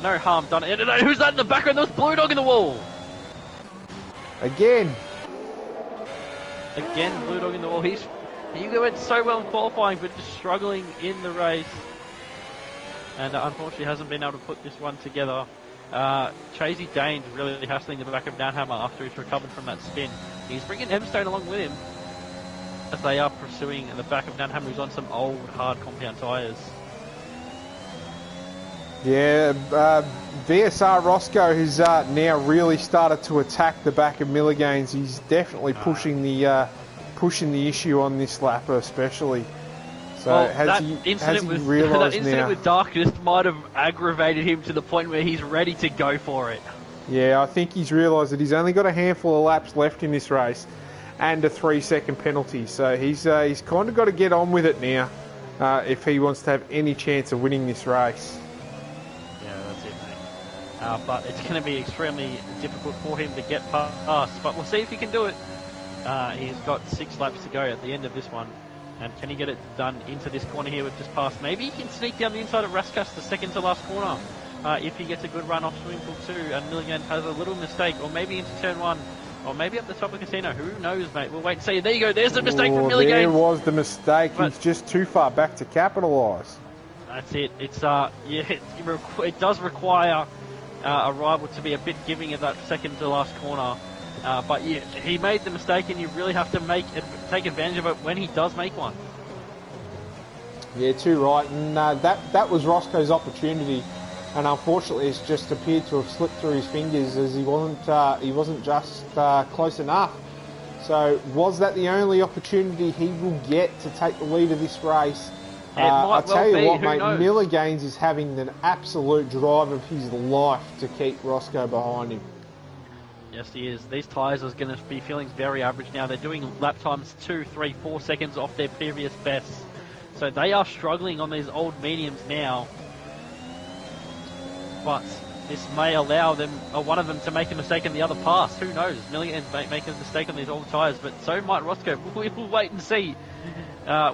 no harm done. And who's that in the background? There was Blue Dog in the wall. Again, Blue Dog in the wall. He went so well in qualifying, but just struggling in the race. And unfortunately hasn't been able to put this one together. Chasey Dane's really hassling the back of Downhammer after he's recovered from that spin. He's bringing Emstone along with him as they are pursuing the back of Downhammer, who's on some old hard compound tyres. yeah, VSR Roscoe, who's now really started to attack the back of Milligains. He's definitely pushing the issue on this lap, especially. So well, has he realised that incident with Darkness might have aggravated him to the point where he's ready to go for it. Yeah, I think he's realised that he's only got a handful of laps left in this race and a 3-second penalty. So he's kind of got to get on with it now if he wants to have any chance of winning this race. Yeah, that's it, mate. But it's going to be extremely difficult for him to get past. But we'll see if he can do it. He's got 6 laps to go at the end of this one. And can he get it done into this corner here with just past? Maybe he can sneak down the inside of Raskas, the second to last corner, if he gets a good run off swimming pool 2 and Milligan has a little mistake, or maybe into turn 1, or maybe up the top of Casino. Who knows, mate? We'll wait and see. There you go. There's the mistake from Milligan. There was the mistake. He's just too far back to capitalise. That's it. It's yeah, it does require a rival to be a bit giving at that second to last corner. But yeah, he made the mistake, and you really have to take advantage of it when he does make one. Yeah, too right. And that was Roscoe's opportunity, and unfortunately, it's just appeared to have slipped through his fingers as he wasn't just close enough. So, was that the only opportunity he will get to take the lead of this race? I tell you what, mate, Milligains is having an absolute drive of his life to keep Roscoe behind him. Yes, he is. These tyres are going to be feeling very average now. They're doing lap times 2, 3, 4 seconds off their previous bests. So they are struggling on these old mediums now. But this may allow them, one of them to make a mistake and the other pass. Who knows? Milligan may make a mistake on these old tyres, but so might Roscoe. We will wait and see.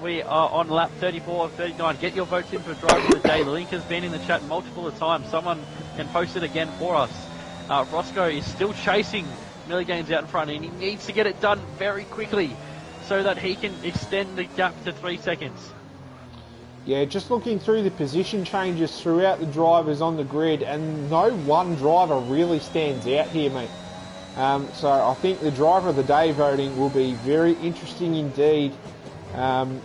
We are on lap 34 of 39. Get your votes in for Driver of the Day. The link has been in the chat multiple times. Someone can post it again for us. Roscoe is still chasing Milligains out in front, and he needs to get it done very quickly so that he can extend the gap to 3 seconds. Yeah, just looking through the position changes throughout the drivers on the grid, and no one driver really stands out here, mate. So I think the Driver of the Day voting will be very interesting indeed. I'm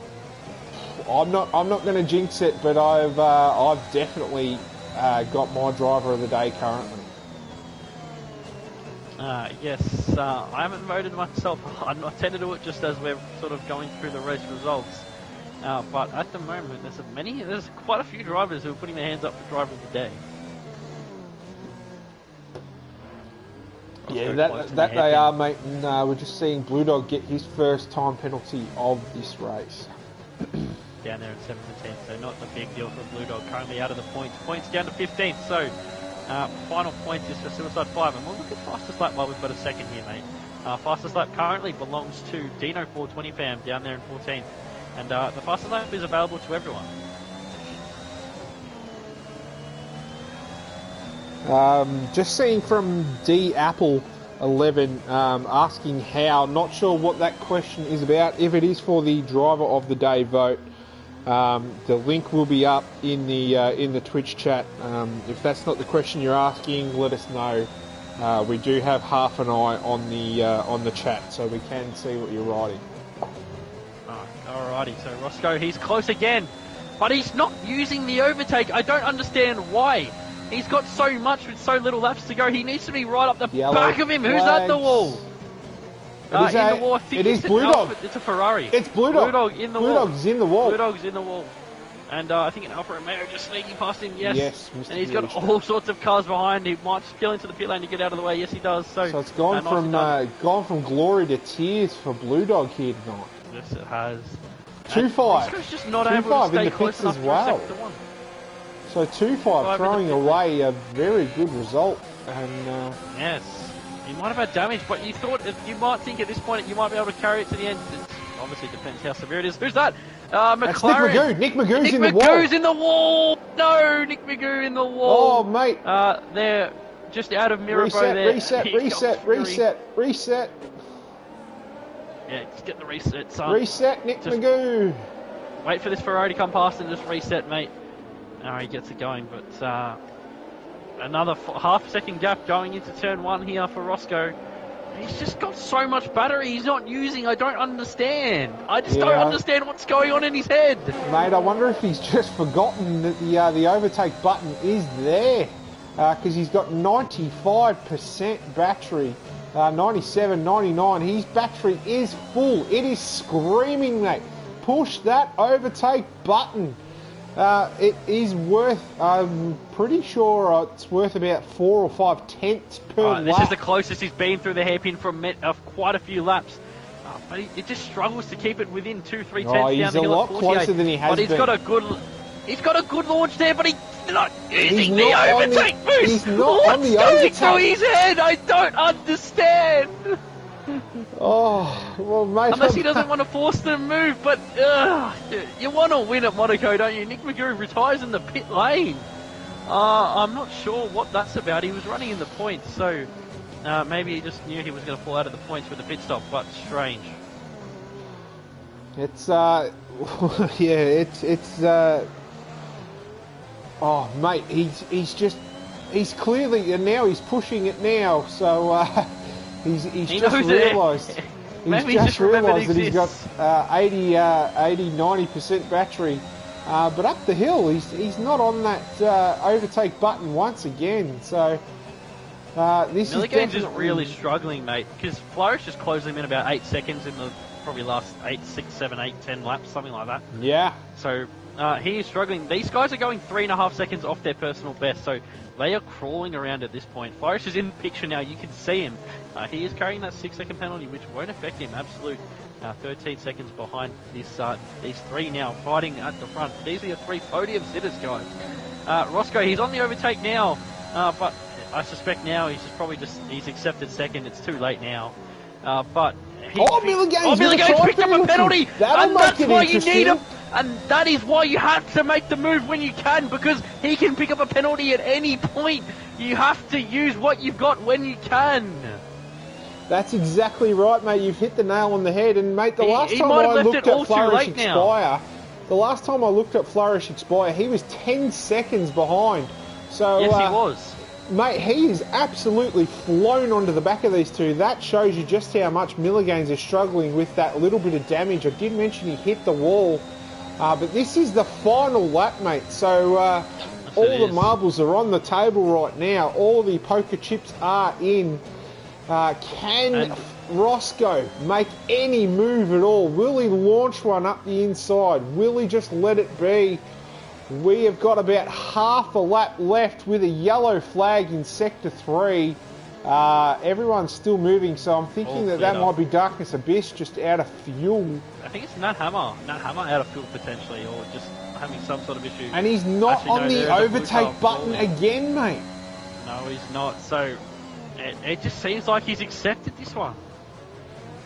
not going to jinx it, but I've definitely got my Driver of the Day currently. Yes, I haven't voted myself. I tend to do it just as we're sort of going through the race results. But at the moment, there's quite a few drivers who are putting their hands up for Driver of the Day. Yeah, that they are, mate. And we're just seeing Blue Dog get his first time penalty of this race. Down there in 17th, so not a big deal for Blue Dog. Currently out of the points. Points down to 15th, so final points is for Suicide 5. And we'll look at fastest lap while we've got a second here, mate. Fastest lap currently belongs to Dino 420 fam down there in 14th. And the fastest lap is available to everyone. Just seeing from D Apple 11 asking how, not sure what that question is about. If it is for the Driver of the Day vote, The link will be up in the Twitch chat. If that's not the question you're asking, let us know. We do have half an eye on the chat, so we can see what you're writing. Alrighty, so Roscoe, he's close again, but he's not using the overtake. I don't understand why. He's got so much with so little laps to go. He needs to be right up the back of him. Flags. Who's at the wall? In the wall. I think it is Blue Dog. It's a Ferrari. It's Blue Dog. Blue Dog in the Blue wall. Dog's in the wall. Blue Dog's in the wall. And I think an Alfa Romeo just sneaking past him. Yes. Mr. And he's got all sorts of cars behind. He might spill into the pit lane to get out of the way. Yes, he does. So it's gone from glory to tears for Blue Dog here tonight. Yes, it has. 2-5. Roscoe's just not able to stay close enough as well. So 2-5 throwing away a very good result. And yes, he might have had damage, but you might think at this point you might be able to carry it to the end. It obviously depends how severe it is. Who's that? McLaren. Nick Magoo's in the wall. Nick Magoo's in the wall. No, Nick Magoo in the wall. Oh, mate. They're just out of Mirabeau there. Reset. Yeah, just get the reset, son. Reset, Nick Magoo. Wait for this Ferrari to come past and just reset, mate. Now he gets it going, but another half-second gap going into turn 1 here for Roscoe. He's just got so much battery he's not using. I don't understand. I just don't understand what's going on in his head. Mate, I wonder if he's just forgotten that the overtake button is there. Because he's got 95% battery. 97, 99. His battery is full. It is screaming, mate. Push that overtake button. It is worth, I'm pretty sure it's worth about 4 or 5 tenths per lap. This is the closest he's been through the hairpin from quite a few laps. But it just struggles to keep it within 2-3 tenths down the hill. He's a lot closer than he has been. But he's got a good launch there, but he's not using the overtake boost. He's not on the overtake. What's going through his head? I don't understand. Oh, well, mate. Unless he doesn't want to force the move, but you want to win at Monaco, don't you? Nick Magoo retires in the pit lane. I'm not sure what that's about. He was running in the points, so maybe he just knew he was going to fall out of the points with the pit stop, but strange. It's, oh, mate, he's clearly, and now he's pushing it now, so, he's just realised. He's just realised that he's got 80-90% battery. But up the hill, he's not on that overtake button once again. So this Milligan's is really struggling, mate, because Flourish just closed him in about 8 seconds in the probably last 8, 6, 7, 8, 10 laps, something like that. Yeah. So he is struggling. These guys are going 3.5 seconds off their personal best, so they are crawling around at this point. Flourish is in the picture now. You can see him. He is carrying that 6-second penalty, which won't affect him. Absolute 13 seconds behind these three now fighting at the front. These are your 3 podium sitters, guys. Roscoe, he's on the overtake now, but I suspect now he's accepted second. It's too late now. But Milligan's picked up a penalty, and that's why you need him. And that is why you have to make the move when you can, because he can pick up a penalty at any point. You have to use what you've got when you can. That's exactly right, mate. You've hit the nail on the head. And, mate, the last time I looked at Flourish Expire, he was 10 seconds behind. So, yes, he was. Mate, he is absolutely flown onto the back of these two. That shows you just how much Milligan's is struggling with that little bit of damage. I did mention he hit the wall. But this is the final lap, mate. So all the marbles are on the table right now. All the poker chips are in. Can Roscoe make any move at all? Will he launch one up the inside? Will he just let it be? We have got about half a lap left with a yellow flag in Sector 3. Everyone's still moving, so I'm thinking that might be Darkness Abyss just out of fuel. I think it's Nat Hammer. Nat Hammer out of fuel potentially, or just having some sort of issue. And he's not on the overtake button again, mate. No, he's not. So it just seems like he's accepted this one.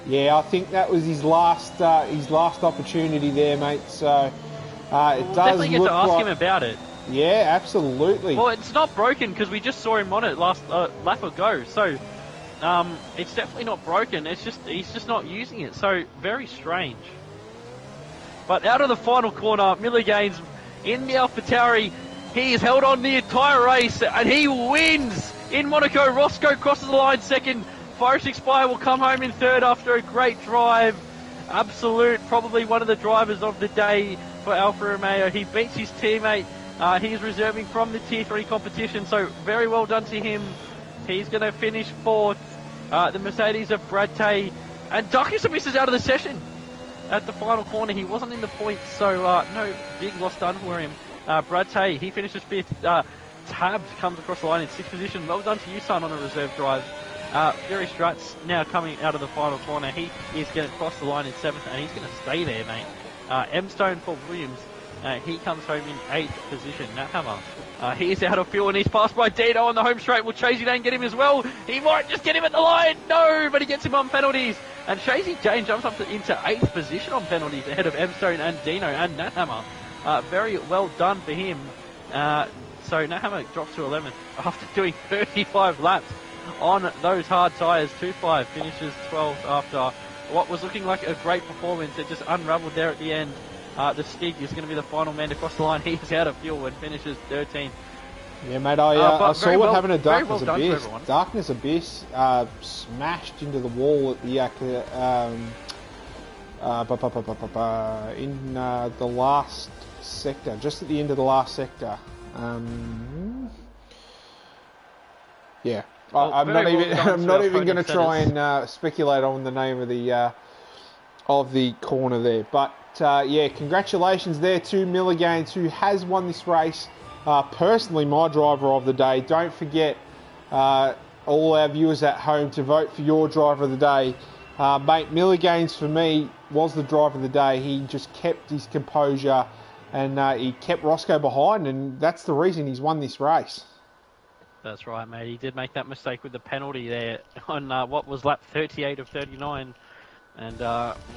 Yeah, I think that was his last opportunity there, mate. So it does definitely get look to ask like him about it. Yeah, absolutely. Well, it's not broken because we just saw him on it last lap ago. So it's definitely not broken. It's just he's just not using it. So very strange. But out of the final corner, Millie Gaines in the AlphaTauri. He has held on the entire race, and he wins in Monaco. Roscoe crosses the line second. Forest Expire will come home in third after a great drive. Absolute, probably one of the drivers of the day for Alfa Romeo. He beats his teammate. He's reserving from the Tier 3 competition, so very well done to him. He's going to finish fourth. The Mercedes of Brad Tay. And Darkness misses out of the session at the final corner. He wasn't in the points, so no big loss done for him. Brad Tay, he finishes fifth. Tabs comes across the line in sixth position. Well done to you, son, on a reserve drive. Fury Struts now coming out of the final corner. He is going to cross the line in seventh, and he's going to stay there, mate. M Stone for Williams. He comes home in eighth position. Nat Hammer. He is out of fuel, and he's passed by Dino on the home straight. Will Chasey Dane get him as well? He might just get him at the line. No, but he gets him on penalties. And Chasey Dane jumps up into eighth position on penalties ahead of M Stone and Dino and Nat Hammer. Very well done for him. So Nat Hammer drops to 11th after doing 35 laps on those hard tyres. 2.5 finishes 12th after what was looking like a great performance. It just unravelled there at the end. The Stig is going to be the final man to cross the line. He's out of fuel and finishes 13th. Yeah, mate, I saw what happened to Darkness Abyss. Darkness Abyss smashed into the wall at the in the last sector, just at the end of the last sector. Yeah, I'm not even going to try and speculate on the name of the corner there, but yeah, congratulations there to Miller Gaines, who has won this race. Personally, my driver of the day. Don't forget, all our viewers at home, to vote for your driver of the day. Mate, Miller Gaines for me was the driver of the day. He just kept his composure, and he kept Roscoe behind, and that's the reason he's won this race. That's right, mate. He did make that mistake with the penalty there on what was lap 38 of 39, and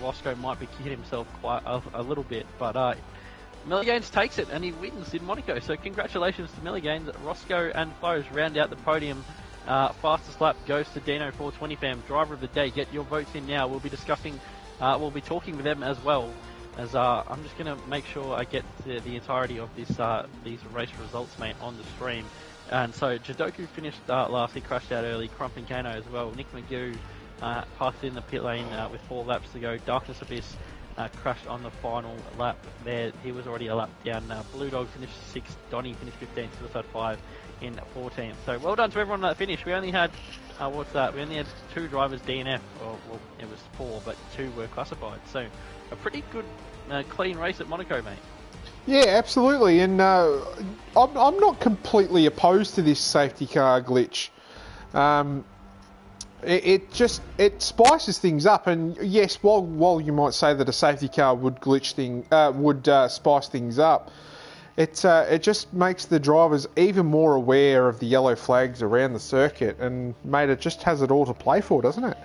Roscoe might be kidding himself quite a little bit, but Miller Gaines takes it and he wins in Monaco. So congratulations to Miller Gaines. Roscoe and Flores round out the podium. Fastest lap goes to Dino 420 fam, driver of the day. Get your votes in now. We'll be discussing, we'll be talking with them as well. As I'm just going to make sure I get the entirety of this these race results, mate, on the stream. And so Jadoku finished last. He crashed out early. Crump and Kano as well. Nick Magoo passed in the pit lane with 4 laps to go. Darkness Abyss crashed on the final lap there. He was already a lap down. Blue Dog finished 6th. Donny finished 15th. Suicide 5 in 14th. So well done to everyone on that finish. We only had, what's that? We only had 2 drivers DNF. Well, it was 4, but 2 were classified. So a pretty good, clean race at Monaco, mate. Yeah, absolutely. And I'm not completely opposed to this safety car glitch. It spices things up, and yes, while you might say that a safety car would spice things up, it just makes the drivers even more aware of the yellow flags around the circuit, and mate, it just has it all to play for, doesn't it?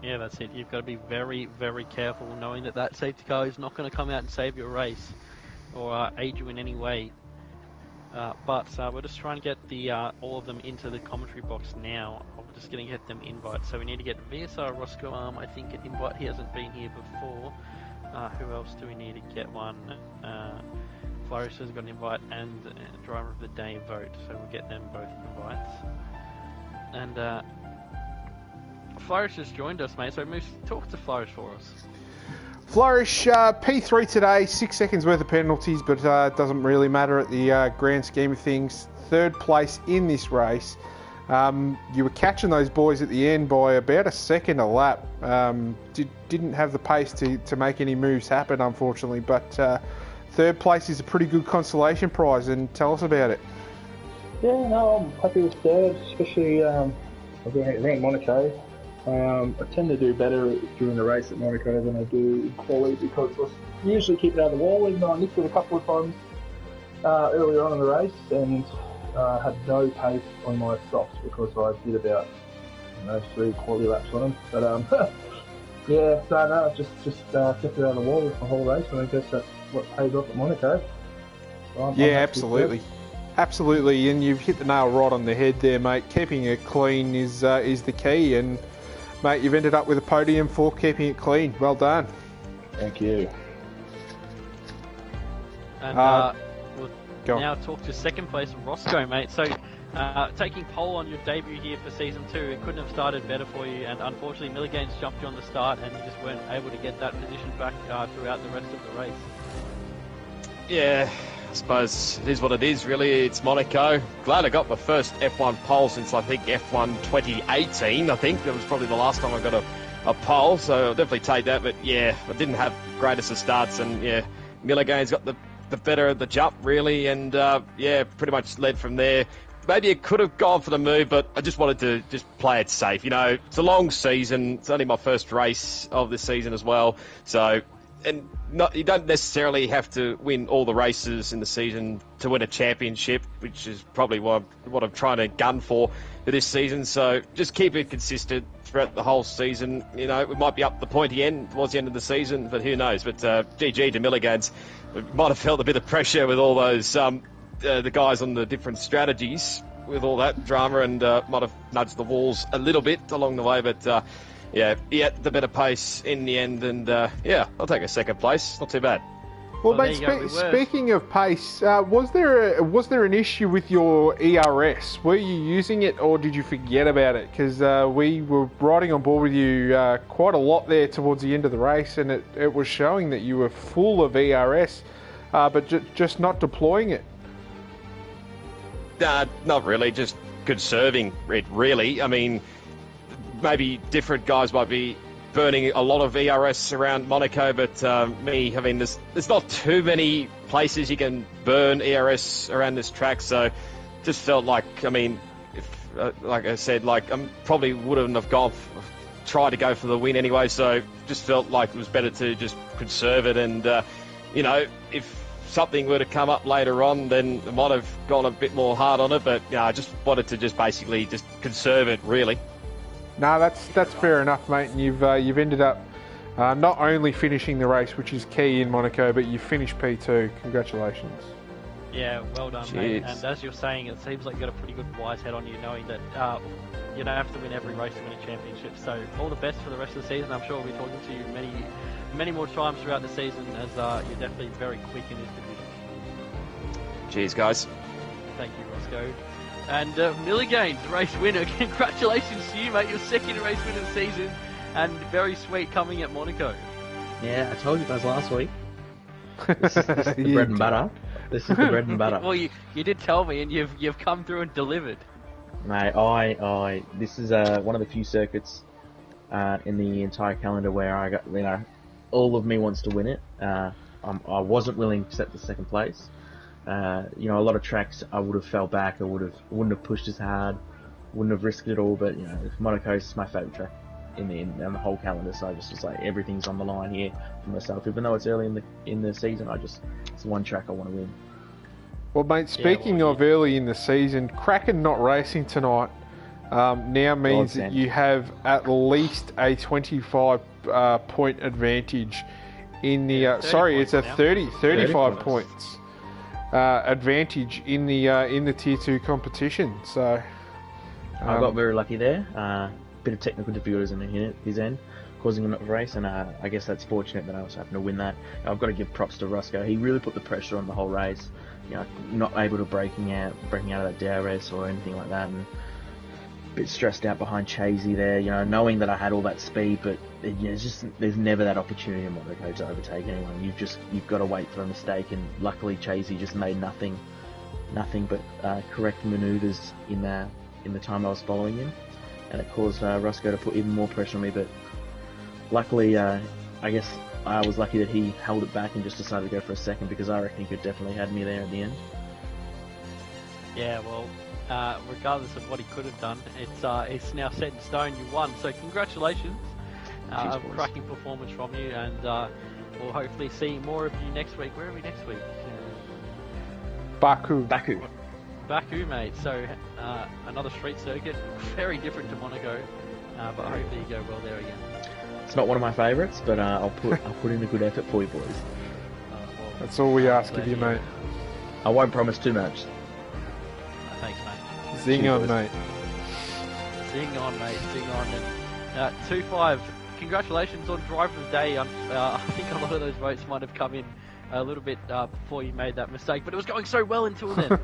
Yeah, that's it. You've got to be very, very careful, knowing that safety car is not going to come out and save your race or aid you in any way. But we're just trying to get all of them into the commentary box now. We're just going to get them invites. So we need to get VSR Roscoe Arm, I think, an invite. He hasn't been here before. Who else do we need to get one? Flourish has got an invite, and Driver of the Day vote. So we'll get them both invites. And Flourish has joined us, mate. So Moose, talk to Flourish for us. Flourish, P3 today, 6 seconds worth of penalties, but it doesn't really matter at the grand scheme of things. 3rd place in this race. You were catching those boys at the end by about a second a lap. Didn't have the pace to make any moves happen, unfortunately, but 3rd place is a pretty good consolation prize, and tell us about it. Yeah, no, I'm happy with 3rd, especially around Monaco. I tend to do better during the race at Monaco than I do in quali, because I usually keep it out of the wall, even though I nicked it a couple of times earlier on in the race, and had no pace on my softs because I did about 3 quali laps on them. But yeah, so no, just kept it out of the wall the whole race, and I guess that's what pays off at Monaco. So I'm absolutely. Absolutely, and you've hit the nail right on the head there, mate. Keeping it clean is the key, and mate, you've ended up with a podium for keeping it clean. Well done. Thank you. And we'll Go now talk to second place Roscoe, mate. So, taking pole on your debut here for Season 2, it couldn't have started better for you, and unfortunately Milliganes jumped you on the start and you just weren't able to get that position back throughout the rest of the race. Yeah, I suppose it is what it is, really. It's Monaco. Glad I got my first F1 pole since, I think, F1 2018, I think. That was probably the last time I got a pole, so I'll definitely take that. But, yeah, I didn't have greatest of starts, and, yeah, Milliganes got the better of the jump, really, and, yeah, pretty much led from there. Maybe it could have gone for the move, but I just wanted to just play it safe. You know, it's a long season. It's only my first race of this season as well, so... And you don't necessarily have to win all the races in the season to win a championship, which is probably what I'm trying to gun for this season. So just keep it consistent throughout the whole season. You know, we might be up the pointy end towards the end of the season, but who knows? But GG to Milliganes. We might have felt a bit of pressure with all those the guys on the different strategies with all that drama, and might have nudged the walls a little bit along the way, but. Yeah, the better pace in the end, and yeah, I'll take a second place. Not too bad. Well, mate, speaking of pace, was there an issue with your ERS? Were you using it, or did you forget about it? Because we were riding on board with you quite a lot there towards the end of the race, and it was showing that you were full of ERS, but just not deploying it. Not really, just conserving it, really. I mean... Maybe different guys might be burning a lot of ERS around Monaco, but me, I mean, there's not too many places you can burn ERS around this track, so just felt like, I mean, if, like I said, like I probably wouldn't have tried to go for the win anyway, so just felt like it was better to just conserve it, and you know, if something were to come up later on, then I might have gone a bit more hard on it, but I just wanted to just basically just conserve it, really. No, that's fair enough, mate. And you've ended up not only finishing the race, which is key in Monaco, but you finished P2. Congratulations. Yeah, well done, mate. And as you're saying, it seems like you've got a pretty good wise head on you, knowing that you don't have to win every race to win a championship. So all the best for the rest of the season. I'm sure we'll be talking to you many more times throughout the season, as you're definitely very quick in this division. Cheers, guys. Thank you, Roscoe. And Milliganes, race winner. Congratulations to you, mate. Your second race win of the season, and very sweet coming at Monaco. Yeah, I told you guys last week. This is the bread and butter. This is the bread and butter. Well, you did tell me, and you've come through and delivered. Mate, this is one of the few circuits in the entire calendar where I got, you know, all of me wants to win it. I wasn't willing to accept the second place. You know, a lot of tracks I would have fell back, wouldn't have pushed as hard, wouldn't have risked it all, but you know, Monaco is my favourite track in the whole calendar, so I just was like, everything's on the line here for myself, even though it's early in the season. It's the one track I want to win. Well, mate, speaking of early in the season, Kraken not racing tonight now means that you have at least a 25 point advantage in the it's a 35 points advantage in the tier 2 competition. So I got very lucky there. Bit of technical difficulties in his end, causing him not to race, and I guess that's fortunate that I was having to win that. I've got to give props to Roscoe. He really put the pressure on the whole race. You know, not able to breaking out of that DRS or anything like that, and a bit stressed out behind Chasey there. You know, knowing that I had all that speed, but there's never that opportunity in Monaco to overtake anyone. You've got to wait for a mistake, and luckily Chasey just made nothing but correct manoeuvres in the time I was following him, and it caused Roscoe to put even more pressure on me. But luckily, I guess I was lucky that he held it back and just decided to go for a second, because I reckon he could definitely had me there at the end. Yeah, well, regardless of what he could have done, it's now set in stone. You won, so congratulations. Cracking performance from you, and we'll hopefully see more of you next week. Where are we next week? Baku, mate. So another street circuit, very different to Monaco, but hopefully you go well there again. It's not one of my favourites, but I'll put in a good effort for you boys. Well, that's all we ask of you, mate. I won't promise too much. Thanks, mate. Zing on, mate. Zing on, mate. Zing on. And 2-5. Congratulations on Driver of the Day. I think a lot of those votes might have come in a little bit before you made that mistake, but it was going so well until then.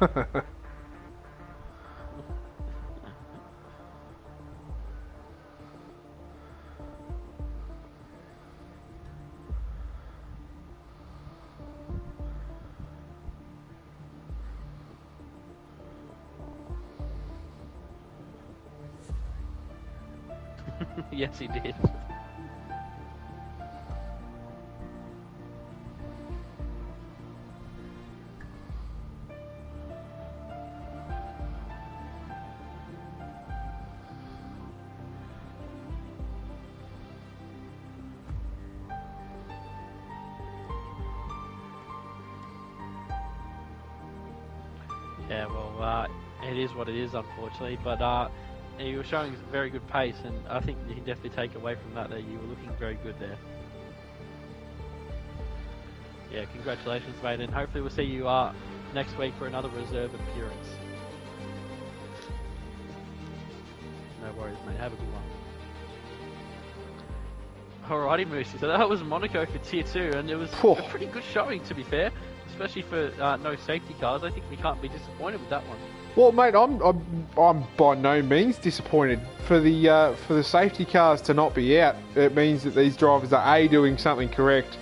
Yes, he did. Yeah, well, it is what it is, unfortunately, but you were showing very good pace, and I think you can definitely take away from that you were looking very good there. Yeah, congratulations, mate, and hopefully we'll see you next week for another reserve appearance. No worries, mate. Have a good one. Alrighty, Moosey. So that was Monaco for Tier 2, and it was a pretty good showing, to be fair, especially for no safety cars. I think we can't be disappointed with that one. Well, mate, I'm by no means disappointed. For the safety cars to not be out, it means that these drivers are A, doing something correct,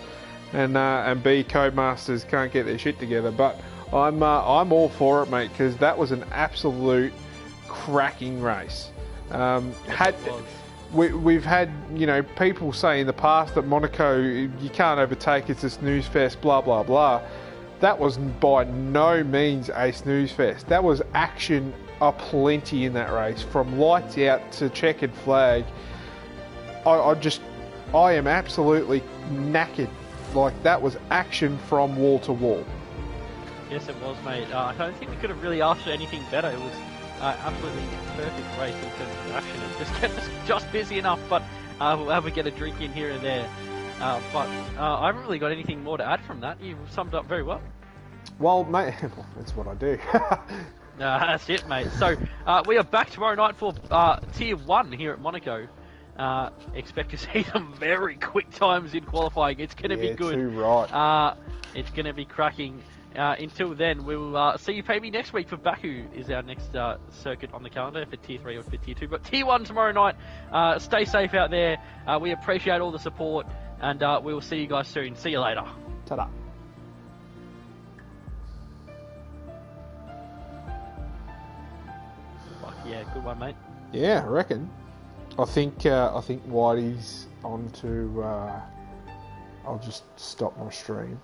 and B, Codemasters can't get their shit together. But I'm all for it, mate, because that was an absolute cracking race. We've had people say in the past that Monaco you can't overtake, it's a snooze fest, blah blah blah. That was by no means a snooze fest. That was action aplenty in that race, from lights out to checkered flag. I am absolutely knackered. Like, that was action from wall to wall. Yes, it was, mate. I don't think we could have really asked for anything better. It was absolutely perfect race in terms of action. It just kept us just busy enough, but we'll have to get a drink in here and there. But I haven't really got anything more to add from that. You've summed up very well. Well, mate, that's what I do. That's it, mate. So we are back tomorrow night for Tier 1 here at Monaco. Expect to see some very quick times in qualifying. It's going to be good. Too right. It's going to be cracking. Until then, we'll see you maybe next week for Baku is our next circuit on the calendar for Tier 3 or for Tier 2. But Tier 1 tomorrow night. Stay safe out there. We appreciate all the support, and we will see you guys soon. See you later. Ta-da. Fuck yeah, good one, mate. Yeah, I reckon. I think Whitey's on to... I'll just stop my stream.